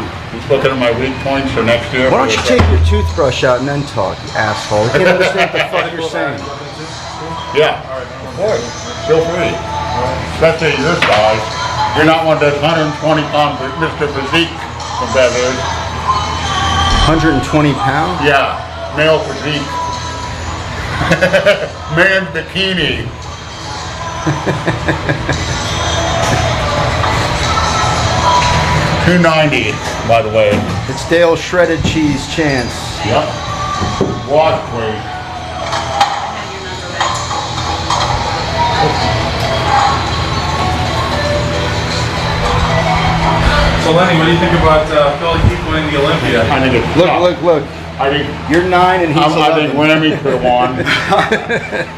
looking at my weak points for next year. Why don't you take your toothbrush out and then talk, you asshole? I can't understand what the fuck you're saying. Yeah, of course. Feel free. Especially this size. You're not one of those 120-pound Mr. Physique competitors. 120 pounds? Yeah, male physique. Man bikini. $2.90, by the way. It's Dale's shredded cheese chance. Yep. Wash, please. So Lenny, what do you think about Philly Keith winning the Olympia? I think it's Look. I think you're 9 and he's 11. I think Whammy could have won.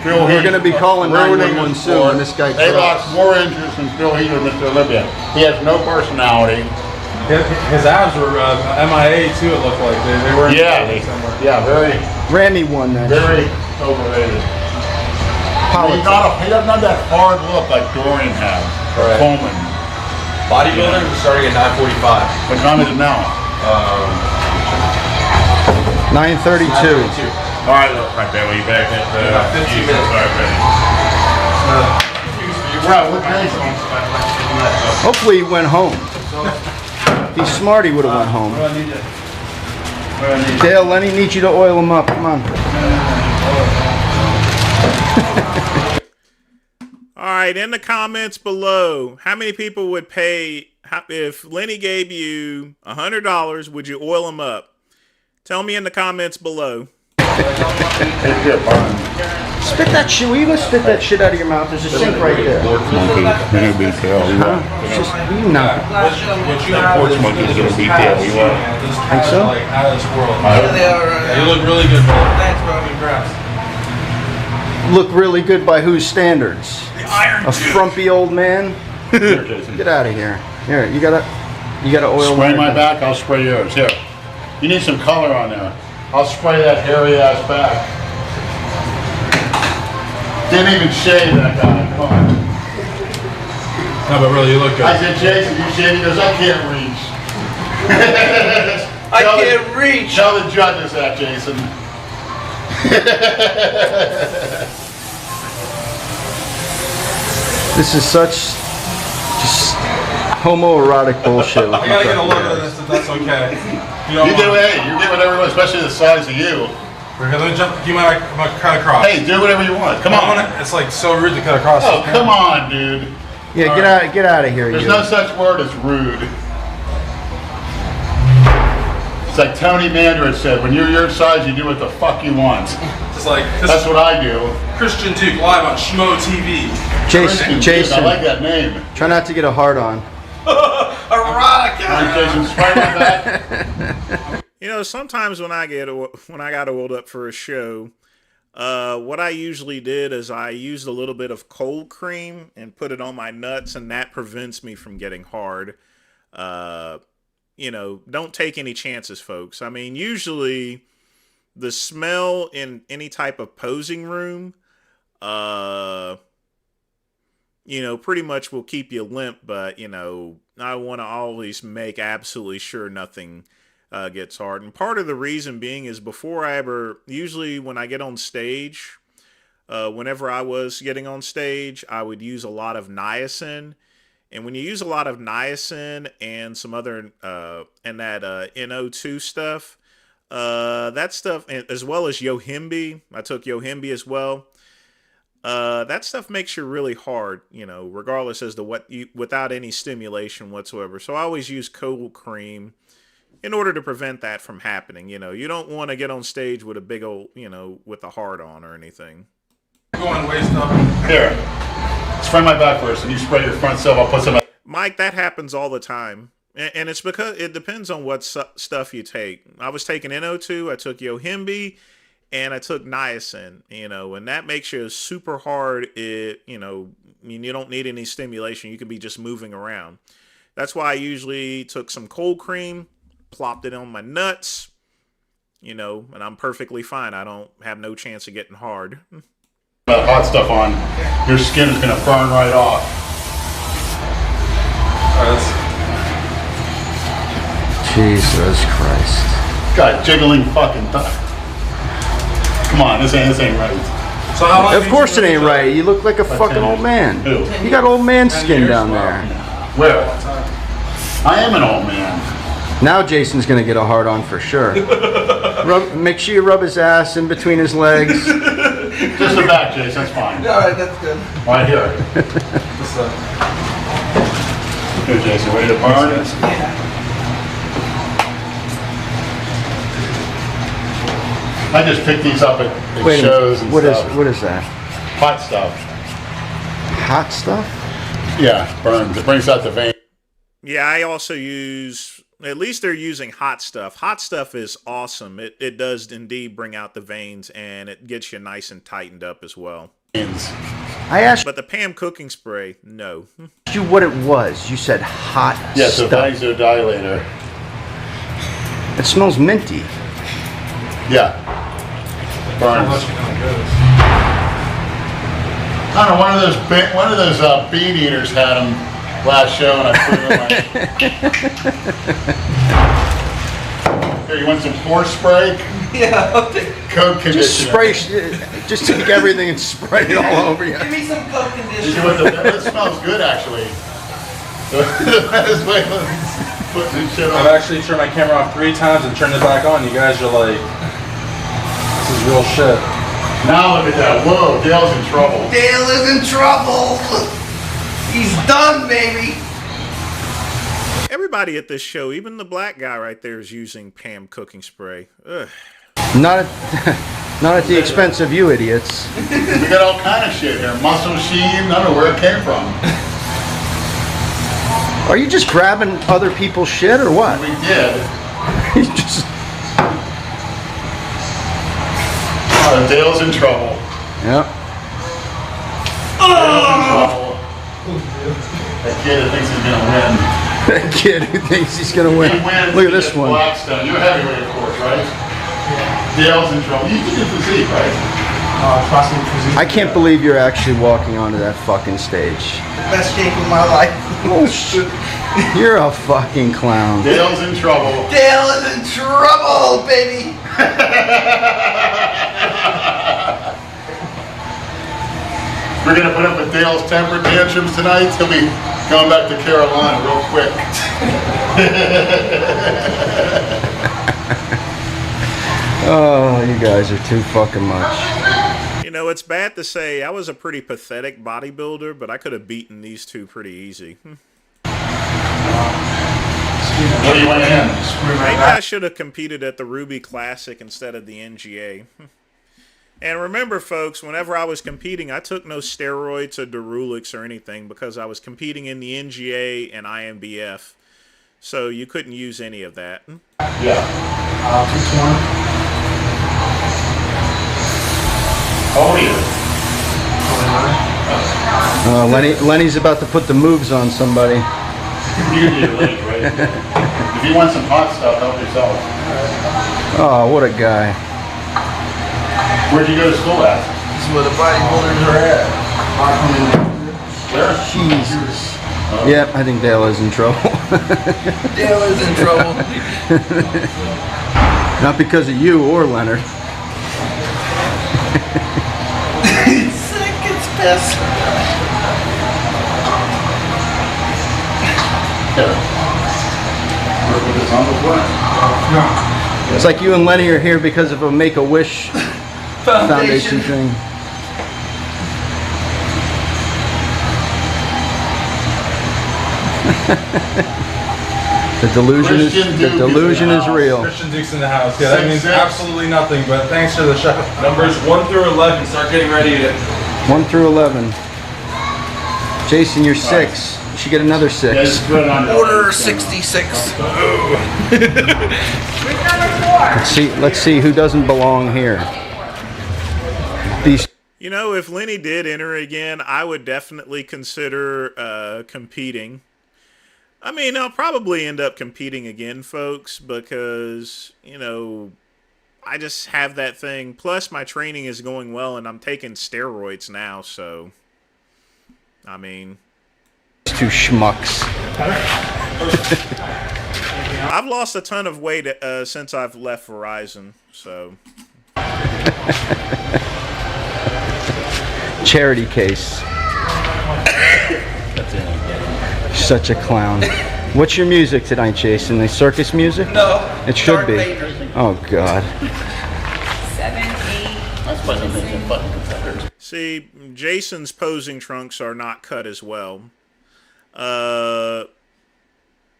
We're going to be calling 911 soon. This guy. They lost more interest in Phil Heath than Mr. Olympia. He has no personality. His abs were MIA too. It looked like they were. Yeah, very. Ramy won that. Very overrated. He doesn't have that hard look like Dorian had. Or Coleman. Bodybuilding was starting at 9:45. What time is it now? 9:32. All right, right there. We back at 15 minutes. Hopefully he went home. If he's smart, he would have went home. Dale, Lenny needs you to oil him up. Come on. All right, in the comments below, how many people would pay if Lenny gave you $100? Would you oil him up? Tell me in the comments below. Take care, Brian. Spit that shit. Will you go spit that shit out of your mouth? There's a sink right there. Porch monkey, gonna beat the hell you want. Just, you know. That porch monkey's gonna beat the hell you want. Think so? Like out of this world. You look really good, bro. Thanks, bro. Congrats. Look really good by whose standards? A frumpy old man? Get out of here. Here, you gotta oil. Spray my back, I'll spray yours. Here. You need some color on there. I'll spray that hairy ass back. Didn't even shave that guy. Come on. No, but really, you look good. I said, Jason, you shave? He goes, I can't reach. I can't reach. Tell the judges that, Jason. This is such just homoerotic bullshit. I gotta get a look at this if that's okay. You do whatever you want, especially the size of you. Let me jump. Do you mind if I cut across? Hey, do whatever you want. Come on. It's like so rude to cut across. Oh, come on, dude. Yeah, get out of here. There's no such word as rude. It's like Tony Mandarin said, when you're your size, you do what the fuck you want. Just like that's what I do. Christian Duke live on Schmo TV. Jason, I like that name. Try not to get a hard on. Erotica. Jason, spray my back. You know, sometimes when I got oiled up for a show, what I usually did is I used a little bit of cold cream and put it on my nuts, and that prevents me from getting hard. You know, don't take any chances, folks. I mean, usually the smell in any type of posing room, you know, pretty much will keep you limp, but, you know, I want to always make absolutely sure nothing gets hard. And part of the reason being is usually when I get on stage, whenever I was getting on stage, I would use a lot of niacin. And when you use a lot of niacin and some other, and that NO2 stuff, that stuff, as well as Yohimbe, I took Yohimbe as well. That stuff makes you really hard, you know, regardless as to without any stimulation whatsoever. So I always use cold cream in order to prevent that from happening. You know, you don't want to get on stage with a big old, you know, with a hard on or anything. Going waist up. Here, spray my back first, and you spray your front self. I'll put some. Mike, that happens all the time. And it's because it depends on what stuff you take. I was taking NO2, I took Yohimbe, and I took niacin, you know, and that makes you super hard. You know, I mean, you don't need any stimulation. You can be just moving around. That's why I usually took some cold cream, plopped it on my nuts, you know, and I'm perfectly fine. I don't have no chance of getting hard. That hot stuff on, your skin is going to burn right off. Jesus Christ. God, jiggling fucking thigh. Come on, this ain't right. So how of course it ain't right. You look like a fucking old man. Who? You got old man skin down there. Where? I am an old man. Now Jason's gonna get a hard on for sure. Make sure you rub his ass in between his legs. Just the back, Jason, that's fine. Alright, that's good. Right here. Here, Jason, ready to burn? Yeah. I just picked these up at shows and what stuff. What is that? Hot stuff. Hot stuff? Yeah, burns. It brings out the vein. Yeah, I also use, at least they're using hot stuff. Hot stuff is awesome. It does indeed bring out the veins, and it gets you nice and tightened up as well. I asked But the Pam cooking spray, no. you what it was. You said hot Yes, stuff. the vasodilator. It smells minty. Yeah. Burns. I don't know, one of those bean eaters had them last show, and I put it in my... Here, you want some pore spray? Yeah, I'll take Coke conditioner. Just take everything and spray it all over you. Give me some Coke You conditioner. see what that smells good, actually. The best way of putting this shit on. I've actually turned my camera off 3 times and turned it back on. You guys are like, this is real shit. Now look at that. Whoa, Dale's in trouble. Dale is in trouble. He's done, baby. Everybody at this show, even the black guy right there, is using Pam cooking spray. Ugh. Not Not at the expense of you idiots. We got all kind of shit here. Muscle sheen, I don't know where it came from. Are you just grabbing other people's shit or what? We did. You just... Dale's in trouble. Yep. That kid who thinks he's gonna win. That kid who thinks he's gonna win. Look at this one. Blackstone. You're heavyweight, of course, right? Dale's in trouble. You did physique, right? I can't believe you're actually walking onto that fucking stage. Best shape of my life. Oh shit. You're a fucking clown. Dale's in trouble. Dale is in trouble, baby. We're gonna put up with Dale's temper tantrums tonight. He'll be going back to Carolina real quick. Oh, you guys are too fucking much. You know, it's bad to say I was a pretty pathetic bodybuilder, but I could have beaten these two pretty easy. What do you want in? Maybe I should have competed at the Ruby Classic instead of the NGA. And remember, folks, whenever I was competing, I took no steroids or Durulix or anything because I was competing in the NGA and IMBF. So you couldn't use any of that. Yeah. 220. How old are you? Lenny's about to put the moves on somebody. You can do your legs, right? If you want some hot stuff, help yourself. Oh, what a guy. Where'd you go to school at? This is where the bodybuilders are at. Where? Jesus. Yep, I think Dale is in trouble. Dale is in trouble. Not because of you or Leonard. He's sick, it's pissed. It's like you and Lenny are here because of a Make-A-Wish Foundation thing. The delusion is real. Christian Duke's in the house. Yeah, that means absolutely nothing, but thanks for the shout. Numbers 1 through 11. Start getting ready to... 1 through 11. Jason, you're 6. You should get another 6. Order 66. Let's see who doesn't belong here. These. You know, if Lenny did enter again, I would definitely consider competing. I mean, I'll probably end up competing again, folks, because, you know, I just have that thing. Plus, my training is going well, and I'm taking steroids now, so, I mean. Two schmucks. I've lost a ton of weight since I've left Verizon, so. Charity case. Such a clown. What's your music tonight, Jason? The circus music? No. It should be. Oh, God. 7, 8. See, Jason's posing trunks are not cut as well.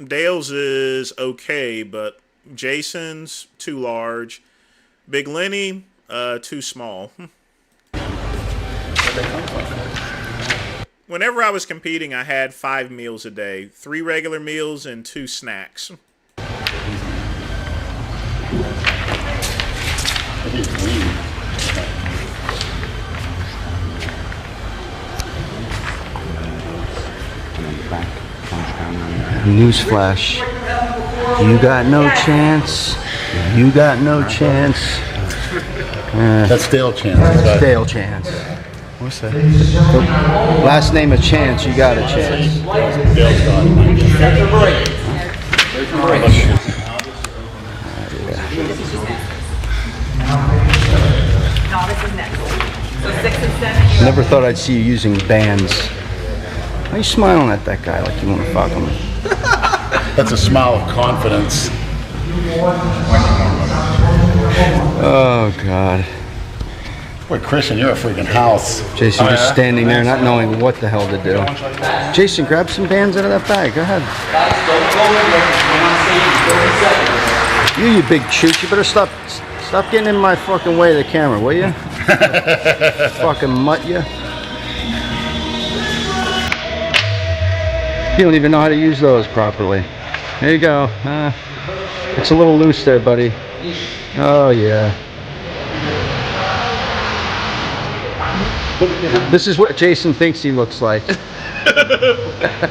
Dale's is okay, but Jason's too large. Big Lenny, too small. Whenever I was competing, I had 5 meals a day. 3 regular meals and 2 snacks. Newsflash. You got no chance. You got no chance. That's Dale Chance. That's Dale Chance. What's that? Last name of Chance, you got a chance. Dale's got it. There's your break. There's your break. Never thought I'd see you using bands. Why are you smiling at that guy like you want to fuck him? That's a smile of confidence. Oh, God. Boy, Christian, you're a freaking house. Jason just standing there not knowing what the hell to do. Jason, grab some bands out of that bag. Go ahead. You big chooch. You better stop Stop getting in my fucking way of the camera, will you? Fucking mutt you. You don't even know how to use those properly. There you go. It's a little loose there, buddy. Oh, yeah. This is what Jason thinks he looks like.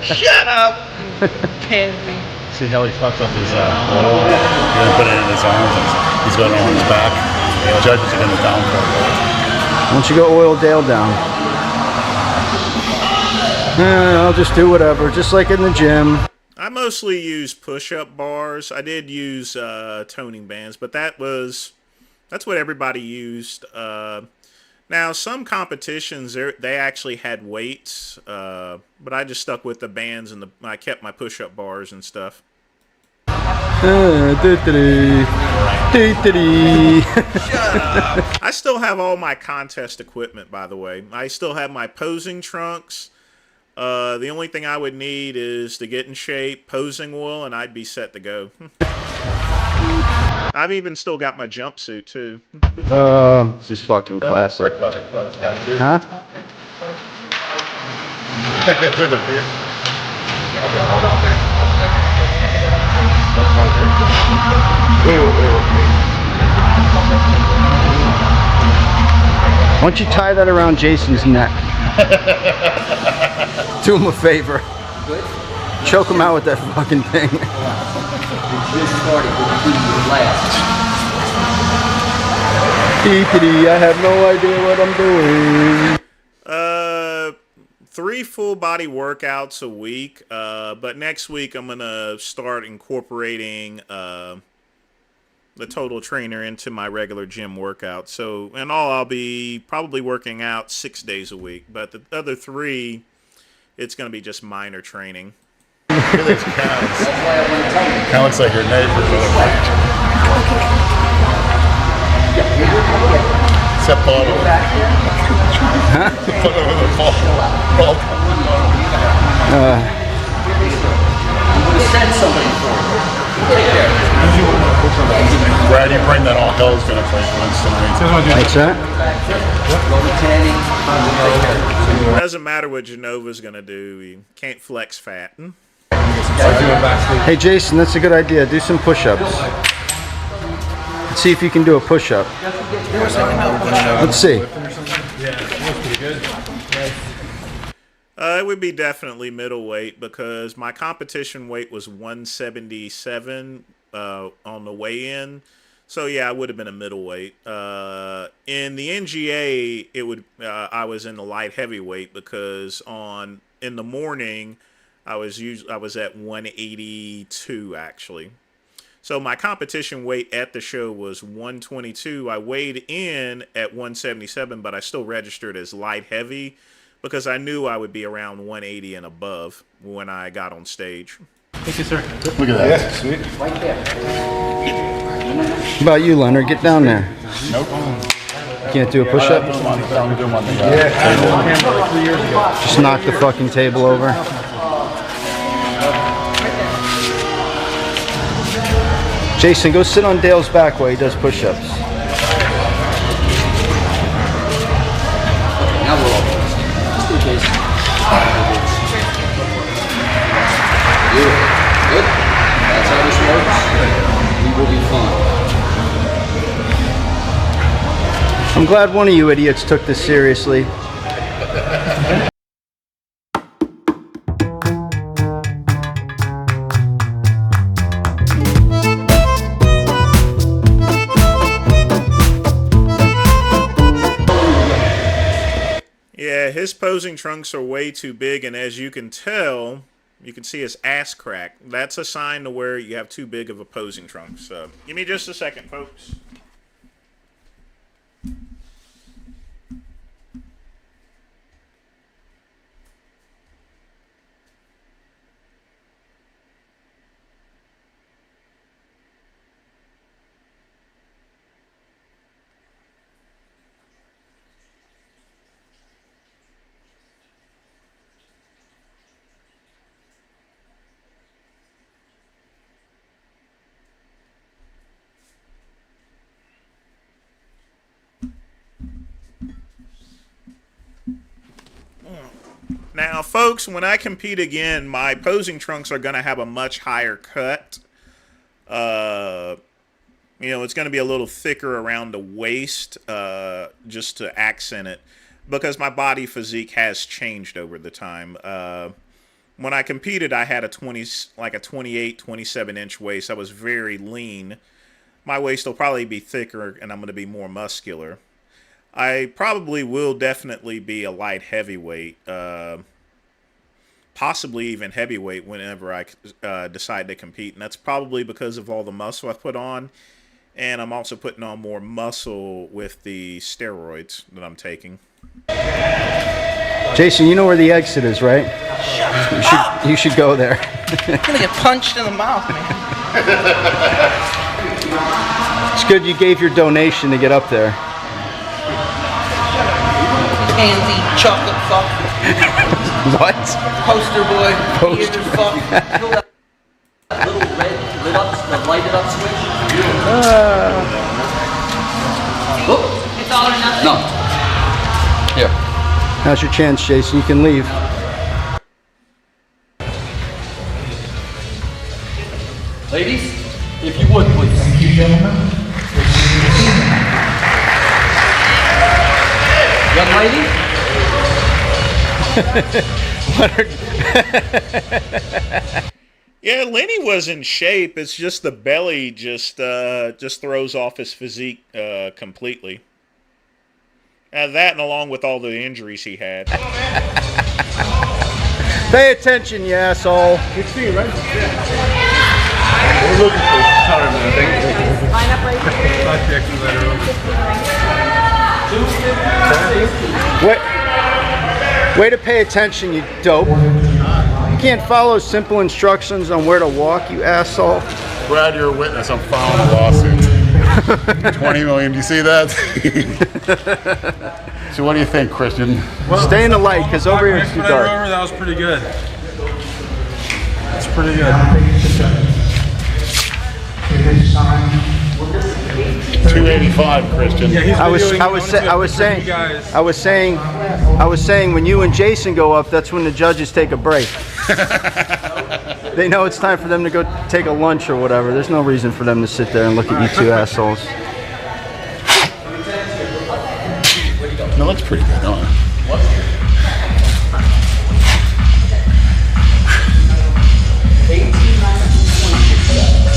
Shut up! Pansy. See how he fucked up his oil? He's gonna put it in his arms and he's going on his back. The judges are gonna down for it. Why don't you go oil Dale down? I'll just do whatever, just like in the gym. I mostly use push-up bars. I did use toning bands, but that's what everybody used. Now, some competitions, they actually had weights, but I just stuck with the bands and I kept my push-up bars and stuff. I still have all my contest equipment, by the way. I still have my posing trunks. The only thing I would need is to get in shape, posing wool, and I'd be set to go. I've even still got my jumpsuit, too. This is fucking classic. Huh? Why don't you tie that around Jason's neck? Do him a favor. Choke him out with that fucking thing. I have no idea what I'm doing. 3 full body workouts a week, but next week I'm gonna start incorporating the total trainer into my regular gym workout. So in all, I'll be probably working out 6 days a week, but the other 3, it's gonna be just minor training. Look at those cows. Kind of looks like your neighbor. Except bottle. Huh? Brad, you bring that all hell's gonna play for us tonight. What's that? It doesn't matter what Genova's gonna do. You can't flex fat. Hey Jason, that's a good idea. Do some push-ups. Let's see if you can do a push-up. Let's see. It would be definitely middleweight because my competition weight was 177 on the weigh-in. So yeah, I would have been a middleweight. In the NGA, I was in the light heavyweight because in the morning I was at 182 actually. So my competition weight at the show was 122. I weighed in at 177, but I still registered as light heavy because I knew I would be around 180 and above when I got on stage. Thank you, sir. Look at that. Yeah, sweet. What about you, Leonard? Get down there. Nope. Can't do a push-up? Just knock the fucking table over. Jason, go sit on Dale's back while he does push-ups. Good. That's how this works. We will be fine. I'm glad one of you idiots took this seriously. Yeah, his posing trunks are way too big, and as you can tell, you can see his ass crack. That's a sign to where you have too big of a posing trunk. So, give me just a second, folks. Now, folks, when I compete again, my posing trunks are going to have a much higher cut. You know, it's going to be a little thicker around the waist, just to accent it, because my body physique has changed over the time. When I competed, I had a 28, 27-inch waist. I was very lean. My waist will probably be thicker, and I'm going to be more muscular. I probably will definitely be a light heavyweight, possibly even heavyweight whenever I decide to compete. And that's probably because of all the muscle I put on. And I'm also putting on more muscle with the steroids that I'm taking. Jason, you know where the exit is, right? You should go there. I'm gonna get punched in the mouth, man. It's good you gave your donation to get up there. Pansy chocolate fuck. What? Poster boy. Poster. Fuck. Little red lit up, the lighted up switch. It's all or nothing. No. Here. Now's your chance, Jason. You can leave. Ladies, if you would, please. Thank you, gentlemen. Young lady? Yeah, Lenny was in shape. It's just the belly just throws off his physique completely. That, and along with all the injuries he had. Pay attention, you asshole. Good to see you, right? We're looking for retirement, I think. Line up right here. Way to pay attention, you dope. You can't follow simple instructions on where to walk, you asshole. Brad, you're a witness. I'm filing a lawsuit. 20 million. Do you see that? So what do you think, Christian? Well, stay in the light, because over here it's too dark. That was pretty good. That's pretty good. 285, Christian. I was saying when you and Jason go up, that's when the judges take a break. They know it's time for them to go take a lunch or whatever. There's no reason for them to sit there and look at you two assholes. No, looks pretty good, don't it?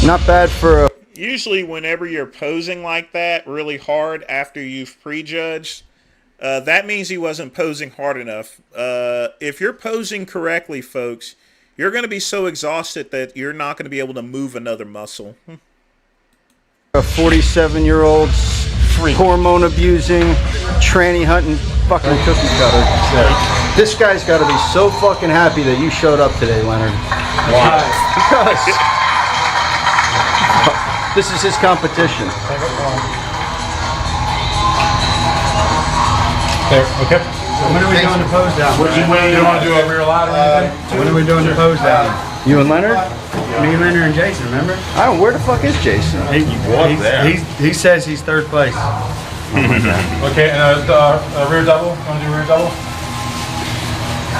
Not bad for a... Usually whenever you're posing like that really hard after you've prejudged, that means he wasn't posing hard enough. If you're posing correctly, folks, you're going to be so exhausted that you're not going to be able to move another muscle. A 47-year-old hormone abusing, tranny hunting fucking cookie cutter. This guy's got to be so fucking happy that you showed up today, Leonard. Why? Because this is his competition. There, okay. When are we doing the pose down? What you want to do a rear lat or anything? When are we doing the pose down? You and Leonard? Me, Leonard, and Jason, remember? Oh, where the fuck is Jason? He says he's third place. Okay, and rear double. Want to do rear double?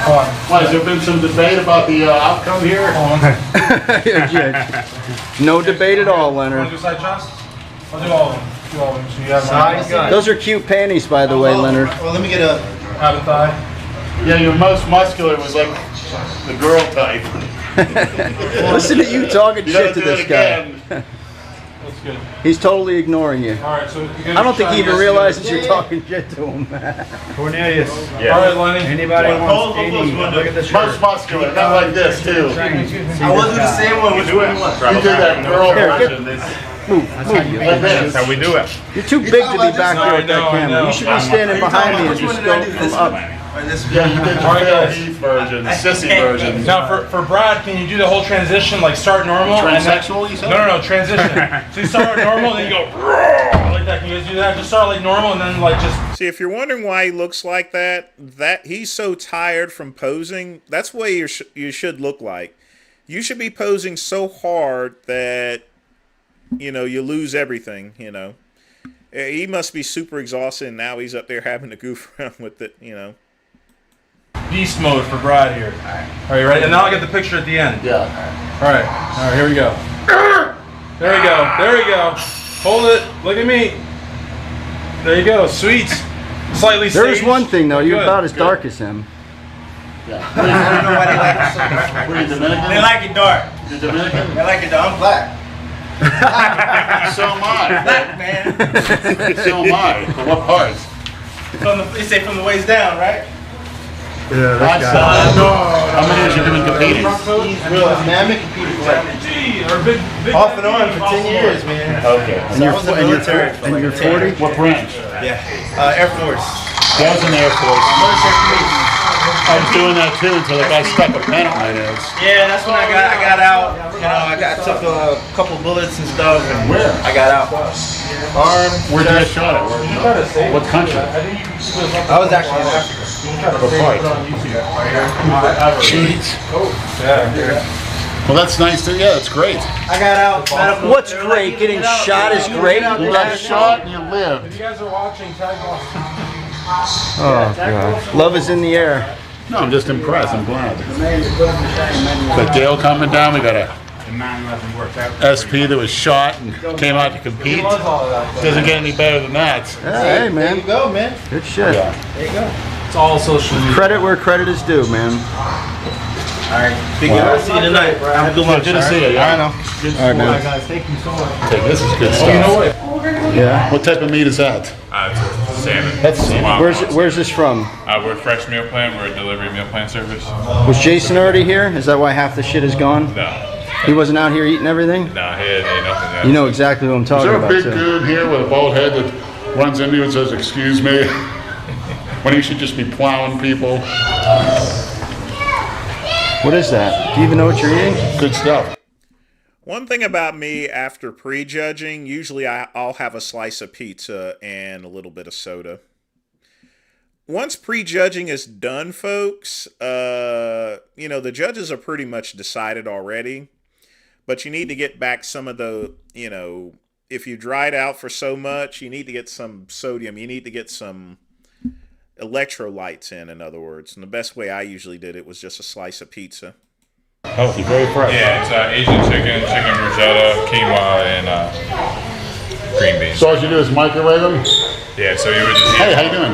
What, has there been some debate about the outcome here? No debate at all, Leonard. Want to do side chest? I'll do all of them. Do all of them. So you have Those are cute panties, by the way, Leonard. Well, let me get a... Have a thigh. Yeah, your most muscular was like the girl type. Listen to you talking shit to this guy. That's good. He's totally ignoring you. All right, so I don't think he even realizes you're talking shit to him. Cornelius. Yeah. All right, Lenny. Anybody wants any? Look at the shirt. Most muscular, not like this, too. I wasn't the same one. Which one was? You did that girl version. Move. Like this. How we do it. You're too big to be back there at that camera. You should be standing behind me and just go from up. Yeah, you did the Phil Heath version, the sissy version. Now, for Brad, can you do the whole transition, like start normal? Transsexual, you said? No, transition. So you start normal, then you go like that. Can you guys do that? Just start like normal, and then like just... See, if you're wondering why he looks like that he's so tired from posing, that's the way you should look like. You should be posing so hard that, you know, you lose everything, you know. He must be super exhausted, and now he's up there having to goof around with it, you know. beast mode for Brad here. All right, ready? And now I get the picture at the end. Yeah. All right, here we go. There we go. There we go. Hold it. Look at me. There you go. Sweet. Slightly There's staged. one thing though, you're Good, about as good. dark as him. I don't know why they like it. Were you Dominican? They like it dark. You're Dominican? They like it dark. I'm black. So am I. Black, man. So am I. For what parts? They say from the waist down, right? Yeah, How many years you been competing? Man, I've been competing for off and on for 10 years, man. Okay. So I was in the military for and like you're 10. 40? What branch? Yeah. Air Force. I was in the Air Force. Military police. I was doing that too until the guy stuck a pen on my nose. Yeah, that's when I got out. You know, I took a couple bullets and stuff, and Where? I got out. Armed. Where'd you get shot at? What country? I was actually in Africa. What part? Jeez. Well, that's nice. Yeah, that's great. I got out. What's great? Getting shot is great. You got shot and you lived. If you guys are watching, tag off. Oh god. Love is in the air. No, I'm just impressed. I'm glad. But Dale coming down, we got a SP that was shot and came out to compete. Doesn't get any better than that. Hey man. There you go, man. Good shit. Yeah. There you go. It's all social media. Credit where credit is due, man. All right. I'll see you tonight. Have a good lunch. Good to see you. I know. All right, man. Guys, thank you so much. Okay, this is good stuff. Oh, you know what? Yeah. What type of meat is that? It's salmon. That's salmon. Wow. Where's this from? We're a fresh meal plan. We're a delivery meal plan service. Was Jason already here? Is that why half the shit is gone? No. He wasn't out here eating everything? No, he ain't nothing else. You know exactly what I'm Is talking there a about, big too. dude here with a bald head that runs into you and says, "Excuse me," when he should just be plowing people? What is that? Do you even know what you're eating? Good stuff. One thing about me after prejudging, usually I'll have a slice of pizza and a little bit of soda. Once prejudging is done, folks, you know, the judges are pretty much decided already. But you need to get back some of the, you know, if you dried out for so much, you need to get some sodium. You need to get some electrolytes in other words. And the best way I usually did it was just a slice of pizza. Healthy, very fresh. Yeah, it's Asian chicken bruschetta, quinoa, and green beans. So all you do is microwave them? Yeah, so you would just Hey, how you doing?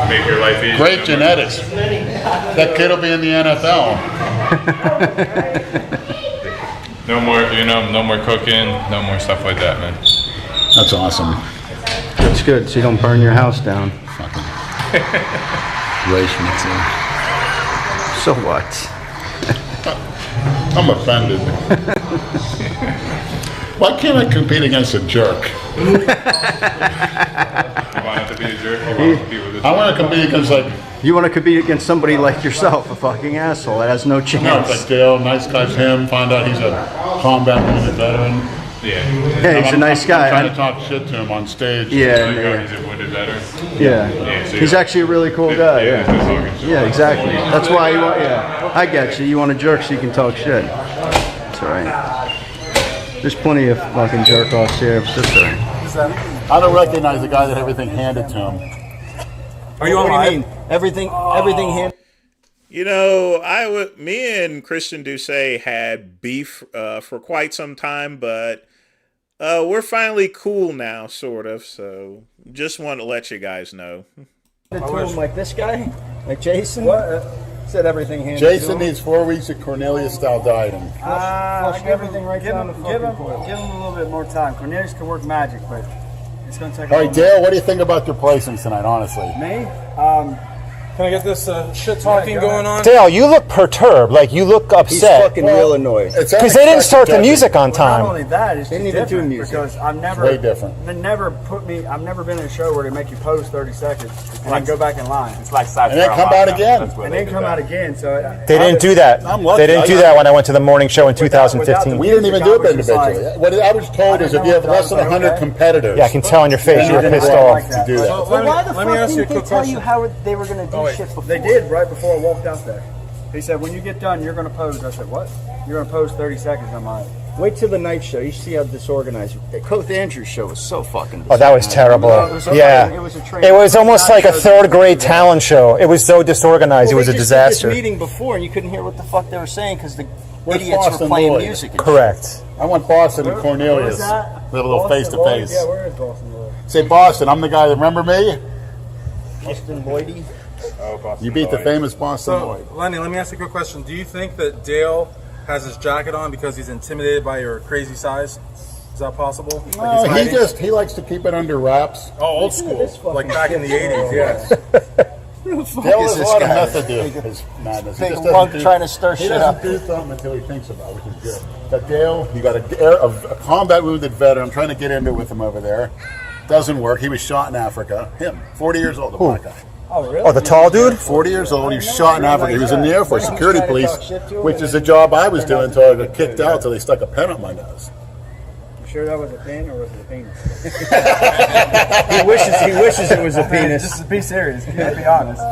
make your life easier. Great genetics. That kid will be in the NFL. No more, no more cooking, no more stuff like that, man. That's awesome. That's good, so you don't burn your house down. So what? I'm offended. Why can't I compete against a jerk? You want it to be a jerk? You want to compete with a jerk? I want to compete against like... You want to compete against somebody like yourself, a fucking asshole that has no chance. No, it's like Dale, nice guy's him, find out he's a combat unit veteran. Yeah. He's a nice guy. I'm trying to talk shit to him on stage. Yeah, He's a wounded veteran. Yeah. So He's actually a really cool guy, yeah. Yeah, exactly. That's why you want, yeah. I get you. You want a jerk so you can talk shit. That's all right. There's plenty of fucking jerk-offs here, but that's all right. I don't recognize the guy that everything handed to him. Are you on live? What do you mean? Everything handed? You know, me and Christian Doucet had beef for quite some time, but we're finally cool now, sort of. So just want to let you guys know. To him like this guy, like Jason. Said everything handed. Jason needs 4 weeks of Cornelius-style dieting. Flush everything right down the fucking coil. Give him a little bit more time. Cornelius can work magic, but it's going to take. All right, Dale, what do you think about your placings tonight? Honestly, me. Can I get this shit talking going on? Dale, you look perturbed. Like you look upset. He's fucking real annoyed. Because they didn't start the music on time. Not only that, it's They didn't even do music. because I've never. way different. I've never been in a show where they make you pose 30 seconds and then go back in line. It's like and then come out again. and then come out again. So They didn't do that. I'm lucky. They didn't do that when I went to the morning show in 2015. We didn't even do it individually. What I was told is if you have less than 100 competitors, Yeah, I can tell on your face you were pissed off. to do that. Well, why the Let me ask you a quick question. how they were going to do shit before? They did right before I walked out there. He said, when you get done, you're going to pose. I said, what? You're going to pose 30 seconds. I'm like, Wait till the night show. You see how disorganized. Coth Andrew's show was so fucking Oh, that was terrible. No, it was yeah. It was a train. It was almost like a third grade talent show. It was so disorganized. Well, it was a they just disaster. did this meeting before, and you couldn't hear what the fuck they were saying because the Where's idiots Boston were playing Lloyd? music. And Correct. I want Boston and Cornelius. Where's that? We have a little face to face. Yeah, where is Boston Lloyd? Say Boston, I'm the guy that remember me? Boston Lloydie? Oh, Boston You beat the famous Boston Lloyd. Lenny, let me ask you a quick question. Do you think that Dale has his jacket on because he's intimidated by your crazy size? Is that possible? No, he likes to keep it under wraps. Oh, old school. Like back in the 80s, yeah. Dale has a lot of method to his madness. Big lunk trying to stir He shit up. doesn't do something until he thinks about it, which is good. But Dale, you got a combat wounded veteran. I'm trying to get into it with him over there. Doesn't work. He was shot in Africa. Him, 40 years old, the black guy. Oh, really? Oh, the tall dude? 40 years old. He was shot in Africa. He was in the Air Force, security police, which is the job I was doing until I got kicked out until they stuck a pen up my nose. You sure that was a pen or was it a penis? he wishes it was a penis. Just be serious. You gotta be honest.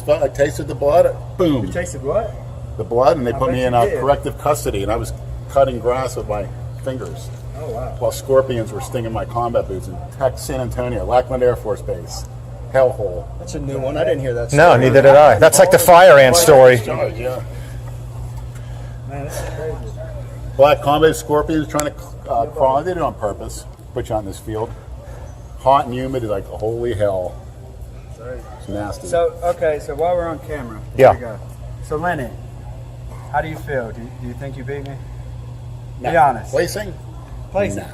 I tasted the blood. Boom. You tasted what? The blood, and they put bet me you in did. corrective custody, and I was cutting grass with my fingers. Oh, wow. While scorpions were stinging my combat boots in San Antonio, Lackland Air Force Base, hellhole. That's a new one. I didn't hear that No, story. neither did I. That's like the fire ant story. Yeah. Man, that's crazy. Black combat scorpions trying to crawl. They did it on purpose. Put you on this field. Hot and humid is like holy hell. It's nasty. So, okay, so while we're on camera, Yeah. here we go. So, Lenny, how do you feel? Do you think you beat me? No. Be honest. Placing? Placing. No.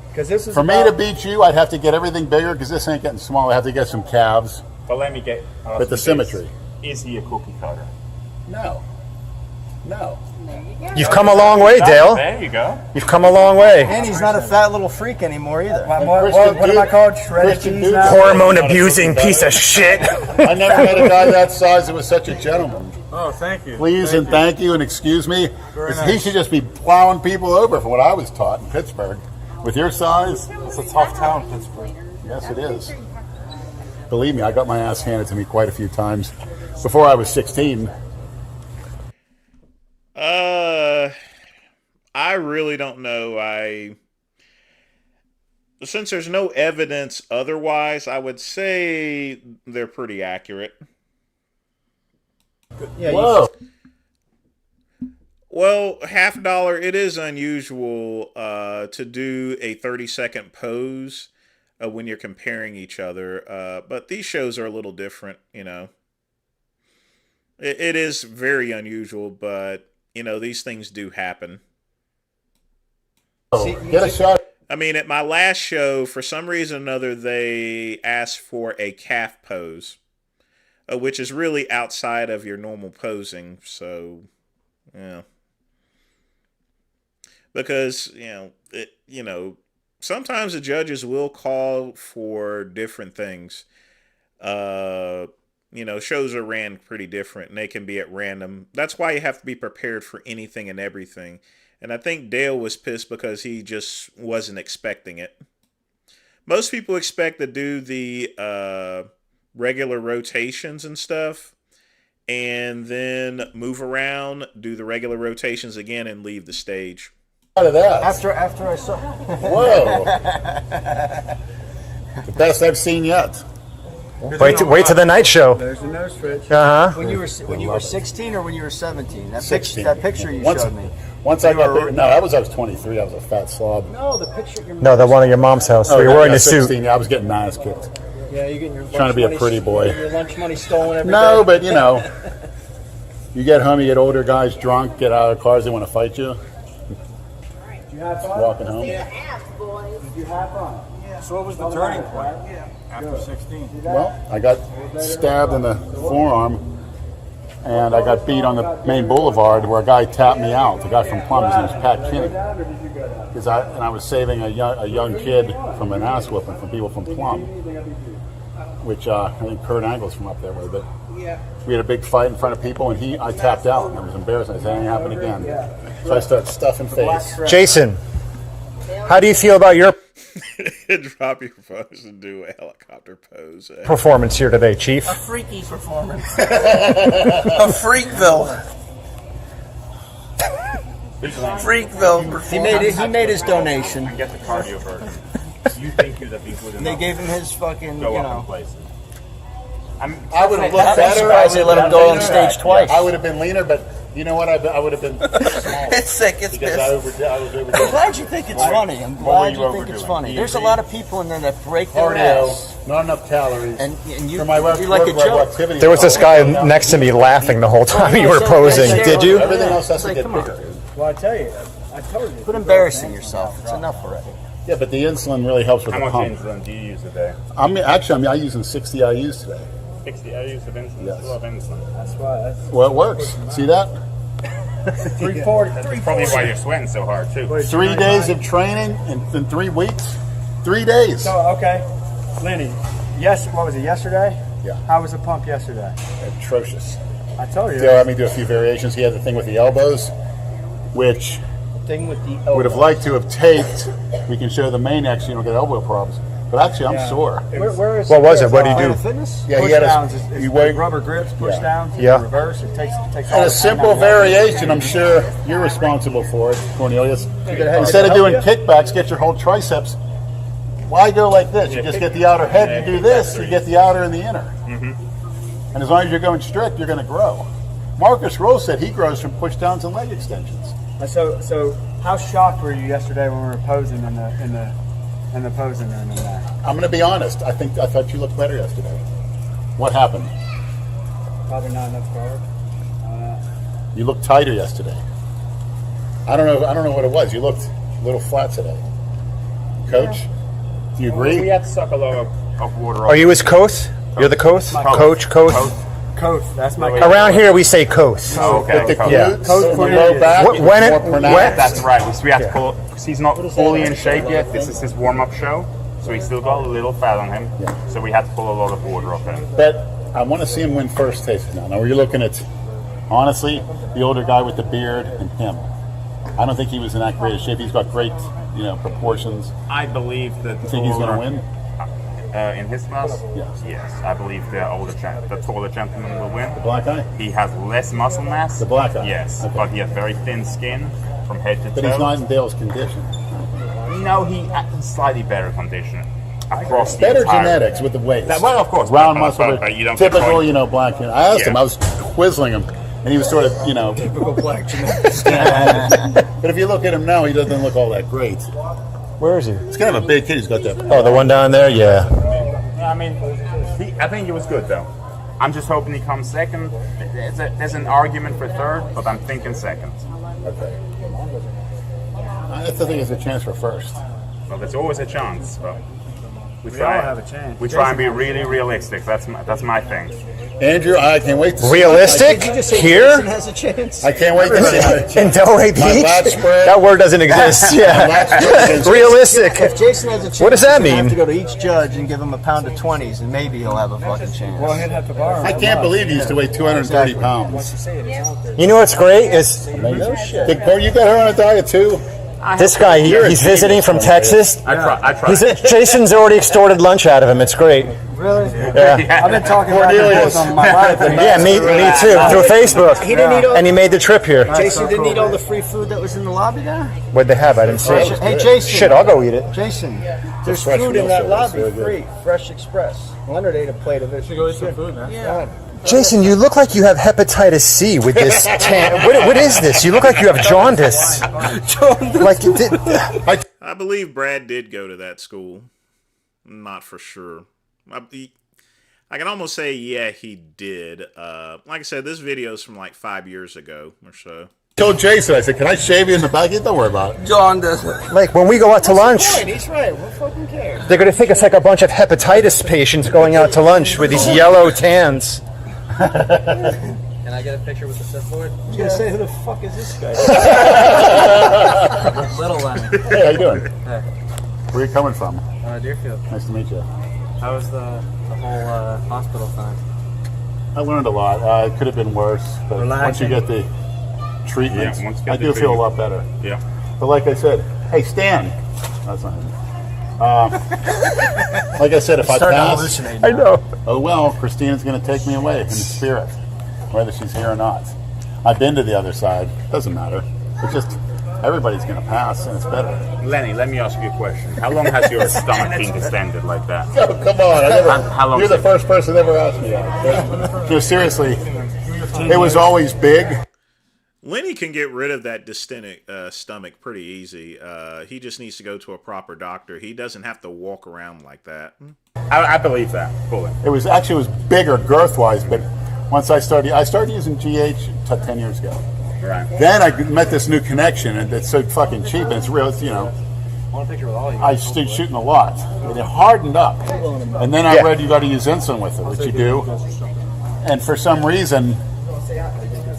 Because this is For me about- to beat you, I'd have to get everything bigger because this ain't getting small. I have to get some calves. But let me get. With the symmetry. Is he a cookie cutter? No. No. You've come a long way, Dale. There you go. You've come a long way. And he's not a fat little freak anymore either. Christian What am I called? Shredded cheese now? Hormone abusing piece of shit. I never met a guy that size that was such a gentleman. Oh, thank you. Please and thank you and excuse me. Very He nice. should just be plowing people over from what I was taught in Pittsburgh. With your size, It's a tough town, Pittsburgh. yes, it is. Believe me, I got my ass handed to me quite a few times before I was 16. I really don't know. Since there's no evidence otherwise, I would say they're pretty accurate. Yeah, Whoa. Well, $50, it is unusual to do a 30-second pose when you're comparing each other. But these shows are a little different, you know. It is very unusual, but, you know, these things do happen. Get a shot. I mean, at my last show, for some reason or another, they asked for a calf pose, which is really outside of your normal posing. So, yeah. Because, sometimes the judges will call for different things. Shows are ran pretty different, and they can be at random. That's why you have to be prepared for anything and everything. And I think Dale was pissed because he just wasn't expecting it. Most people expect to do the regular rotations and stuff, and then move around, do the regular rotations again, and leave the stage. Out of that. After I saw. Whoa. The best I've seen yet. Wait to the night show. There's the nose twitch. Uh-huh. When you were 16 or when you were 17? That 16. Picture you Once- showed me. Once I got bigger, no, I was 23. I was a fat slob. No, the picture. No, the one at your mom's house. So you're wearing a suit. 16, I was getting my ass kicked. Yeah, you're getting your Trying to be a lunch pretty boy. Your lunch money stolen every No, day. but you get home, you get older guys drunk, get out of the cars, they want to fight you. Did you have fun? Walking home. Did you have fun? So what was the turning point after 16? Well, I got stabbed in the forearm, and I got beat on the main boulevard where a guy tapped me out. The guy from Plum, his name's Pat Kinney. I was saving a young kid from an ass whooping from people from Plum, which I think Kurt Angle's from up there with it. We had a big fight in front of people, and I tapped out, and I was embarrassed. I said, it ain't happen again. So I started stuffing face. Jason, how do you feel about your Drop your pose and do a helicopter pose. performance here today, Chief? A freaky performance. A Freakville. Freakville. He made his donation. Get the cardio version. You think that these would They gave him his fucking, go you up in know. places. I would have looked better. surprised they let him go on stage twice. I would have been leaner, but you know what? I would have been smaller. It's sick. It's because I was overdoing I'm glad you think it's funny. I'm glad you think it's funny. There's a lot of people in there that break their ass. Cardio, not enough calories. And you, For my work, you like a work joke. activity. There was this guy next to me laughing the whole time you were posing. Did you? Everything else has to Like, get come on. bigger. Well, I tell you, I told you. Quit embarrassing yourself. It's enough already. Yeah, but the insulin really helps with How the much pump. insulin do you use a day? I'm using 60 IUs today. 60 IUs of insulin. Yes. That's a lot of insulin. That's why. Well, it works. See that? 340. That's probably why you're sweating so hard too. 3 days of training in 3 weeks. 3 days. So, okay. Lenny, what was it, yesterday? Yeah. How was the pump yesterday? Atrocious. I told you. They let me do a few variations. He had the thing with the elbows, which Thing with the would have liked to have taped. We can show the maniacs so you don't get elbow problems. But actually, I'm sore. Where is What was it? What did you Planet do? Fitness? Yeah, he push had a- downs. he It's wait- rubber grips, push Yeah. downs. Yeah. Reverse. It takes all And the a time simple out of it. variation, I'm sure you're responsible for it, Cornelius. Instead of doing kickbacks, get your whole triceps. Why go like this? You just get the outer head, you do this, you get the outer and the inner. And as long as you're going strict, you're going to grow. Marcus Rose said he grows from push downs and leg extensions. So how shocked were you yesterday when we were posing in the posing room and that? I'm going to be honest. I thought you looked better yesterday. What happened? Probably not enough carb. You looked tighter yesterday. I don't know what it was. You looked a little flat today. Coach, do you agree? We had to suck a lot of water. Are you his coach? You're the coach? Coach. Coach, that's my. Around here we say coach. Oh, okay. With the Coach. glutes, Coach the low back, When it's it- more pronounced. That's right. So we have to pull because he's not fully in shape yet. This is his warm-up show, so he's still got a little fat on him. So we had to pull a lot of water off him. But I want to see him win first taste now. Now you're looking at, honestly, the older guy with the beard and him. I don't think he was in that great a shape. He's got great, proportions. I believe that. You think he's going to win? In his class? Yes. Yes, I believe the taller gentleman will win. The black guy? He has less muscle mass. The black guy? Yes, Okay. but he has very thin skin from head to toe. But he's not in Dale's condition. No, he has slightly better condition across the Better entire- genetics with the weight. Well, of course. Round but- muscle, but you don't get typical, point. black. I asked him, Yeah. I was quizzling him, and he was sort of, Typical black genetics. But if you look at him now, he doesn't look all that great. Where is he? He's kind of a big kid. He's got that. Oh, the one down there? Yeah. I mean, I think he was good though. I'm just hoping he comes second. There's an argument for third, but I'm thinking second. Okay. I still think it's a chance for first. Well, there's always a chance, but we We try. all have a chance. We try and be really realistic. That's my thing. Andrew, I can't wait to see Realistic? Did you just say Here? Jason has a chance? I can't wait to see In Delray My lat Beach? spread. That word doesn't exist. My lat spread Yeah. against- Realistic. If Jason has a chance, What does that he's gonna have mean? to go to each judge and give him a pound of 20s, and maybe he'll have a fucking chance. Well, he'd have to borrow. I can't believe he used to weigh 230 pounds. You know what's great is No shit. Big Paul, you got her on a diet too? this guy, he's visiting from Texas. I try. Jason's already extorted lunch out of him. It's great. Really? Yeah. I've been talking about this on my life. Yeah, me too. Through Facebook. He didn't eat all, And he made the trip here. Jason didn't eat all the free food that was in the lobby there? What'd they have? I didn't see it. Hey, Jason. Shit, I'll go eat it. Jason, there's fresh food in meal that service, lobby, very good. free. Fresh Express. Leonard ate a plate of it. Should go eat some food, man. Yeah. Jason, you look like you have hepatitis C with this tan. What is this? You look like you have jaundice. Like, I believe Brad did go to that school. Not for sure. I can almost say, yeah, he did. Like I said, this video is from like 5 years ago or so. Told Jason, I said, can I shave you in the back? Don't worry about it. John doesn't. like when we go out to lunch, He's right. What fucking cares? they're going to think it's like a bunch of hepatitis patients going out to lunch with these yellow tans. Can I get a picture with the surfboard? I was going to say, who the fuck is this guy? Little one. Hey, how you doing? Hey. Where are you coming from? Deerfield. Nice to meet you. How was the whole hospital time? I learned a lot. It could have been worse, but once you get the treatment, Yeah, once you get I the do feel a treatment. lot better. Yeah. But like I said, hey, Stan. That's not him. Like I said, if I pass, I know. oh well, Christina's going to take me away in spirit, whether she's here or not. I've been to the other side. Doesn't matter. It's just everybody's going to pass, and it's better. Lenny, let me ask you a question. How long has your stomach been distended like that? Oh, come on. How long You're the first person that ever asked me that. No, seriously, it was always big. Lenny can get rid of that distended stomach pretty easy. He just needs to go to a proper doctor. He doesn't have to walk around like that. I believe that fully. It was bigger girth-wise, but once I started using GH 10 years ago. Right. Then I met this new connection, and it's so fucking cheap, and it's real, you know. I started shooting a lot. And it hardened up. And then I read you got to use insulin with it, which you do. And for some reason,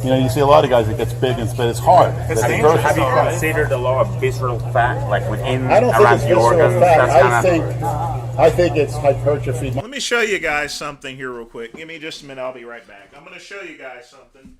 you know, you see a lot of guys that gets big, but it's hard. Have you considered a lot of visceral fat, like within I don't around think it's the organs? visceral fat. I think it's hypertrophy. Let me show you guys something here real quick. Give me just a minute. I'll be right back. I'm going to show you guys something.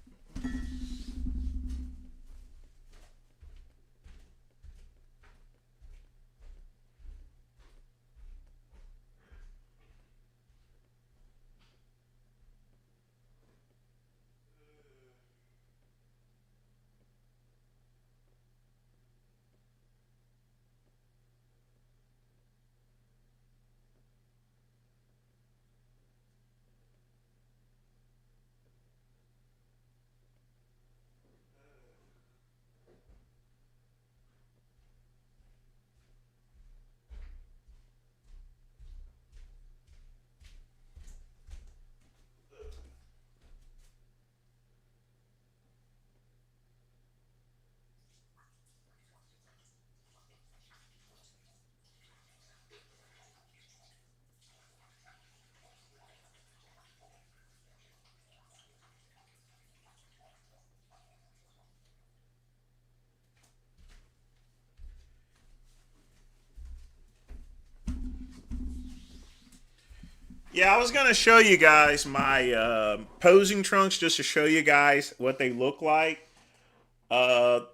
Yeah, I was going to show you guys my posing trunks just to show you guys what they look like.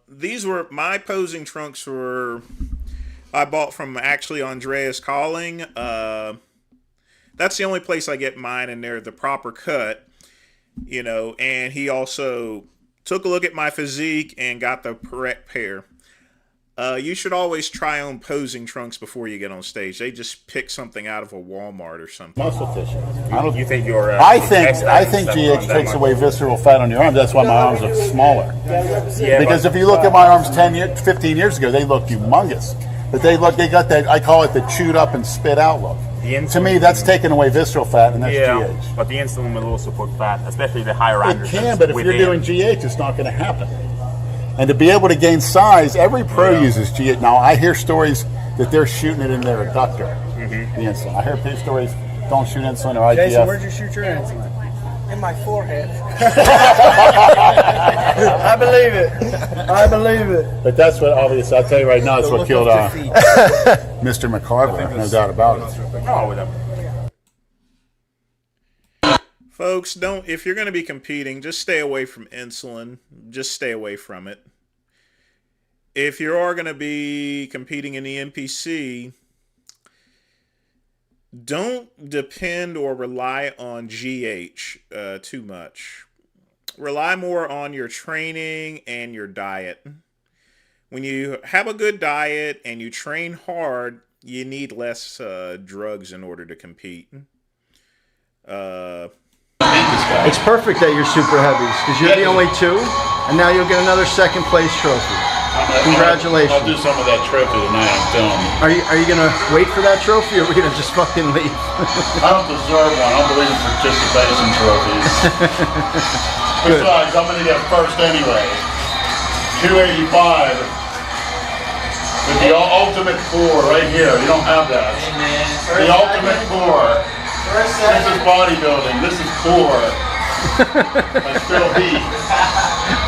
These were my posing trunks I bought from actually Andreas Calling. That's the only place I get mine, and they're the proper cut, you know, and he also took a look at my physique and got the correct pair. You should always try on posing trunks before you get on stage. They just pick something out of a Walmart or something. Muscle tissue. You think you're? I think GH takes away visceral fat on your arms. That's why my arms look smaller. Yeah, because if you look at my arms 15 years ago, they look humongous. But they got that. I call it the chewed up and spit out look. To me, that's taking away visceral fat, and that's GH. But the insulin will also put fat, especially the higher Andersons. It can, but if you're doing GH, it's not going to happen. And to be able to gain size, every pro uses GH. Now, I hear stories that they're shooting it in their adductor, the insulin. I hear stories, don't shoot insulin or IGF. Jason, where'd you shoot your insulin? In my forehead. I believe it. But that's what, obviously, I'll tell you right now, that's what killed Mr. McCarver, no doubt about it. Oh, with them. Folks, if you're going to be competing, just stay away from insulin. Just stay away from it. If you are going to be competing in the NPC, don't depend or rely on GH too much. Rely more on your training and your diet. When you have a good diet and you train hard, you need less drugs in order to compete. It's perfect that you're super heavies because you're the only two, and now you'll get another second place trophy. Congratulations. I'll do some of that trophy tonight on film. Are you gonna wait for that trophy, or are we gonna just fucking leave? I don't deserve one. I don't believe in participation trophies. Besides, I'm gonna get first anyway. 285 with the ultimate four right here. You don't have that. The ultimate four. This is bodybuilding. This is core. I still heat.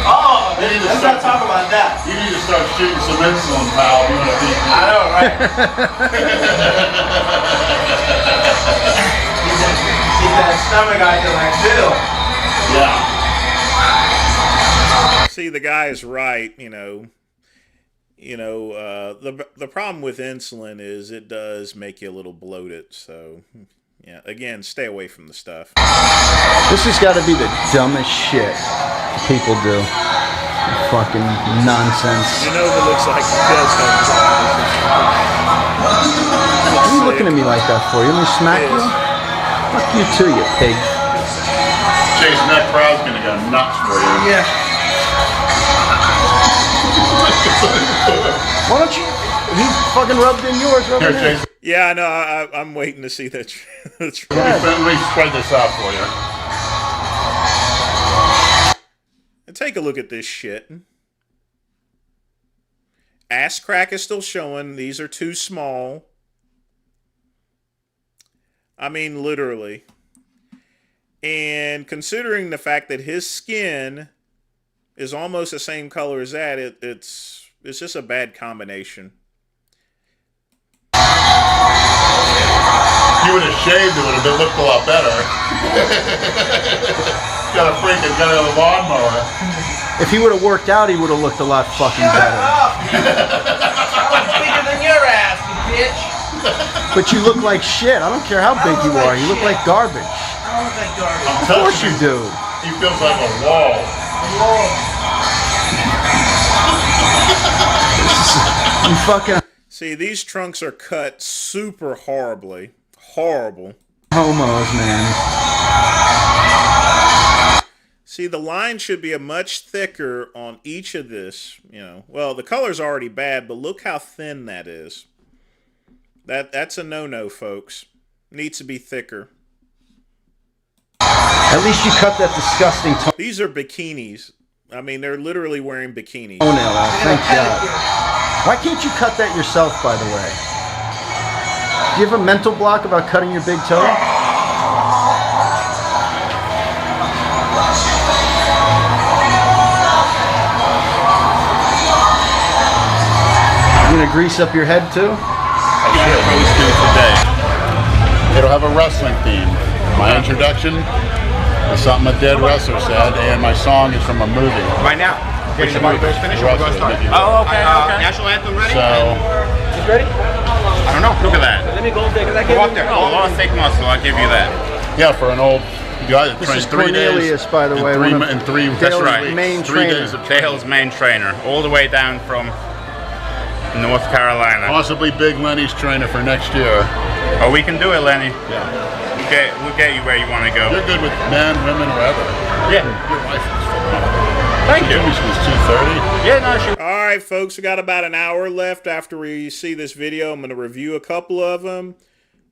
Oh, let's not talk about that. You need to start shooting some insulin, pal. You want to beat me. I know, right? Keep that stomach acting like Bill. Yeah. See, the guy is right. The problem with insulin is it does make you a little bloated. So, yeah, again, stay away from the stuff. This has got to be the dumbest shit people do. fucking nonsense. Genova looks like he does have What are you looking at me like that for? You want me to smack you? Fuck you too, you pig. Jason, that crowd's gonna go nuts for you. Yeah. Why don't you? He fucking rubbed in yours. Here, Jason. Yeah, I know. I'm waiting to see that. Let me spread this out for you. And take a look at this shit. Ass crack is still showing. These are too small. I mean, literally. And considering the fact that his skin is almost the same color as that, it's just a bad combination. If you would have shaved, it would have looked a lot better. Got a lawnmower. If he would have worked out, he would have looked a lot fucking better. I'm bigger than your ass, you bitch. But you look like shit. I don't care how big you are. You look like garbage. I don't look like garbage. Of course you do. He feels like a wall. You fucking See, these trunks are cut super horribly. Horrible. homos, man. See, the line should be a much thicker on each of this, you know. Well, the color's already bad, but look how thin that is. That's a no-no, folks. Needs to be thicker. At least you cut that disgusting These are bikinis. I mean, they're literally wearing bikinis. toenail out. Thank God. Why can't you cut that yourself, by the way? Do you have a mental block about cutting your big toe? You gonna grease up your head too? Today. It'll have a wrestling theme. My introduction is something a dead wrestler said, and my song is from a movie. Right now. Which Getting the bodybuilders finished, or we're going to start? Oh, okay. National anthem ready? So, It's ready? I don't know. Look at that. Let me go there, because I can't. Go up there. Oh, a lot of thick muscle. I'll give you that. yeah, for an old guy that This trained is 3 Cornelius, days. by the way. one of In three, Dale's That's right. main 3 trainer. days of Dale's main trainer, all the way down from North Carolina. Possibly Big Lenny's trainer for next year. Oh, we can do it, Lenny. Yeah. We'll get you where you want to go. You're good with men, women, whoever. Yeah. Your wife is Thank you. She was 230. Yeah, no, she. All right, folks, we got about an hour left after we see this video. I'm going to review a couple of them.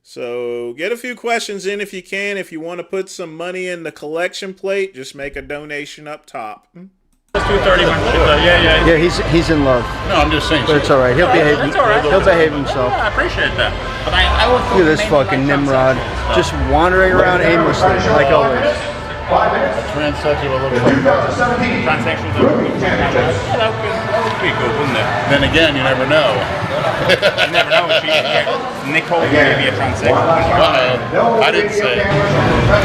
So get a few questions in if you can. If you want to put some money in the collection plate, just make a donation up top. 230. Yeah. Yeah, he's in love. No, I'm just saying. But it's all right. He'll behave. That's all right. He'll behave himself. Yeah, I appreciate that. But I would Look at this fucking Nimrod, just wandering around aimlessly, like always. Transsexual looks like Transsexuals are that would be good, wouldn't it? Then again, you never know. You never know. Nicole may be a transsexual. I didn't say.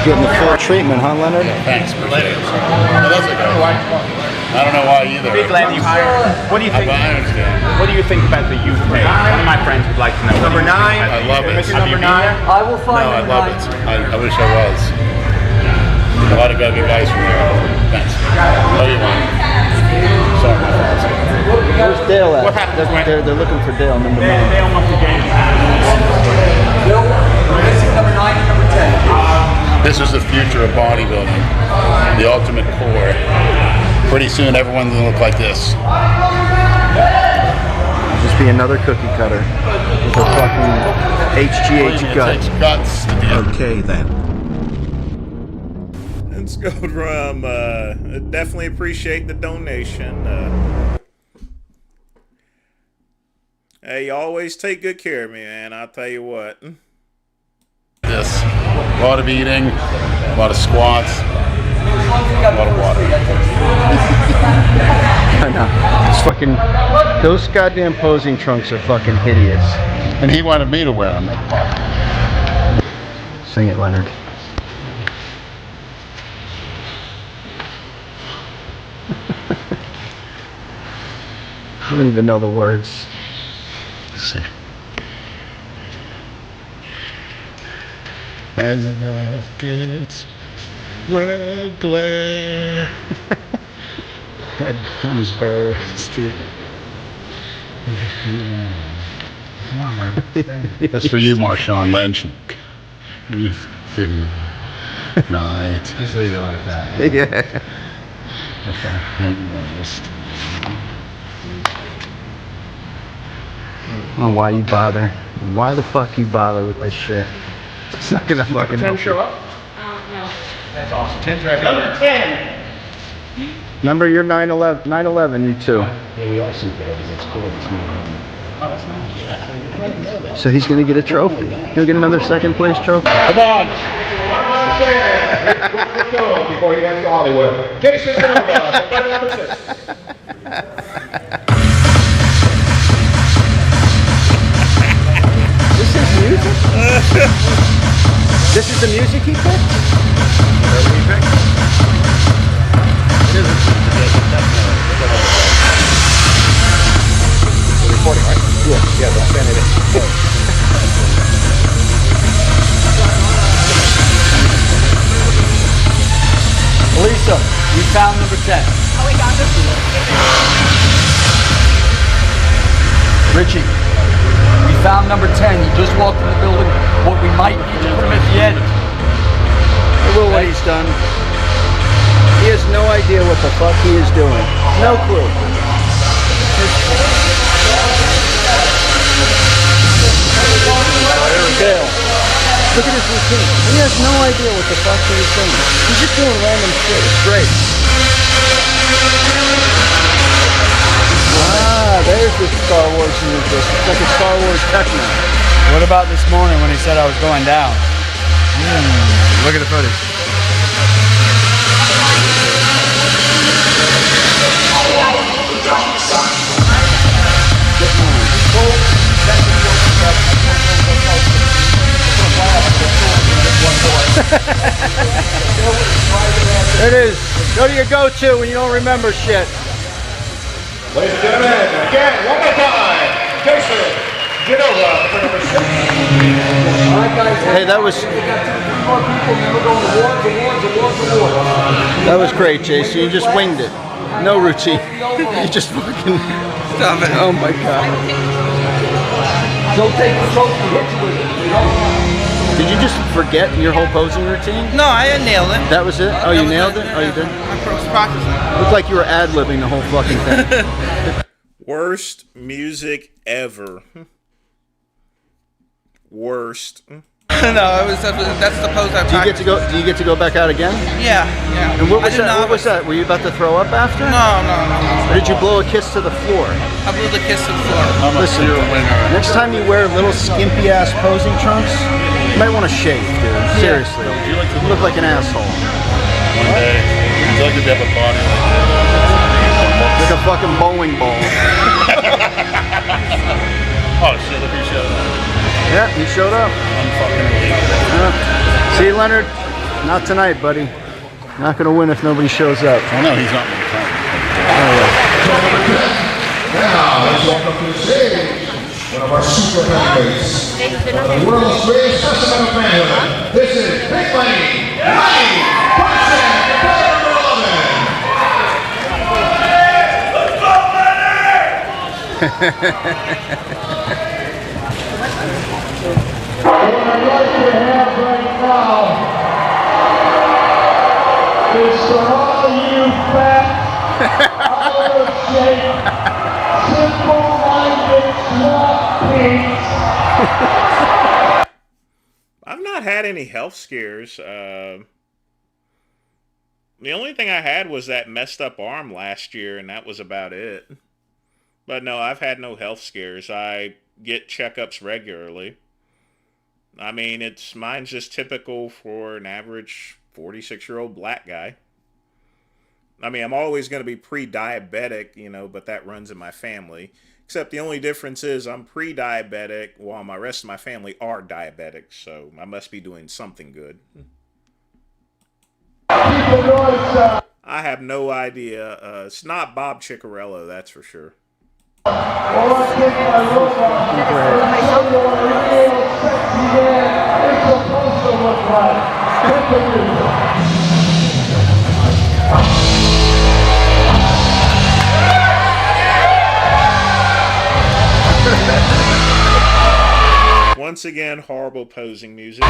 Getting the full treatment, huh, Leonard? Thanks, appreciate it. No, that's okay. I don't know why either. Big Lenny, what do you think? I understand. What do you think about the youth pay? One of my friends would like to know. Number 9. I love it. Have you been there? I will find No, I love it. I wish I was. A lot of good guys from there. Thanks. Love you, man. Sorry, my fault. Where's Dale at? What happens when- They're looking for Dale, number 9. They almost again. Bill, we're missing number 9 and number 10. This is the future of bodybuilding. The ultimate core. Pretty soon, everyone's gonna look like this. Just be another cookie cutter with a fucking HGH It gut. takes guts to be Okay, then. It's Goodrum. Definitely appreciate the donation. Hey, you always take good care of me, man. I'll tell you what. this. A lot of eating, a lot of squats, a lot of water. I know. It's fucking. Those goddamn posing trunks are fucking hideous. And he wanted me to wear them. Sing it, Leonard. I don't even know the words. Let's see. And the gets regular. I'm embarrassed. That's for you, Marshawn Lynch. Right. Just leave it like that. Yeah. Oh, why you bother? Why the fuck you bother with this shit? It's not gonna fucking help. 10 show up? No. That's awesome. 10's right Number 10. Remember, you're 9/11. 9/11. You too. Yeah, we all see that. It's cool. It's Oh, that's nice. So he's gonna get a trophy. He'll get another second place trophy. Come on. Let's go before he heads to Hollywood. Jason Silva, number 6. This is music? This is the music he picked? Whatever he picked. It is recording, right? Yeah, don't send it in. Lisa, we found number 10. Oh, we got this. Richie, we found number 10. He just walked in the building. What we might need to put him at the end. I will what he's done. He has no idea what the fuck he is doing. No clue. Dale, look at his routine. He has no idea what the fuck he is doing. He's just doing random shit. It's great. Ah, there's the Star Wars music. It's like a Star Wars techno. What about this morning when he said I was going down? Look at the footage. There it is. Go to your go-to when you don't remember shit. Ladies and gentlemen, again, one more time, Jason Genova for number 6. Hey, that was great, Jason. You just winged it. No routine. You just fucking. Stop it. Oh my god. Don't take the trophy. Hit you with it. Did you just forget your whole posing routine? No, I nailed it. That was it? Oh, you nailed it? Oh, you did? I was practicing. Looked like you were ad-libbing the whole fucking thing. Worst music ever. Worst. No, that's the pose I practiced. Do you get to go back out again? Yeah. And what was that? What was that? Were you about to throw up after? No. Or did you blow a kiss to the floor? I blew the kiss to the floor. Listen, next time you wear little skimpy ass posing trunks, you might want to shave, dude. Seriously. You look like an asshole. One day, would you like to have a body like a fucking bowling ball. Oh shit, look who showed up. Yeah, he showed up. Unfucking See, Leonard, not tonight, buddy. Not gonna win if nobody shows up. I know he's not going to come. Now, let's welcome to the stage one of our super heavyweights. The world's greatest specimen of manhood. This is Big Money, Money, Punson, number 11. What I'd like to have right now is for all you fat, out of shape, simple-minded swamp pigs. I've not had any health scares. The only thing I had was that messed up arm last year, and that was about it. But no, I've had no health scares. I get checkups regularly. I mean, mine's just typical for an average 46-year-old black guy. I mean, I'm always going to be pre-diabetic, but that runs in my family. Except the only difference is I'm pre-diabetic while my rest of my family are diabetic. So I must be doing something good. I have no idea. It's not Bob Ciccarello, that's for sure. once again, horrible posing music.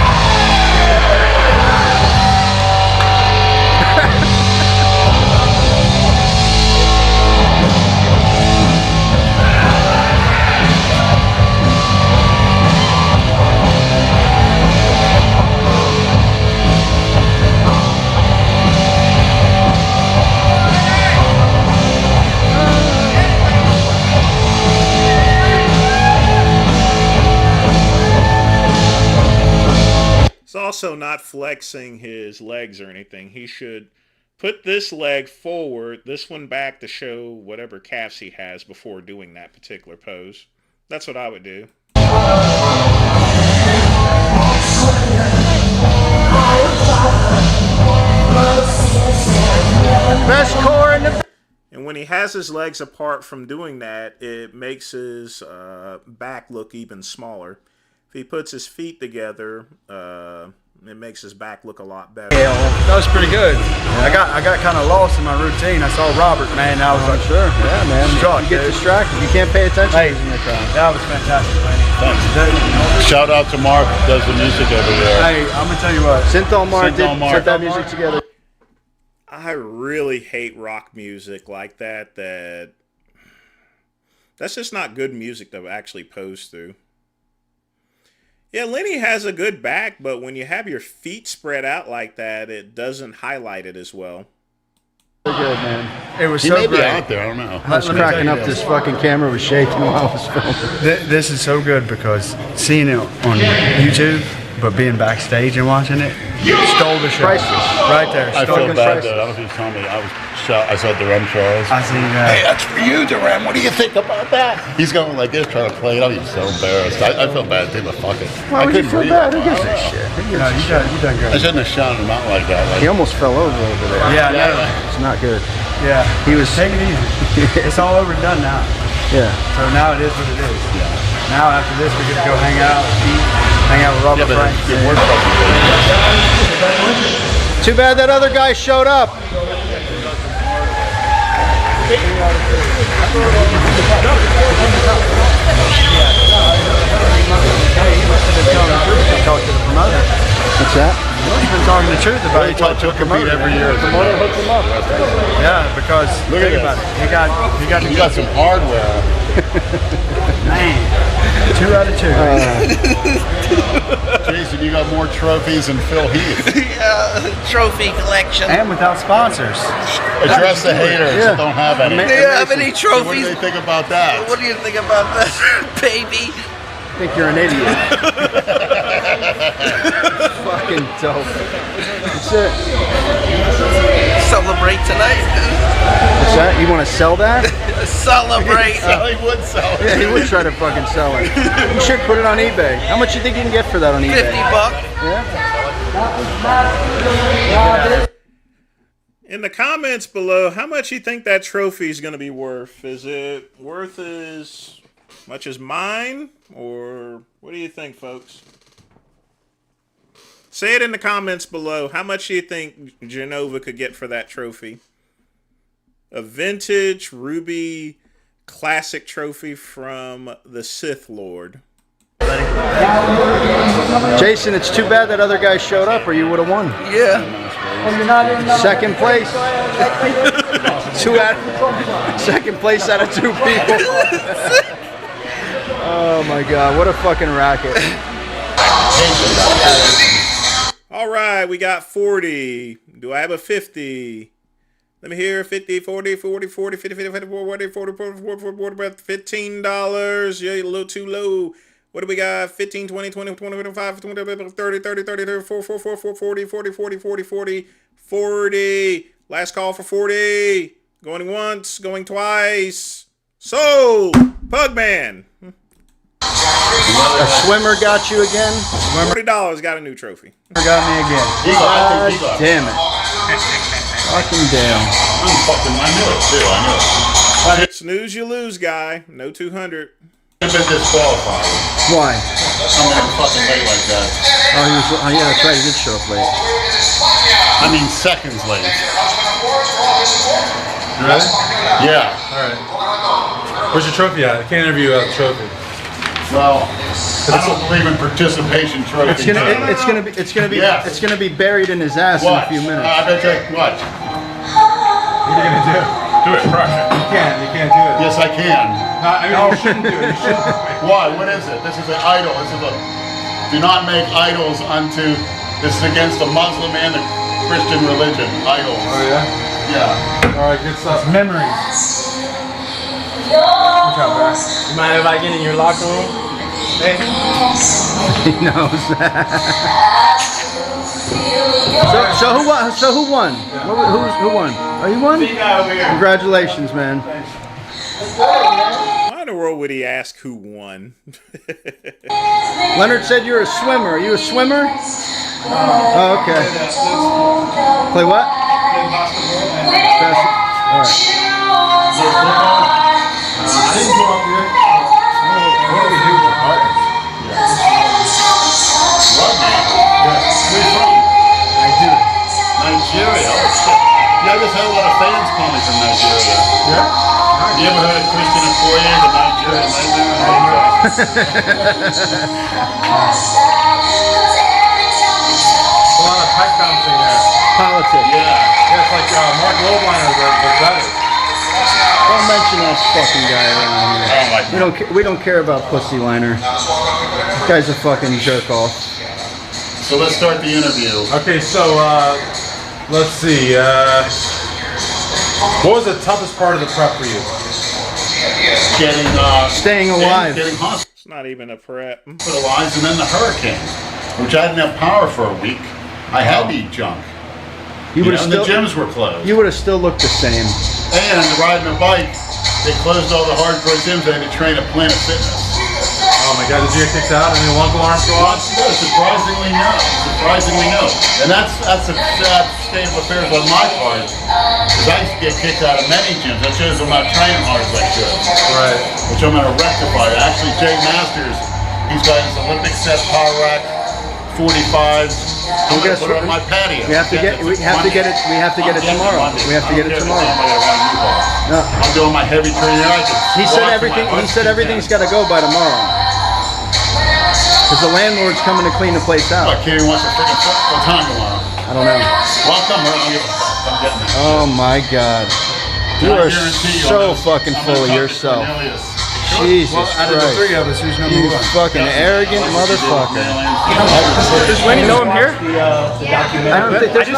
He's also not flexing his legs or anything. He should put this leg forward, this one back to show whatever calves he has before doing that particular pose. That's what I would do. Best core in the... And when he has his legs apart from doing that, it makes his back look even smaller. If he puts his feet together, it makes his back look a lot better. Yeah, that was pretty good. I got kind of lost in my routine. I saw Robert, man. I was like, sure. Yeah, man. Struck, you get dude. distracted. You can't pay attention. Amazing. That was fantastic, man. Thanks. Shout out to Mark, who does the music over there. Hey, I'm gonna tell you what. Synthol Mark did Synthol Mark. put that music together. I really hate rock music like that. That's just not good music to actually pose through. Yeah, Lenny has a good back, but when you have your feet spread out like that, it doesn't highlight it as well. Very good, man. It was He so may be great. out there, I don't know. I was cracking up. This fucking camera was shaking while I was filming. This is so good because seeing it on YouTube, but being backstage and watching it, stole the show. Priceless. Right there. I Stole feel the bad show. though. I don't know if he's telling me. I saw Durham Charles. I seen that. Hey, that's for you, Durham. What do you think about that? He's going like this, trying to play it out. He's so embarrassed. I feel bad too, but fuck it. Why would you couldn't feel breathe. bad? Who gives a I don't shit? know. Who gives No, a you shit? done I good. shouldn't have shouted him out like that. He almost fell over there. Yeah, I know. It's not good. Yeah. He was... Take it easy. It's all over and done now. Yeah. So now it is what it is. Yeah. Now after this, we get to go hang out, eat, hang out with Robert Frank. Too bad that other guy showed up. Talk to the promoter. What's that? He's been talking the truth about it. He talked to a compete promoter. every year. The promoter hooked him up. Yeah, because Look think at about this. it. You got some hardware. Man, 2 out of 2. Jason, you got more trophies than Phil Heath. Trophy collection. And without sponsors. Address the haters that don't have any. Do you have any So what do trophies? they think about that? What do you think about that, baby? I think you're an idiot. Fucking dope. That's it. Celebrate tonight. What's that? You want to sell that? Celebrate. He would sell it. Yeah, he would try to fucking sell it. You should put it on eBay. How much you think you can get for that on eBay? $50. Yeah. In the comments below, how much you think that trophy is going to be worth? Is it worth as much as mine? Or what do you think, folks? Say it in the comments below. How much do you think Genova could get for that trophy? A vintage ruby classic trophy from the Sith Lord. Jason, it's too bad that other guy showed up or you would have won. Yeah. Second place. Second place out of 2 people. Oh my God, what a fucking racket. All right, we got 40. Do I have a 50? Let me hear 50, 40, 40, 40, 50, 50, 50, 40, 40, 40, 40, 40, $15. Yeah, a little too low. What do we got? 15, 20, 20, 25, 20, 30, 30, 30, 30, 40, 40, 40, 40, 40, 40, 40. Last call for 40. Going once, going twice. Sold. Pugman. A swimmer got you again? $40 got a new trophy. Got me again. God damn it. Fucking damn. I knew it too. I knew it. Snooze, you lose, guy. No 200. I've been disqualified. Why? I'm not fucking late like that. Oh, yeah, that's right. He did show up late. I mean, seconds late. Really? Yeah. All right. Where's your trophy at? I can't interview you without the trophy. Well, I don't believe in participation trophies. It's gonna be buried in his ass in a few minutes. I bet you what? What are you gonna do? Do it, crush it. You can't do it. Yes, I can. You shouldn't do it. You shouldn't. Why? What is it? This is an idol. This is a. Do not make idols unto. This is against the Muslim and the Christian religion. Idols. Oh yeah. Yeah. All right, good stuff. Memories. Good job, man. You mind if I get in your locker room? Hey. He knows that. So who won? Who won? Oh, you won? Congratulations, man. Why in the world would he ask who won? Leonard said you're a swimmer. Are you a swimmer? Oh, okay. Play what? All right. I didn't go up here. What do we do with partners? Rugby? Yes. Where you from? Nigeria. Nigeria? Yeah, I just had a lot of fans call me from Nigeria. Yeah? You ever heard of Christian Okoye, the Nigerian legend? A lot of pipe bouncing there. Politics. Yeah. It's like Mark Lobliner, the better. Don't mention that fucking guy around here. We don't care about Pussy Liner. This guy's a fucking jerk off. So let's start the interview. Okay, so let's see. What was the toughest part of the prep for you? Staying alive. Getting hospitalized. It's not even a prep. And then the hurricane, which I didn't have power for a week. I had to eat junk. You would have the gyms were closed. You would have still looked the same. And riding a bike, they closed all the hardcore gyms. I had to train at Planet Fitness. Oh my God! Did you get kicked out? Any lumbar arms go off? No, surprisingly no. Surprisingly no. And that's a sad state of affairs on my part. Because I used to get kicked out of many gyms. That shows I'm not training hard as I should. Right. Which I'm going to rectify. Actually, Jay Masters, he's got his Olympic set power rack, 45s. I'm going to put it on my patio. We have to get it tomorrow. We have to get it tomorrow. No. I'm doing my heavy training. He said everything's got to go by tomorrow. Because the landlord's coming to clean the place out. I can't even watch the freaking what time tomorrow. I don't know. Well, I'll come around. I'm getting it. Oh my God. You are so fucking full of yourself. Jesus out of the three of us, who's number you one? fucking arrogant motherfucker. Does Lenny know I'm here? I don't think there's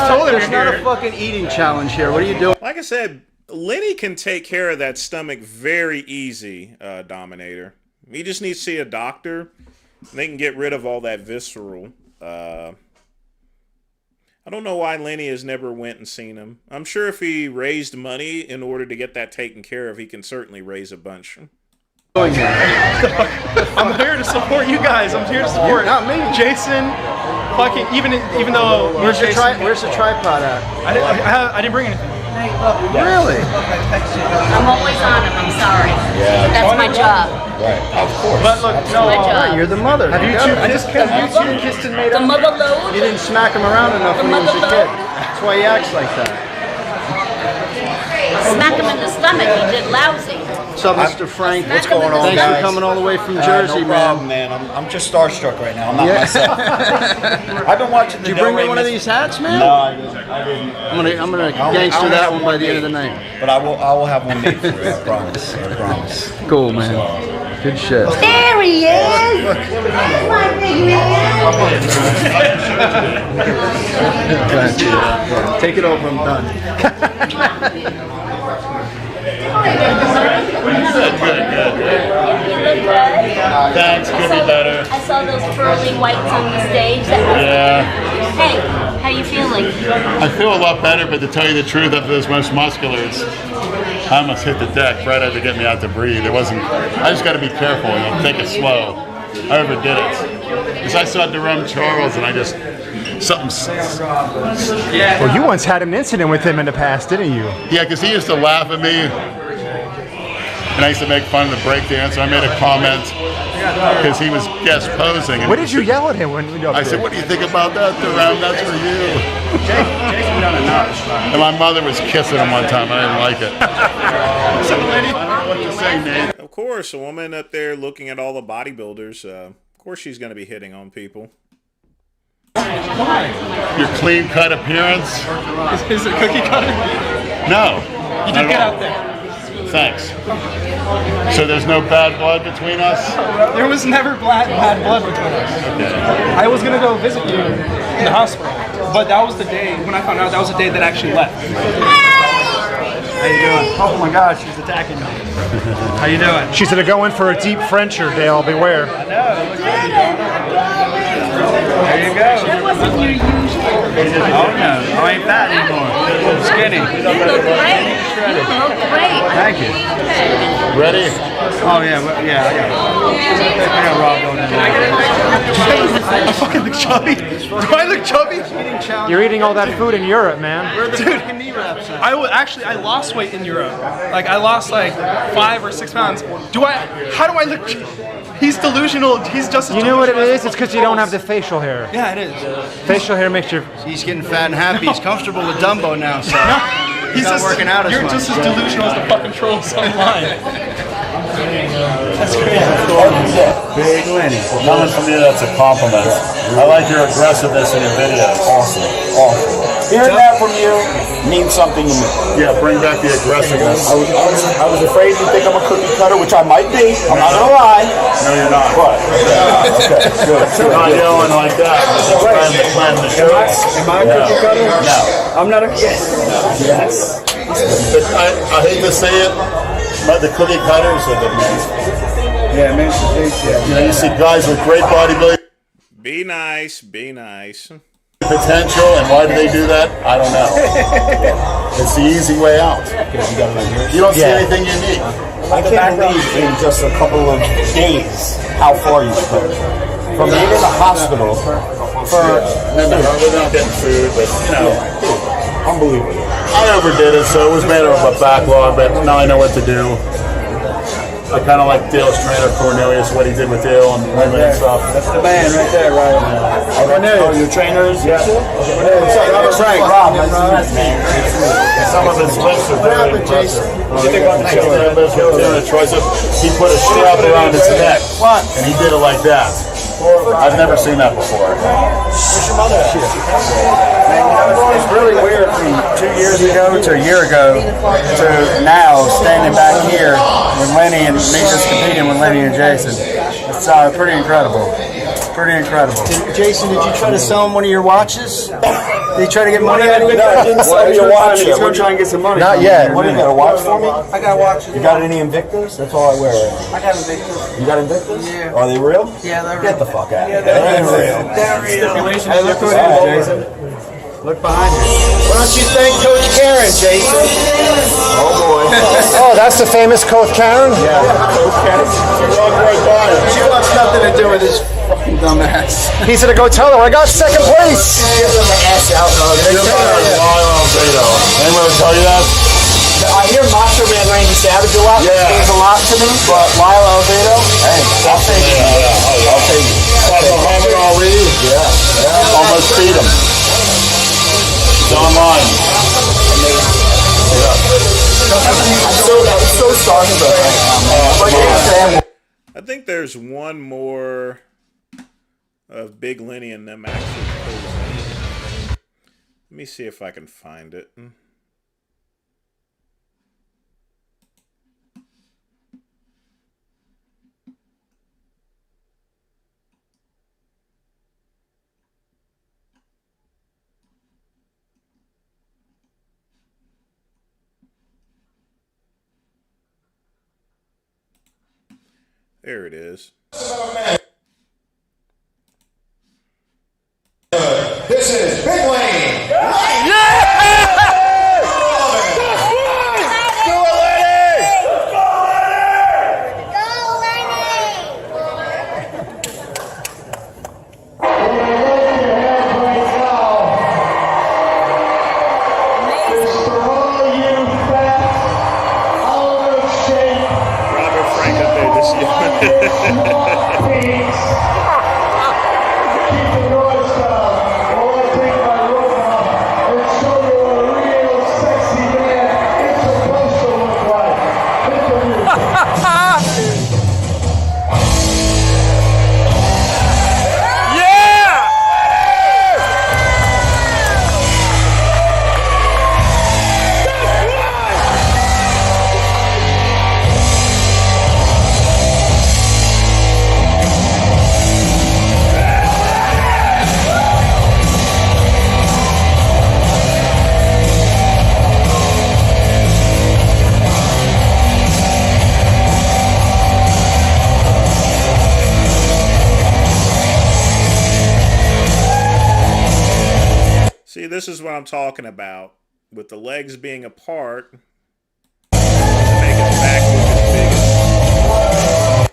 not a fucking eating challenge here. What are you doing? Like I said, Lenny can take care of that stomach very easy, Dominator. He just needs to see a doctor. They can get rid of all that visceral. I don't know why Lenny has never went and seen him. I'm sure if he raised money in order to get that taken care of, he can certainly raise a bunch. I'm here to support you guys. I'm here to support not me. Jason. Fucking even though where's the tripod at? I didn't bring anything. Really? I'm always on him. I'm sorry. Yeah. That's my job. Right. Of course. But look, no, my job. You're the mother. Have you kissed and made the mother load? You didn't smack him around enough when he was a kid. That's why he acts like that. Smack him in the stomach. He did lousy. What's up, Mr. Frank? What's going on, Thanks guys? for coming all the way from Jersey, no problem, man. I'm just starstruck right now. I'm not myself. I've been watching the Did you bring me one of these hats, man? No, I didn't. I'm gonna gangster that one by the end of the night. But I will have one made for you. I promise. I promise. Cool, man. Good shit. There he is. My big man. Take it over. I'm done. Thanks, could be better. I saw those pearly whites on the stage. Hey, how you feeling? I feel a lot better, but to tell you the truth, after those most musculars, I almost hit the deck. Brett had to get me out to breathe. It wasn't. I just got to be careful. Take it slow. I overdid it. Because I saw Jerome Charles, and I just Well, you once had an incident with him in the past, didn't you? Yeah, because he used to laugh at me, and I used to make fun of the breakdance. I made a comment because he was guest posing. And what did you yell at him when you I said, "What do you think about that, Jerome? That's for you." And my mother was kissing him one time. I didn't like it. I don't know what to say, Nate. course, a woman up there looking at all the bodybuilders. Of course, she's going to be hitting on people. Your clean-cut appearance. Is it cookie cutter? No. You not did get at all. out there. Thanks. So there's no bad blood between us? There was never bad blood between us. I was gonna go visit you in the hospital, but that was the day when I found out. That was the day that I actually left. How you doing? Oh my gosh, she's attacking me. How you doing? She said to go in for a deep Frencher, Dale. Beware. I know. It looks good. There you go. That wasn't your usual. Oh no, I ain't fat anymore. I'm skinny. You look great. You look great. Thank you. Ready? Oh yeah, yeah. I got robbed on that. I fucking look chubby. Do I look chubby? You're eating all that food in Europe, man. Dude, I lost weight in Europe. Like I lost like 5 or 6 pounds. How do I look? He's delusional. He's just as You know what it delusional is? It's because you don't have the facial hair. Yeah, it is. Facial hair makes your... He's getting fat and happy. He's comfortable with Dumbo now, so he's not working out as You're much. just as delusional as the fucking trolls online. That's crazy. Big Lenny. Coming from you, that's a compliment. I like your aggressiveness in your videos. Awesome. Awesome. Hearing that from you means something to me. Yeah, bring back the aggressiveness. I was afraid you think I'm a cookie cutter, which I might be. I'm not gonna lie. No, you're not. But okay, good. You're not yelling like that. You're trying to plan the show. Am I a cookie cutter? No. I'm not a yes. I hate to say it, but the cookie cutters are the best. Yeah, man. You know, you see guys with great bodybuilding Be nice. Be nice. potential, and why do they do that? I don't know. It's the easy way out. You don't see anything unique. I can't believe in just a couple of days how far you've come. From being in the hospital for... We're not getting food, but, you know. Unbelievable. I overdid it, so it was a matter of a backlog, but now I know what to do. I kind of like Dale's trainer, Cornelius, what he did with Dale and women and stuff. That's the man right there, right? Oh, your trainers? Yeah. Robert Frank, Rob, nice to meet you, man. Some of his lifts are very impressive. He put a strap around his neck, and he did it like that. I've never seen that before. Where's your mother? It's really weird from 2 years ago to a year ago to now standing back here with Lenny and me just competing with Lenny and Jason. It's pretty incredible. Pretty incredible. Jason, did you try to sell him one of your watches? Did you try to get money out of it? No, I didn't sell your watch yet. We're trying to get some money. Not yet. What, you got a watch for me? I got a watch. You got any Invictus? That's all I wear. I got Invictus. You got Invictus? Yeah. Are they real? Yeah, they're real. Get the fuck out of here. They ain't real. They're real. Hey, look who it is, Jason. Look behind you. Why don't you thank Coach Karen, Jason? Oh boy. Oh, that's the famous Coach Karen? Yeah, Coach Karen. She walked right by him. She wants nothing to do with this fucking dumbass. He said to go tell her I got second place. Give them an ass out, dog. Anyone tell you that? I hear Macho Man Randy Savage a lot. Yeah. It means a lot to me, but Lyle Albedo, hey, I'll take it. I'll take it. Muhammad Ali? Yeah. Almost beat him. It's online. I'm so sorry about that. I think there's one more of Big Lenny and them actually posting. Let me see if I can find it. There it is. This is Big Lenny. this is what I'm talking about. With the legs being apart, making the back look as big as...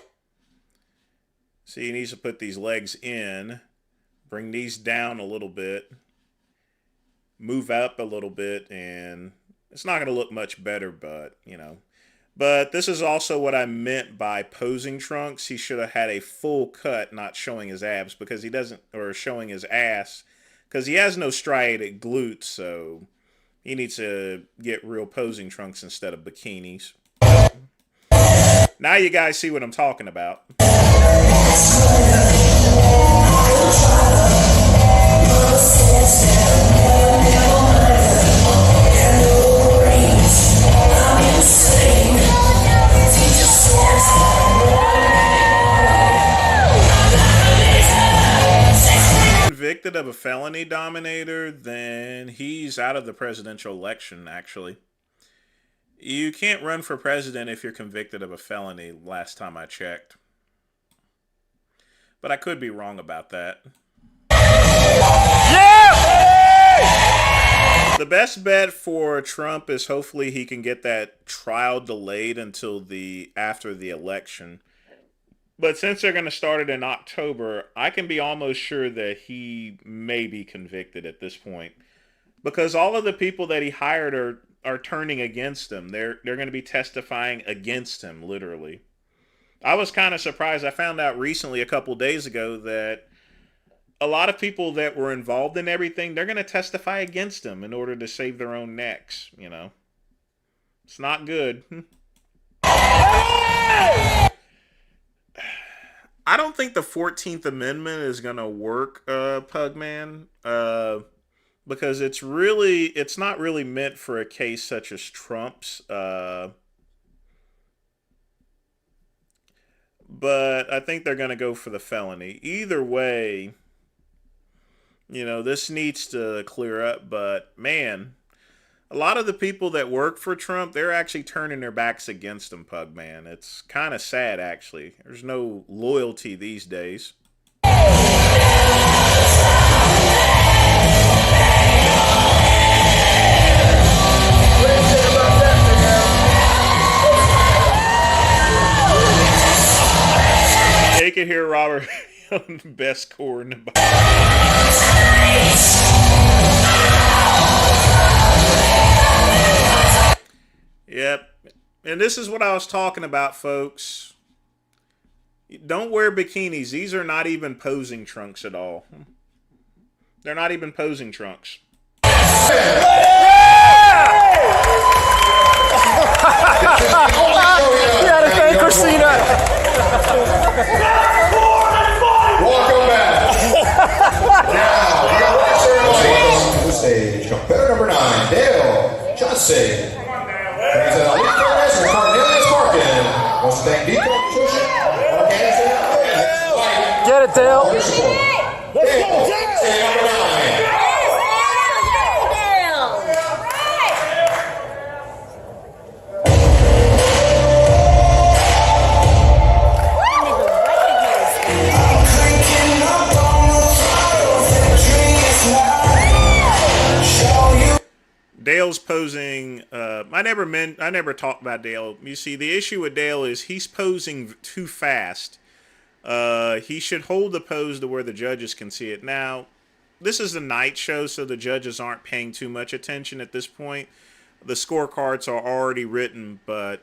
See, he needs to put these legs in, bring these down a little bit, move up a little bit, and it's not going to look much better, but, you know. But this is also what I meant by posing trunks. He should have had a full cut, not showing his abs, because he doesn't, or showing his ass, because he has no striated glutes, so he needs to get real posing trunks instead of bikinis. Now you guys see what I'm talking about. Convicted of a felony, Dominator, then he's out of the presidential election, actually. You can't run for president if you're convicted of a felony, last time I checked. But I could be wrong about that. Yeah! The best bet for Trump is hopefully he can get that trial delayed until after the election. But since they're going to start it in October, I can be almost sure that he may be convicted at this point. Because all of the people that he hired are turning against him. They're going to be testifying against him, literally. I was kind of surprised. I found out recently, a couple days ago, that a lot of people that were involved in everything, they're going to testify against him in order to save their own necks, you know. It's not good. I don't think the 14th Amendment is going to work, Pugman, because it's not really meant for a case such as Trump's. But I think they're going to go for the felony. Either way, you know, this needs to clear up. But, man, a lot of the people that work for Trump, they're actually turning their backs against him, Pugman. It's kind of sad, actually. There's no loyalty these days. Take it here, Robert. Best core in the body. Yep. And this is what I was talking about, folks. Don't wear bikinis. These are not even posing trunks at all. They're not even posing trunks. You had to thank Christina. Welcome back. Now, we got the ceremony to the stage. Competitor number 9, Dale Johnson. Thanks to Ali Flores and Cornelius Markin. Wants to thank Nico Chushin. Get it, Dale. Let's go, number 9. Dale's posing. I never talked about Dale. You see, the issue with Dale is he's posing too fast. He should hold the pose to where the judges can see it. Now, this is a night show, so the judges aren't paying too much attention at this point. The scorecards are already written, but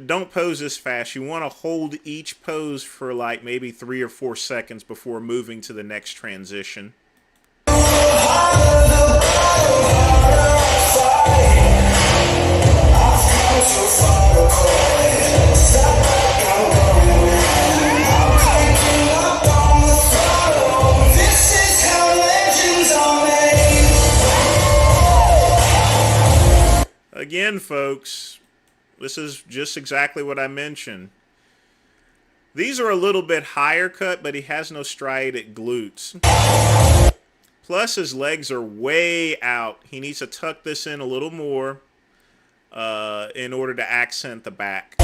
don't pose this fast. You want to hold each pose for like maybe 3 or 4 seconds before moving to the next transition. Again, folks, this is just exactly what I mentioned. These are a little bit higher cut, but he has no striated glutes. Plus, his legs are way out. He needs to tuck this in a little more in order to accent the back.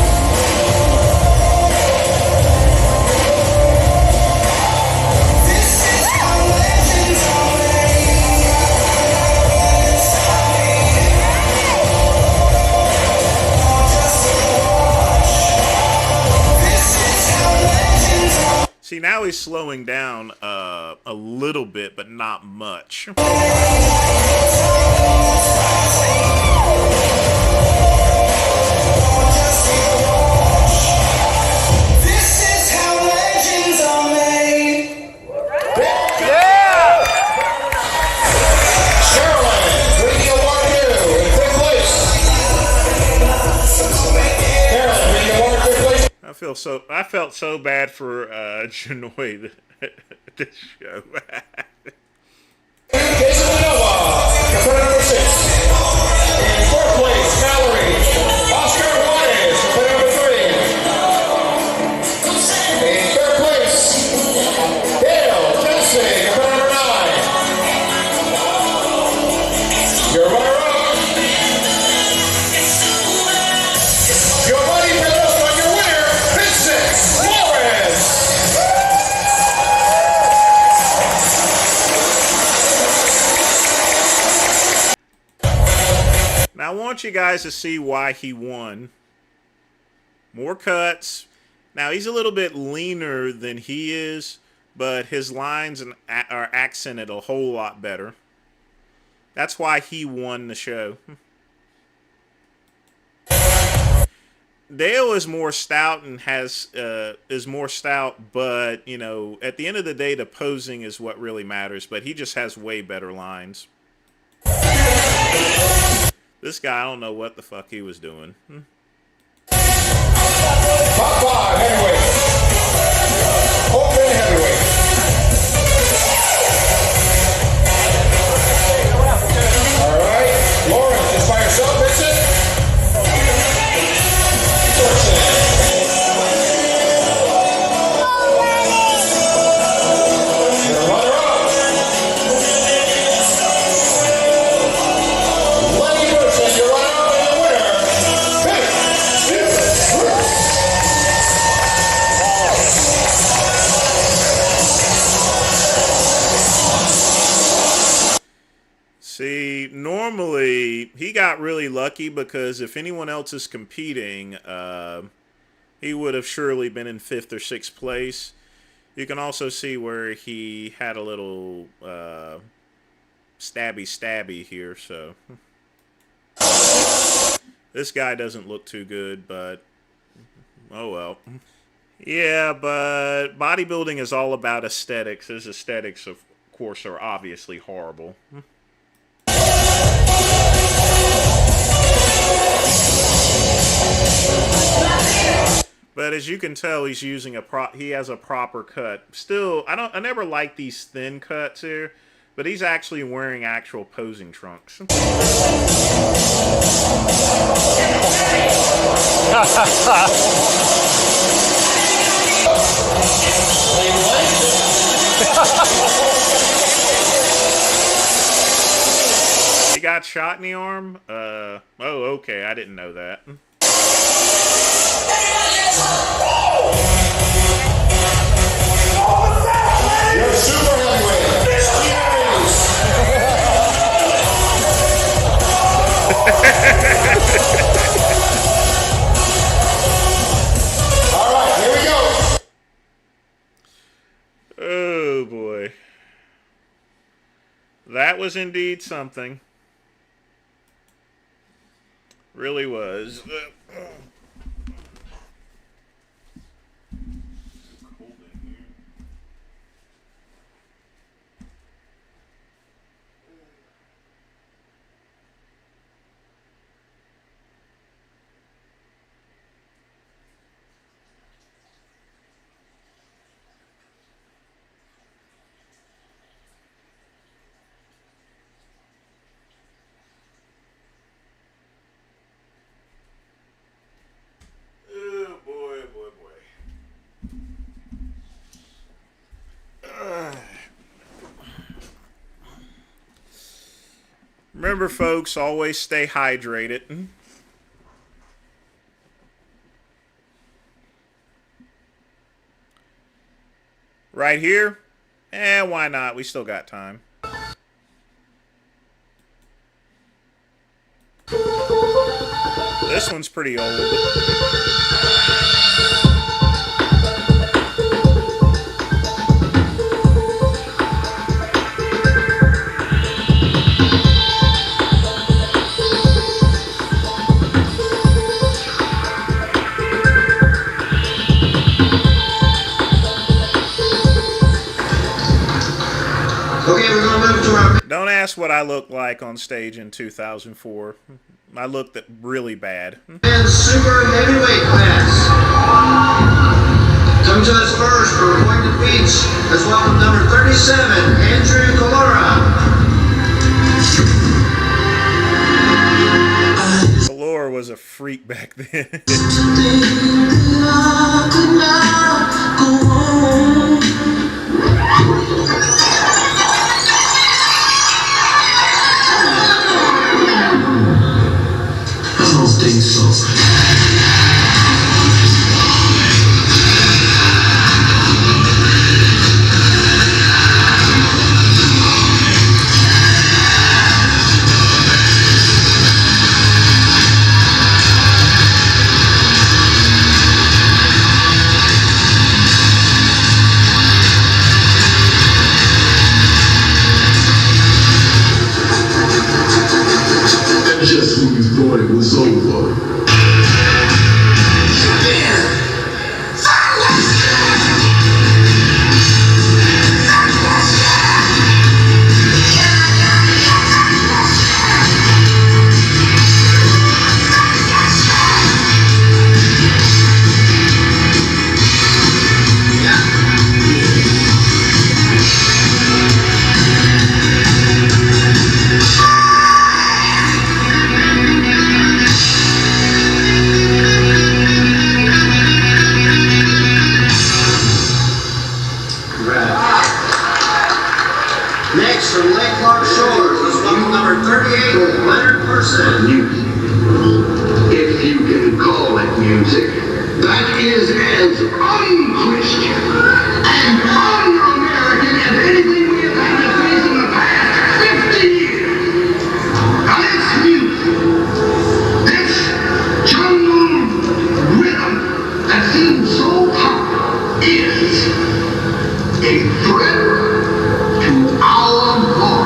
now he's slowing down a little bit, but not much. I felt so bad for Janoy this show. I want you guys to see why he won. More cuts. Now, he's a little bit leaner than he is, but his lines are accented a whole lot better. That's why he won the show. Dale is more stout and is more stout, but, you know, at the end of the day, the posing is what really matters, but he just has way better lines. This guy, I don't know what the fuck he was doing. Top 5 heavyweight. Open heavyweight. All right. Lawrence, just by yourself, Vincent. See, normally he got really lucky because if anyone else is competing, he would have surely been in 5th or 6th place. You can also see where he had a little stabby here, so. This guy doesn't look too good, but oh well. Yeah, but bodybuilding is all about aesthetics. His aesthetics, of course, are obviously horrible. But as you can tell, he's using he has a proper cut. Still, I never like these thin cuts here, but he's actually wearing actual posing trunks. He got shot in the arm? Oh, okay, I didn't know that. You're super heavyweight. All right, here we go. Oh boy. That was indeed something. Really was. Remember, folks, always stay hydrated. Right here? Why not? We still got time. This one's pretty old. that's what I looked like on stage in 2004. I looked really bad. And super heavyweight class. Coming to us first for Boynton Beach, let's welcome number 37, Andrew Calora. Calora was a freak back then. I don't think so. Just when you thought it was over. Next from Lake Clark Shores, let's welcome number 38, Leonard Person. If you can call it music, that is as un-Christian and un-American as anything we have had to face in the past 50 years. Now this music, this jungle rhythm that seems so pop is a threat to our law.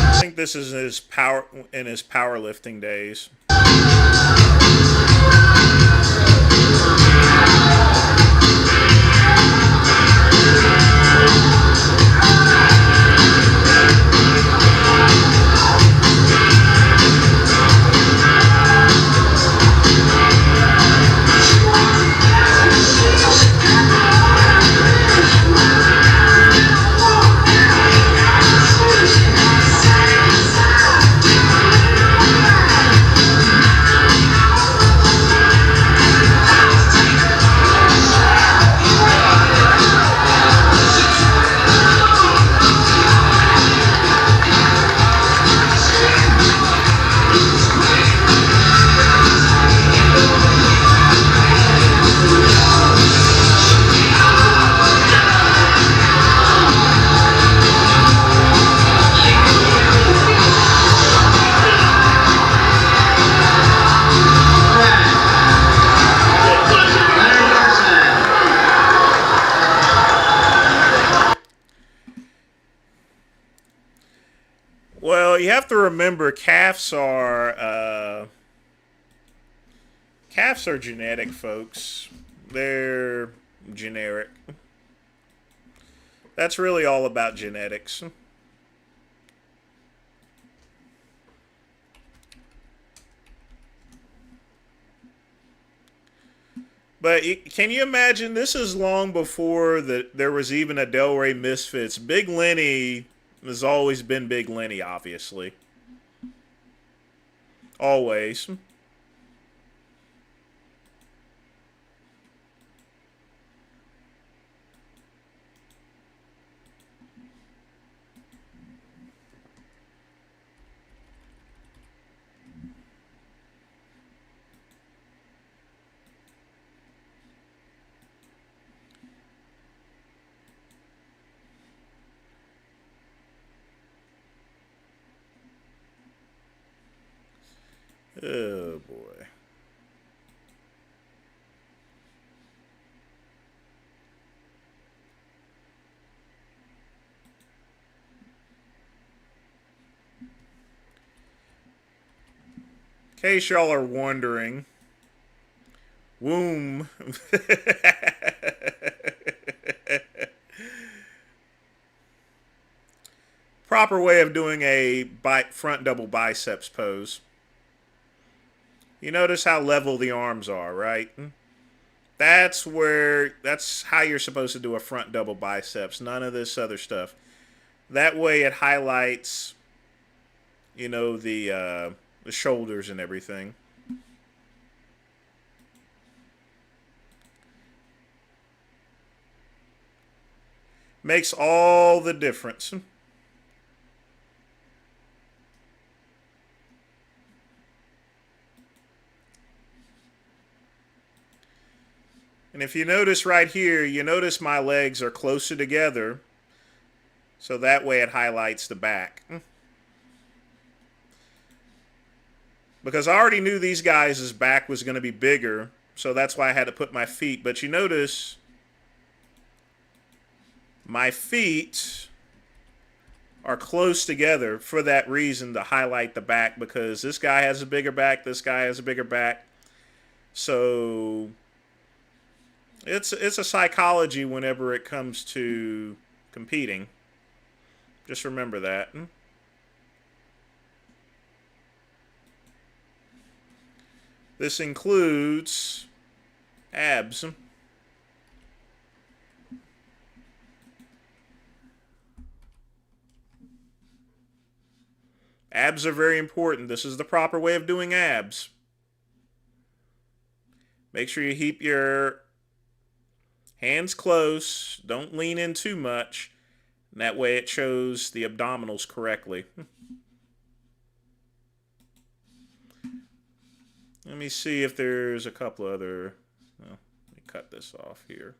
I think this is his powerlifting days. Well, you have to remember calves are genetic, folks. They're generic. That's really all about genetics. But can you imagine? This is long before there was even a Del Rey Misfits. Big Lenny has always been Big Lenny, obviously. Always. Oh, boy. In case y'all are wondering, womb. proper way of doing a front double biceps pose. You notice how level the arms are, right? That's how you're supposed to do a front double biceps. None of this other stuff. That way it highlights, you know, the shoulders and everything. Makes all the difference. And if you notice right here, you notice my legs are closer together. So that way it highlights the back. Because I already knew these guys' back was going to be bigger. So that's why I had to put my feet. But you notice my feet are close together for that reason, to highlight the back. Because this guy has a bigger back. This guy has a bigger back. So it's a psychology whenever it comes to competing. Just remember that. This includes abs. Abs are very important. This is the proper way of doing abs. Make sure you keep your hands close. Don't lean in too much. And that way it shows the abdominals correctly. Let me see if there's a couple other... Well, let me cut this off here.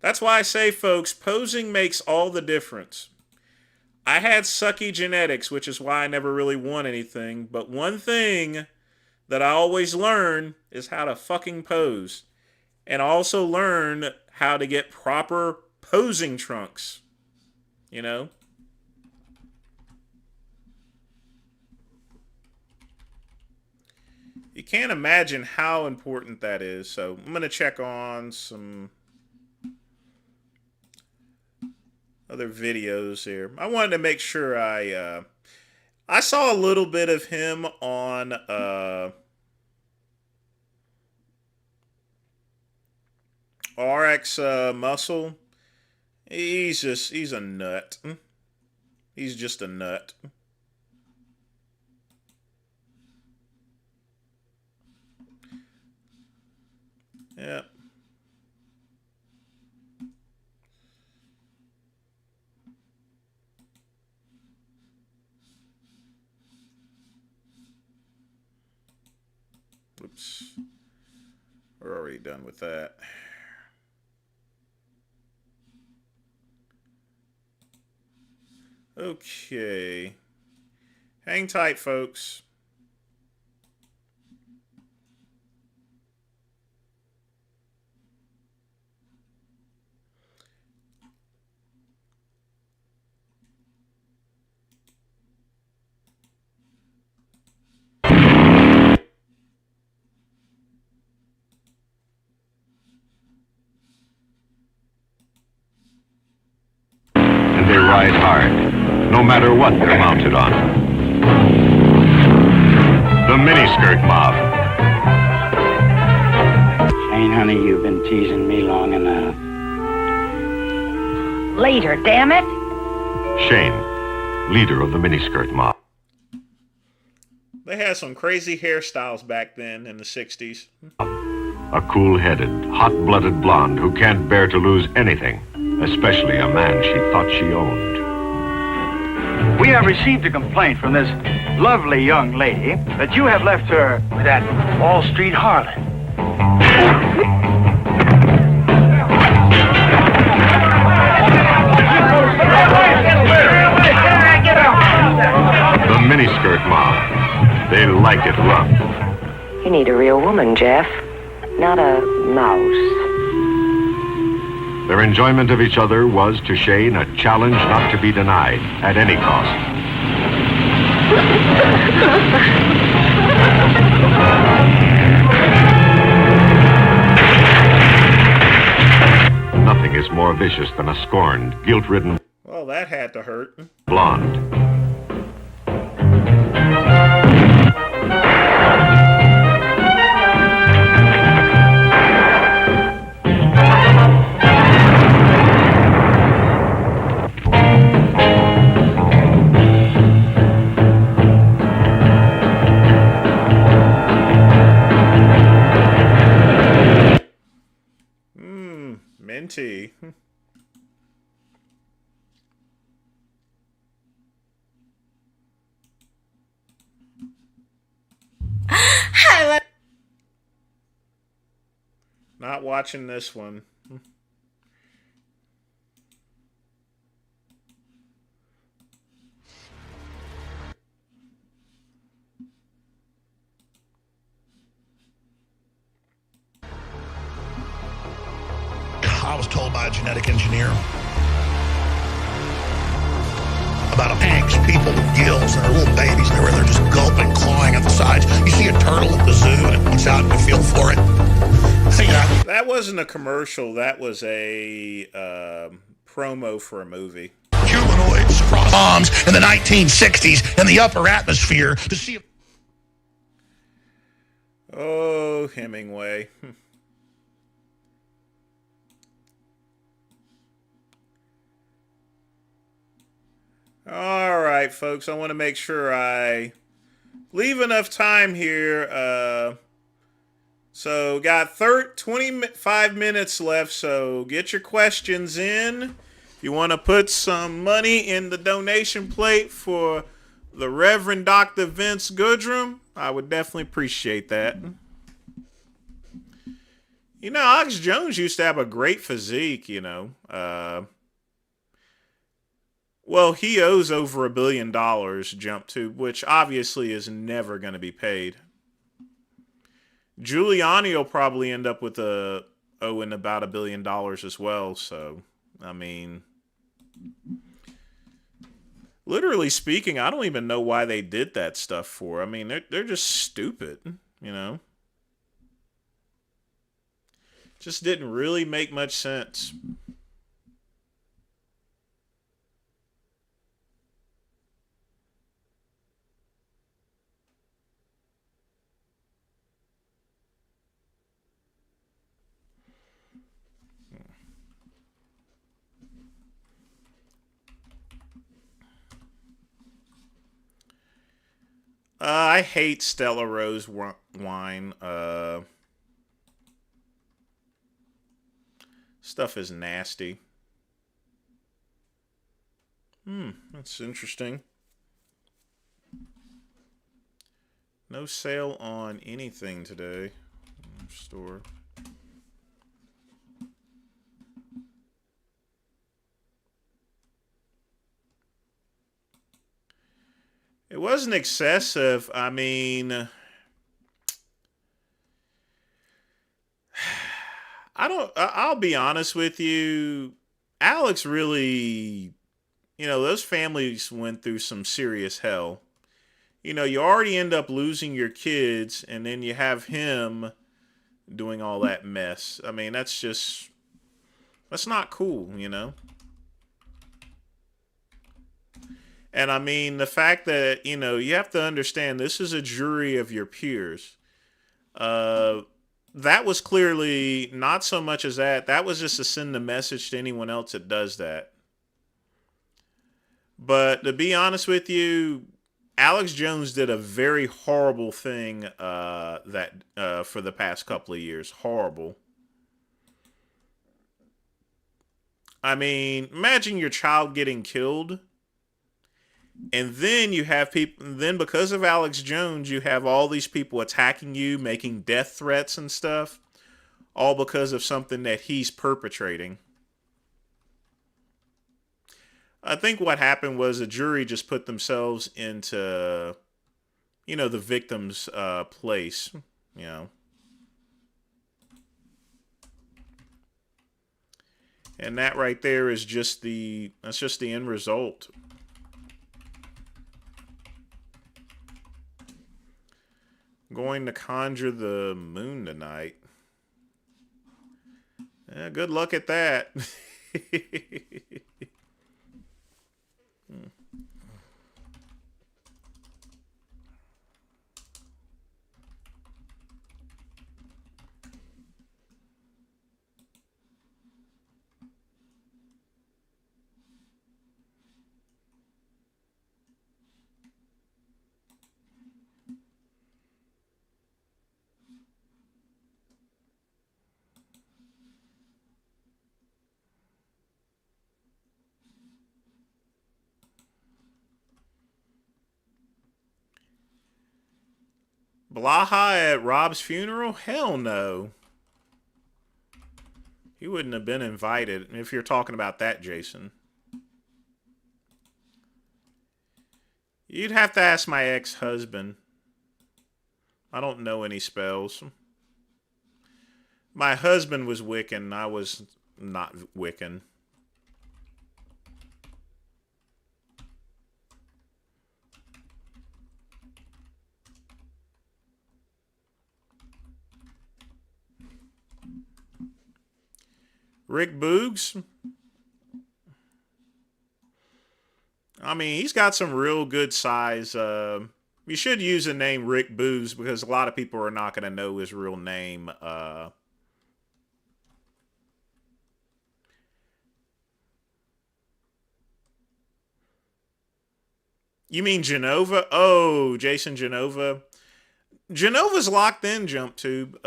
That's why I say, folks, posing makes all the difference. I had sucky genetics, which is why I never really won anything. But one thing that I always learn is how to fucking pose. And also learn how to get proper posing trunks. You know? You can't imagine how important that is. So I'm going to check on some other videos here. I wanted to make sure I saw a little bit of him on RX Muscle. He's a nut. He's just a nut. Yeah. Oops. We're already done with that. Okay. Hang tight, folks. And they ride hard, no matter what they're mounted on. The miniskirt mob. Shane, honey, you've been teasing me long enough. Later, damn it. Shane, leader of the miniskirt mob. They had some crazy hairstyles back then in the 60s. A cool-headed, hot-blooded blonde who can't bear to lose anything, especially a man she thought she owned. We have received a complaint from this lovely young lady that you have left her with that Wall Street harlot. The miniskirt mob. They like it rough. You need a real woman, Jeff, not a mouse. Their enjoyment of each other was, to Shane, a challenge not to be denied at any cost. Nothing is more vicious than a scorned, guilt-ridden... Well, Well, that had to hurt. Blonde. Minty. Not watching this one. I was told by a genetic engineer about a Hanks, people with gills and their little babies and they're just gulping, clawing at the sides. You see a turtle at the zoo and it comes out and you feel for it. That wasn't a commercial. That was a promo for a movie. Humanoids cross bombs in the 1960s in the upper atmosphere to see. Oh, Hemingway. All right, folks. I want to make sure I leave enough time here. So got 25 minutes left. So get your questions in. If you want to put some money in the donation plate for the Reverend Dr. Vince Goodrum, I would definitely appreciate that. You know, Alex Jones used to have a great physique, you know. Well, he owes over $1 billion, Jump Tube, which obviously is never going to be paid. Giuliani will probably end up with owing about $1 billion as well. So, I mean, literally speaking, I don't even know why they did that stuff for. I mean, they're just stupid, you know. Just didn't really make much sense. I hate Stella Rose wine. Stuff is nasty. That's interesting. No sale on anything today. Store. It wasn't excessive. I mean, I'll be honest with you. Alex really, you know, those families went through some serious hell. You know, you already end up losing your kids, and then you have him doing all that mess. I mean, that's not cool, you know? And I mean, the fact that, you know, you have to understand this is a jury of your peers. That was clearly not so much as that. That was just to send a message to anyone else that does that. But to be honest with you, Alex Jones did a very horrible thing for the past couple of years. Horrible. I mean, imagine your child getting killed. And then you have people, then because of Alex Jones, you have all these people attacking you, making death threats and stuff, all because of something that he's perpetrating. I think what happened was a jury just put themselves into, you know, the victim's place, you know. And that right there is that's just the end result. Going to conjure the moon tonight. Good luck at that. Blaha at Rob's funeral? Hell no. He wouldn't have been invited if you're talking about that, Jason. You'd have to ask my ex-husband. I don't know any spells. My husband was Wiccan. I was not Wiccan. Rick Boogs? I mean, he's got some real good size. You should use the name Rick Boogs because a lot of people are not going to know his real name. You mean Genova? Oh, Jason Genova. Genova's locked in, Jump Tube.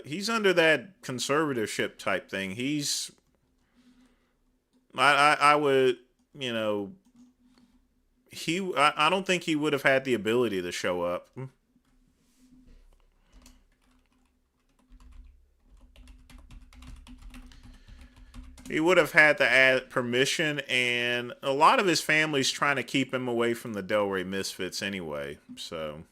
He's under that conservatorship type thing. He's... I would, you know... I don't think he would have had the ability to show up. He would have had to add permission, and a lot of his family's trying to keep him away from the Delray Misfits anyway, so...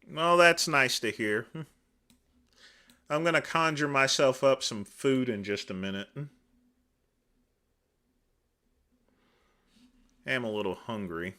Well, that's nice to hear. I'm going to conjure myself up some food in just a minute. I am a little hungry.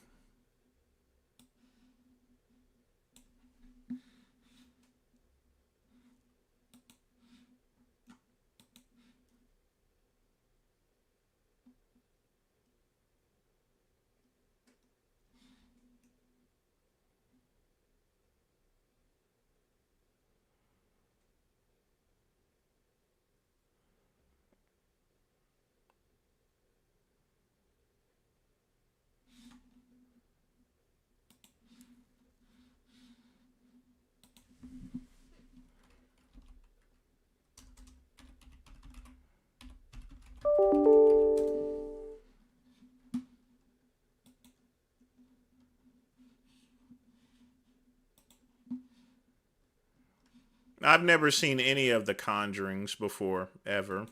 I've never seen any of the Conjurings before, ever.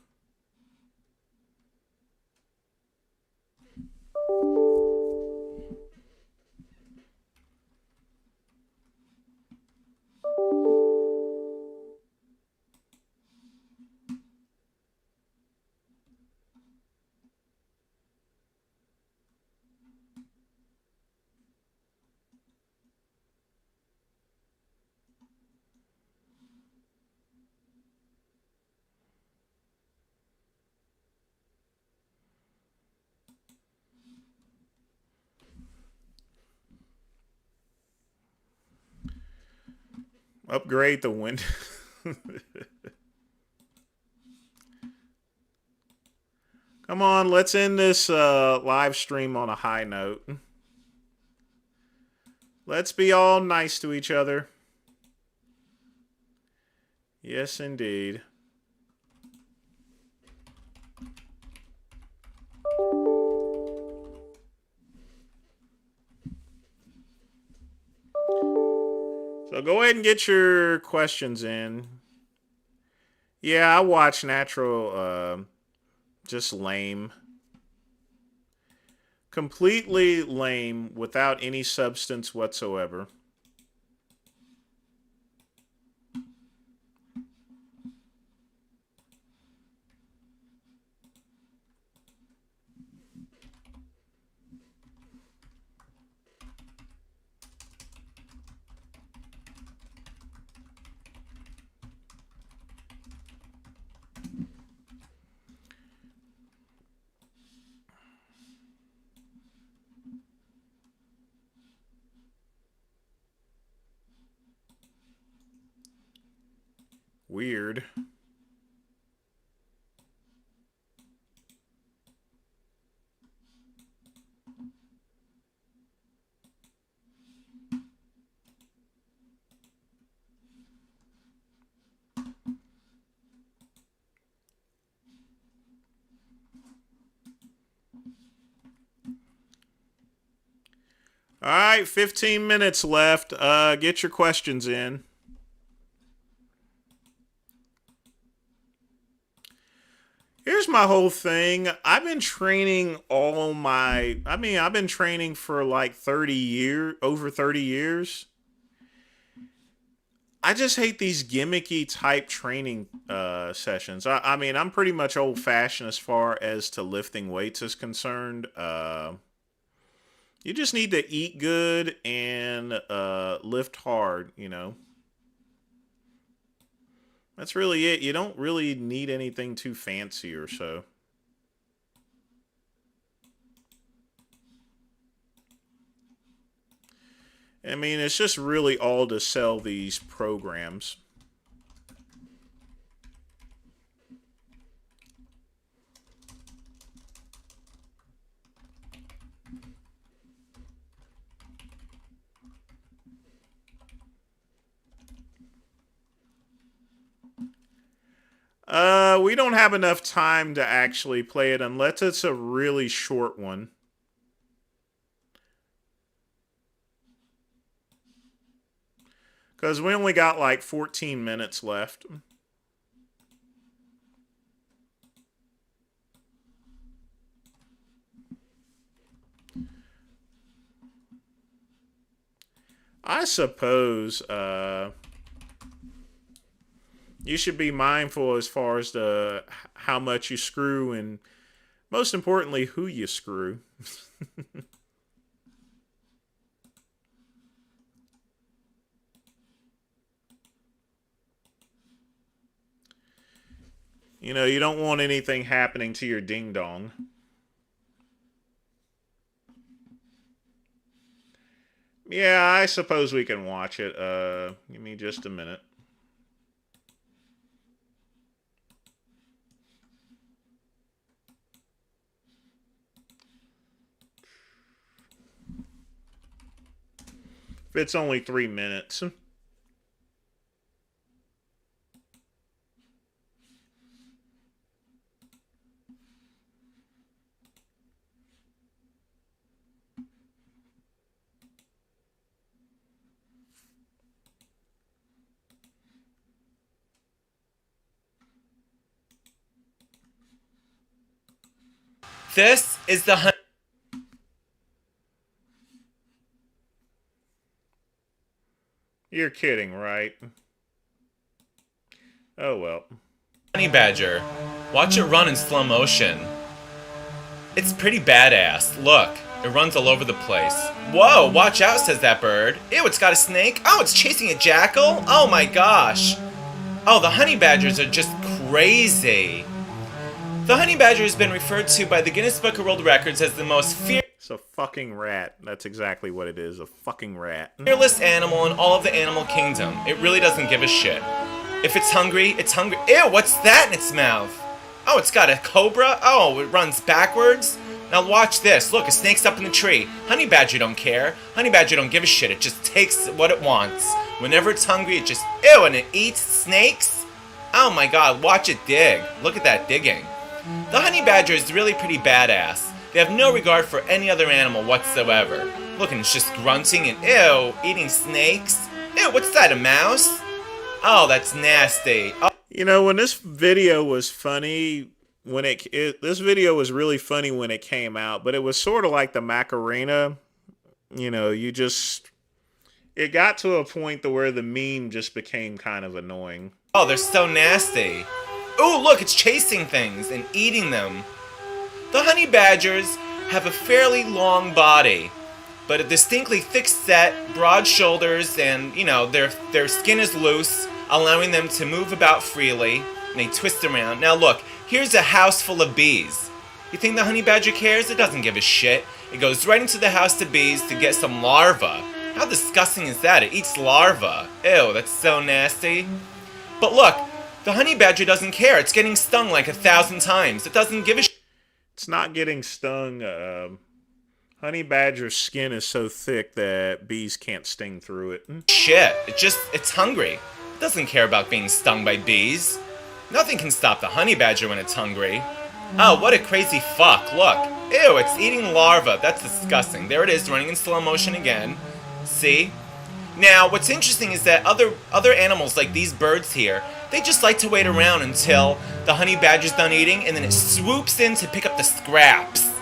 Upgrade the wind. Come on, let's end this live stream on a high note. Let's be all nice to each other. Yes, indeed. So go ahead and get your questions in. Yeah, I watch Natural, just lame. Completely lame, without any substance whatsoever. Weird. All right, 15 minutes left. Get your questions in. Here's my whole thing. I've been training I've been training for like 30 years, over 30 years. I just hate these gimmicky type training sessions. I mean, I'm pretty much old fashioned as far as to lifting weights is concerned. You just need to eat good and lift hard, you know. That's really it. You don't really need anything too fancy or so. I mean, it's just really all to sell these programs. We don't have enough time to actually play it unless it's a really short one. Because we only got like 14 minutes left. I suppose you should be mindful as far as how much you screw and most importantly who you screw. You know, you don't want anything happening to your ding dong. Yeah, I suppose we can watch it. Give me just a minute. If it's only 3 minutes. This is the You're kidding, right? Oh well. honey badger. Watch it run in slow motion. It's pretty badass. Look, it runs all over the place. Whoa, watch out, says that bird. Ew, it's got a snake. Oh, it's chasing a jackal. Oh my gosh. Oh, the honey badgers are just crazy. The honey badger has been referred to by the Guinness Book of World Records as the most It's a fucking rat. That's exactly what it is. A fucking rat. fearless animal in all of the animal kingdom. It really doesn't give a shit. If it's hungry, it's hungry. Ew, what's that in its mouth? Oh, it's got a cobra? Oh, it runs backwards? Now watch this. Look, a snake's up in the tree. Honey badger don't care. Honey badger don't give a shit. It just takes what it wants. Whenever it's hungry, it just... Ew, and it eats snakes? Oh my god, watch it dig. Look at that digging. The honey badger is really pretty badass. They have no regard for any other animal whatsoever. Look, and it's just grunting and ew, eating snakes. Ew, what's that, a mouse? Oh, that's nasty. Oh. You know, when this video was funny, this video was really funny when it came out, but it was sort of like the Macarena. You know, it got to a point to where the meme just became kind of annoying. Oh, they're so nasty. Ooh, look, it's chasing things and eating them. The honey badgers have a fairly long body, but a distinctly thick set, broad shoulders, and, you know, their skin is loose, allowing them to move about freely, and they twist around. Now look, here's a house full of bees. You think the honey badger cares? It doesn't give a shit. It goes right into the house of bees to get some larvae. How disgusting is that? It eats larvae. Ew, that's so nasty. But look, the honey badger doesn't care. It's getting stung like 1,000 times. It doesn't give a shit. It's not getting stung. Honey badger's skin is so thick that bees can't sting through it. Shit, it's hungry. It doesn't care about being stung by bees. Nothing can stop the honey badger when it's hungry. Oh, what a crazy fuck. Look. Ew, it's eating larva. That's disgusting. There it is, running in slow motion again. See? Now, what's interesting is that other animals, like these birds here, they just like to wait around until the honey badger's done eating, and then it swoops in to pick up the scraps.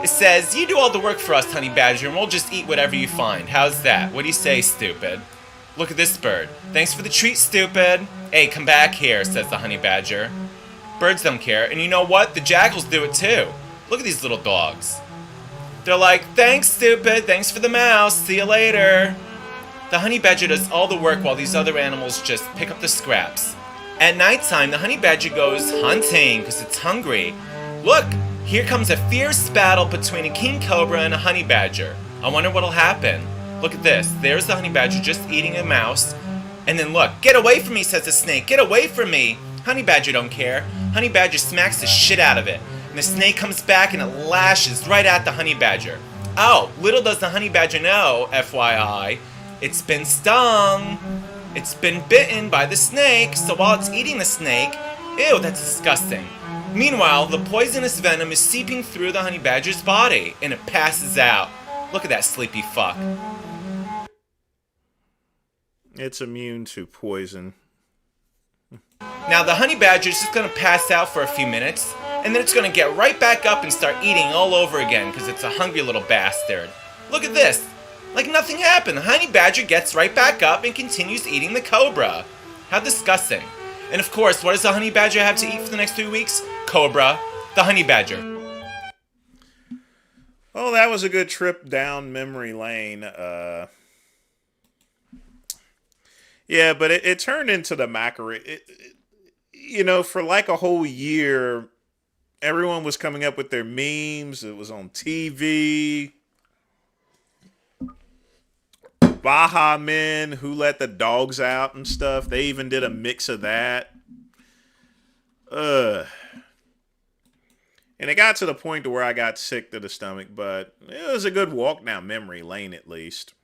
It says, you do all the work for us, honey badger, and we'll just eat whatever you find. How's that? What do you say, stupid? Look at this bird. Thanks for the treat, stupid. Hey, come back here, says the honey badger. Birds don't care, and you know what? The jackals do it too. Look at these little dogs. They're like, thanks, stupid. Thanks for the mouse. See you later. The honey badger does all the work while these other animals just pick up the scraps. At nighttime, the honey badger goes hunting because it's hungry. Look, here comes a fierce battle between a king cobra and a honey badger. I wonder what'll happen. Look at this. There's the honey badger just eating a mouse. And then look, get away from me, says the snake. Get away from me. Honey badger don't care. Honey badger smacks the shit out of it. And the snake comes back and it lashes right at the honey badger. Oh, little does the honey badger know, FYI, it's been stung. It's been bitten by the snake, so while it's eating the snake, ew, that's disgusting. Meanwhile, the poisonous venom is seeping through the honey badger's body, and it passes out. Look at that sleepy fuck. It's immune to poison. Now the honey badger is just going to pass out for a few minutes, and then it's going to get right back up and start eating all over again because it's a hungry little bastard. Look at this. Like nothing happened. The honey badger gets right back up and continues eating the cobra. How disgusting. And of course, what does the honey badger have to eat for the next 3 weeks? Cobra. The honey badger. Oh, that was a good trip down memory lane. Yeah, but it turned into the macaroni. You know, for like a whole year, everyone was coming up with their memes. It was on TV. Baja Men, who let the dogs out and stuff. They even did a mix of that. And it got to the point to where I got sick to the stomach, but it was a good walk down memory lane at least.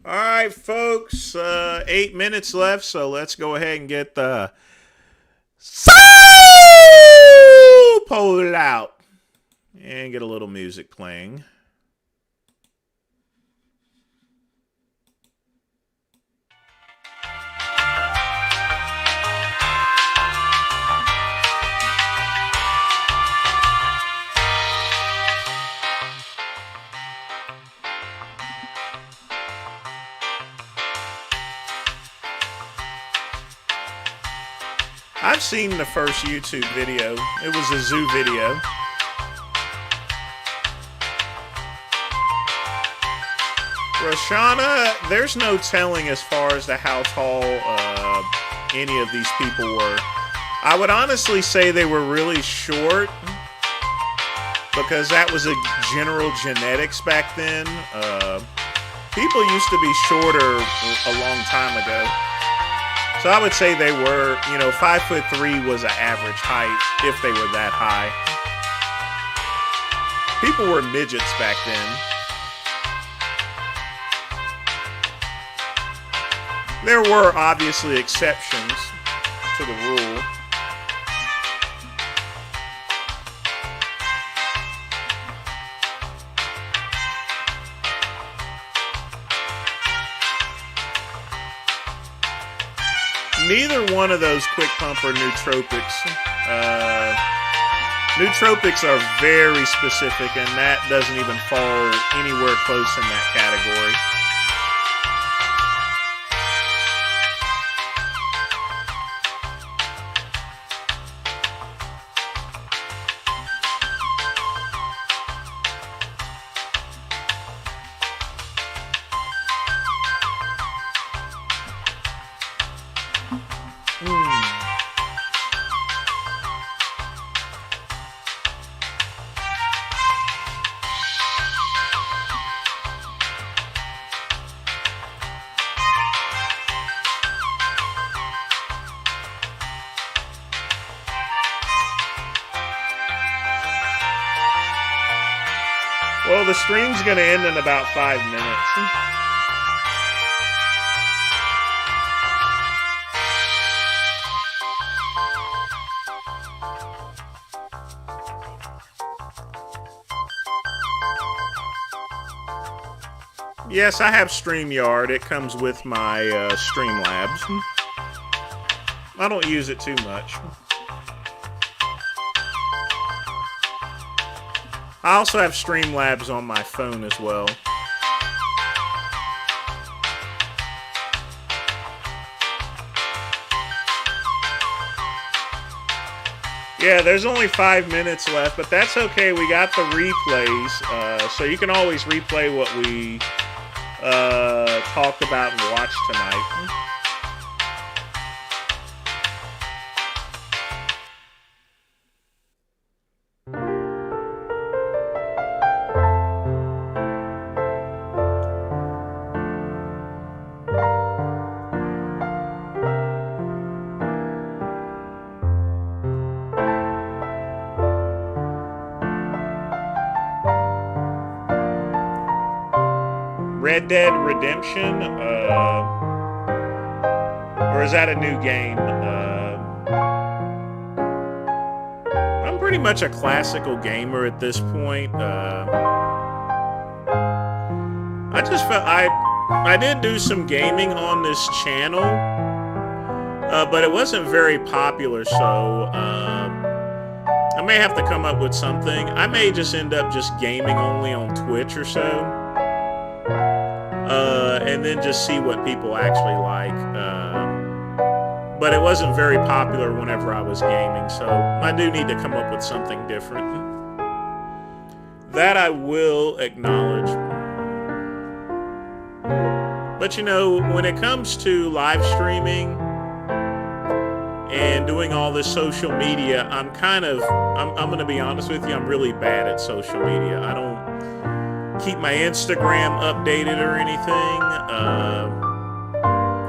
All right, folks, 8 minutes left, so let's go ahead and get the soul pole out and get a little music playing. I've seen the first YouTube video. It was a zoo video. Roshana, there's no telling as far as to how tall any of these people were. I would honestly say they were really short because that was a general genetics back then. People used to be shorter a long time ago. So I would say they were, 5'3" was an average height if they were that high. People were midgets back then. There were obviously exceptions to the rule. Neither one of those quick pump are nootropics. Nootropics are very specific, and that doesn't even fall anywhere close in that category. Well, the stream's gonna end in about 5 minutes. Yes, I have StreamYard. It comes with my Streamlabs. I don't use it too much. I also have Streamlabs on my phone as well. Yeah, there's only 5 minutes left, but that's okay. We got the replays, so you can always replay what we talked about and watched tonight. Red Dead Redemption, or is that a new game? I'm pretty much a classical gamer at this point. I just felt I did do some gaming on this channel, but it wasn't very popular, so I may have to come up with something. I may just end up just gaming only on Twitch or so. And then just see what people actually like. But it wasn't very popular whenever I was gaming, so I do need to come up with something different. That I will acknowledge. But you know, when it comes to live streaming and doing all this social media, I'm going to be honest with you, I'm really bad at social media. I don't keep my Instagram updated or anything.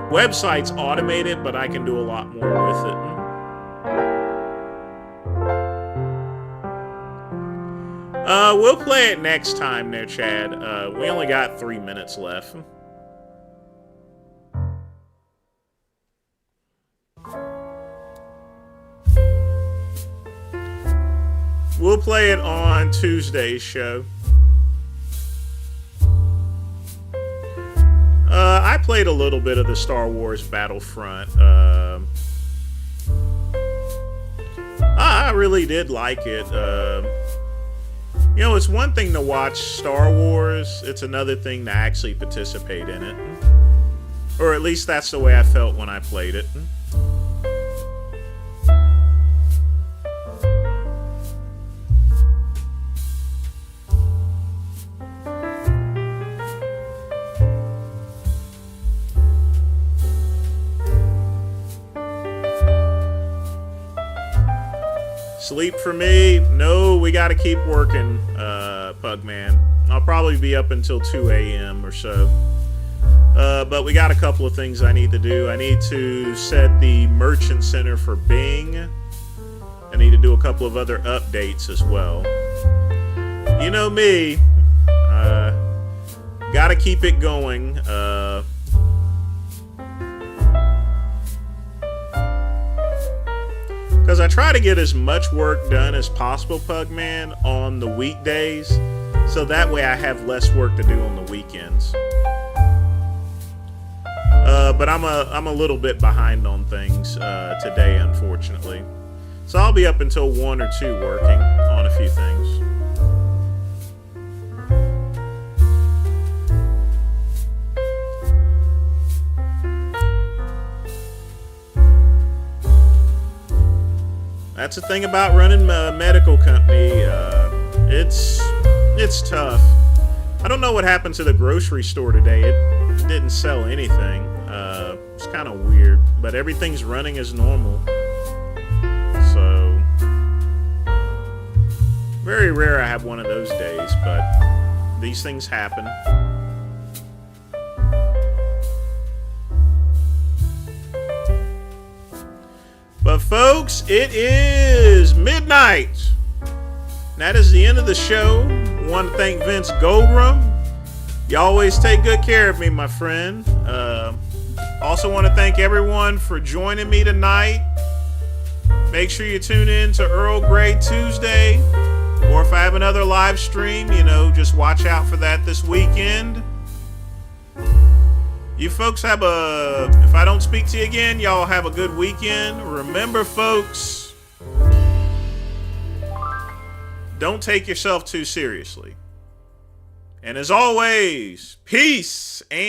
Website's automated, but I can do a lot more with it. We'll play it next time there, Chad. We only got 3 minutes left. We'll play it on Tuesday's show. I played a little bit of the Star Wars Battlefront. I really did like it. You know, it's one thing to watch Star Wars. It's another thing to actually participate in it. Or at least that's the way I felt when I played it. Sleep for me? No, we gotta keep working, Pugman. I'll probably be up until 2 a.m. or so. But we got a couple of things I need to do. I need to set the Merchant Center for Bing. I need to do a couple of other updates as well. You know me. Gotta keep it going. Because I try to get as much work done as possible, Pugman, on the weekdays, so that way I have less work to do on the weekends. But I'm a little bit behind on things today, unfortunately. So I'll be up until 1 or 2 working on a few things. That's the thing about running a medical company. It's tough. I don't know what happened to the grocery store today. It didn't sell anything. It's kind of weird, but everything's running as normal. So very rare I have one of those days, but these things happen. But folks, it is midnight. That is the end of the show. want to thank Vince Goodrum. You always take good care of me, my friend. Also want to thank everyone for joining me tonight. Make sure you tune in to Earl Grey Tuesday. Or if I have another live stream, just watch out for that this weekend. You folks if I don't speak to you again, y'all have a good weekend. Remember, folks, don't take yourself too seriously. And as always, peace and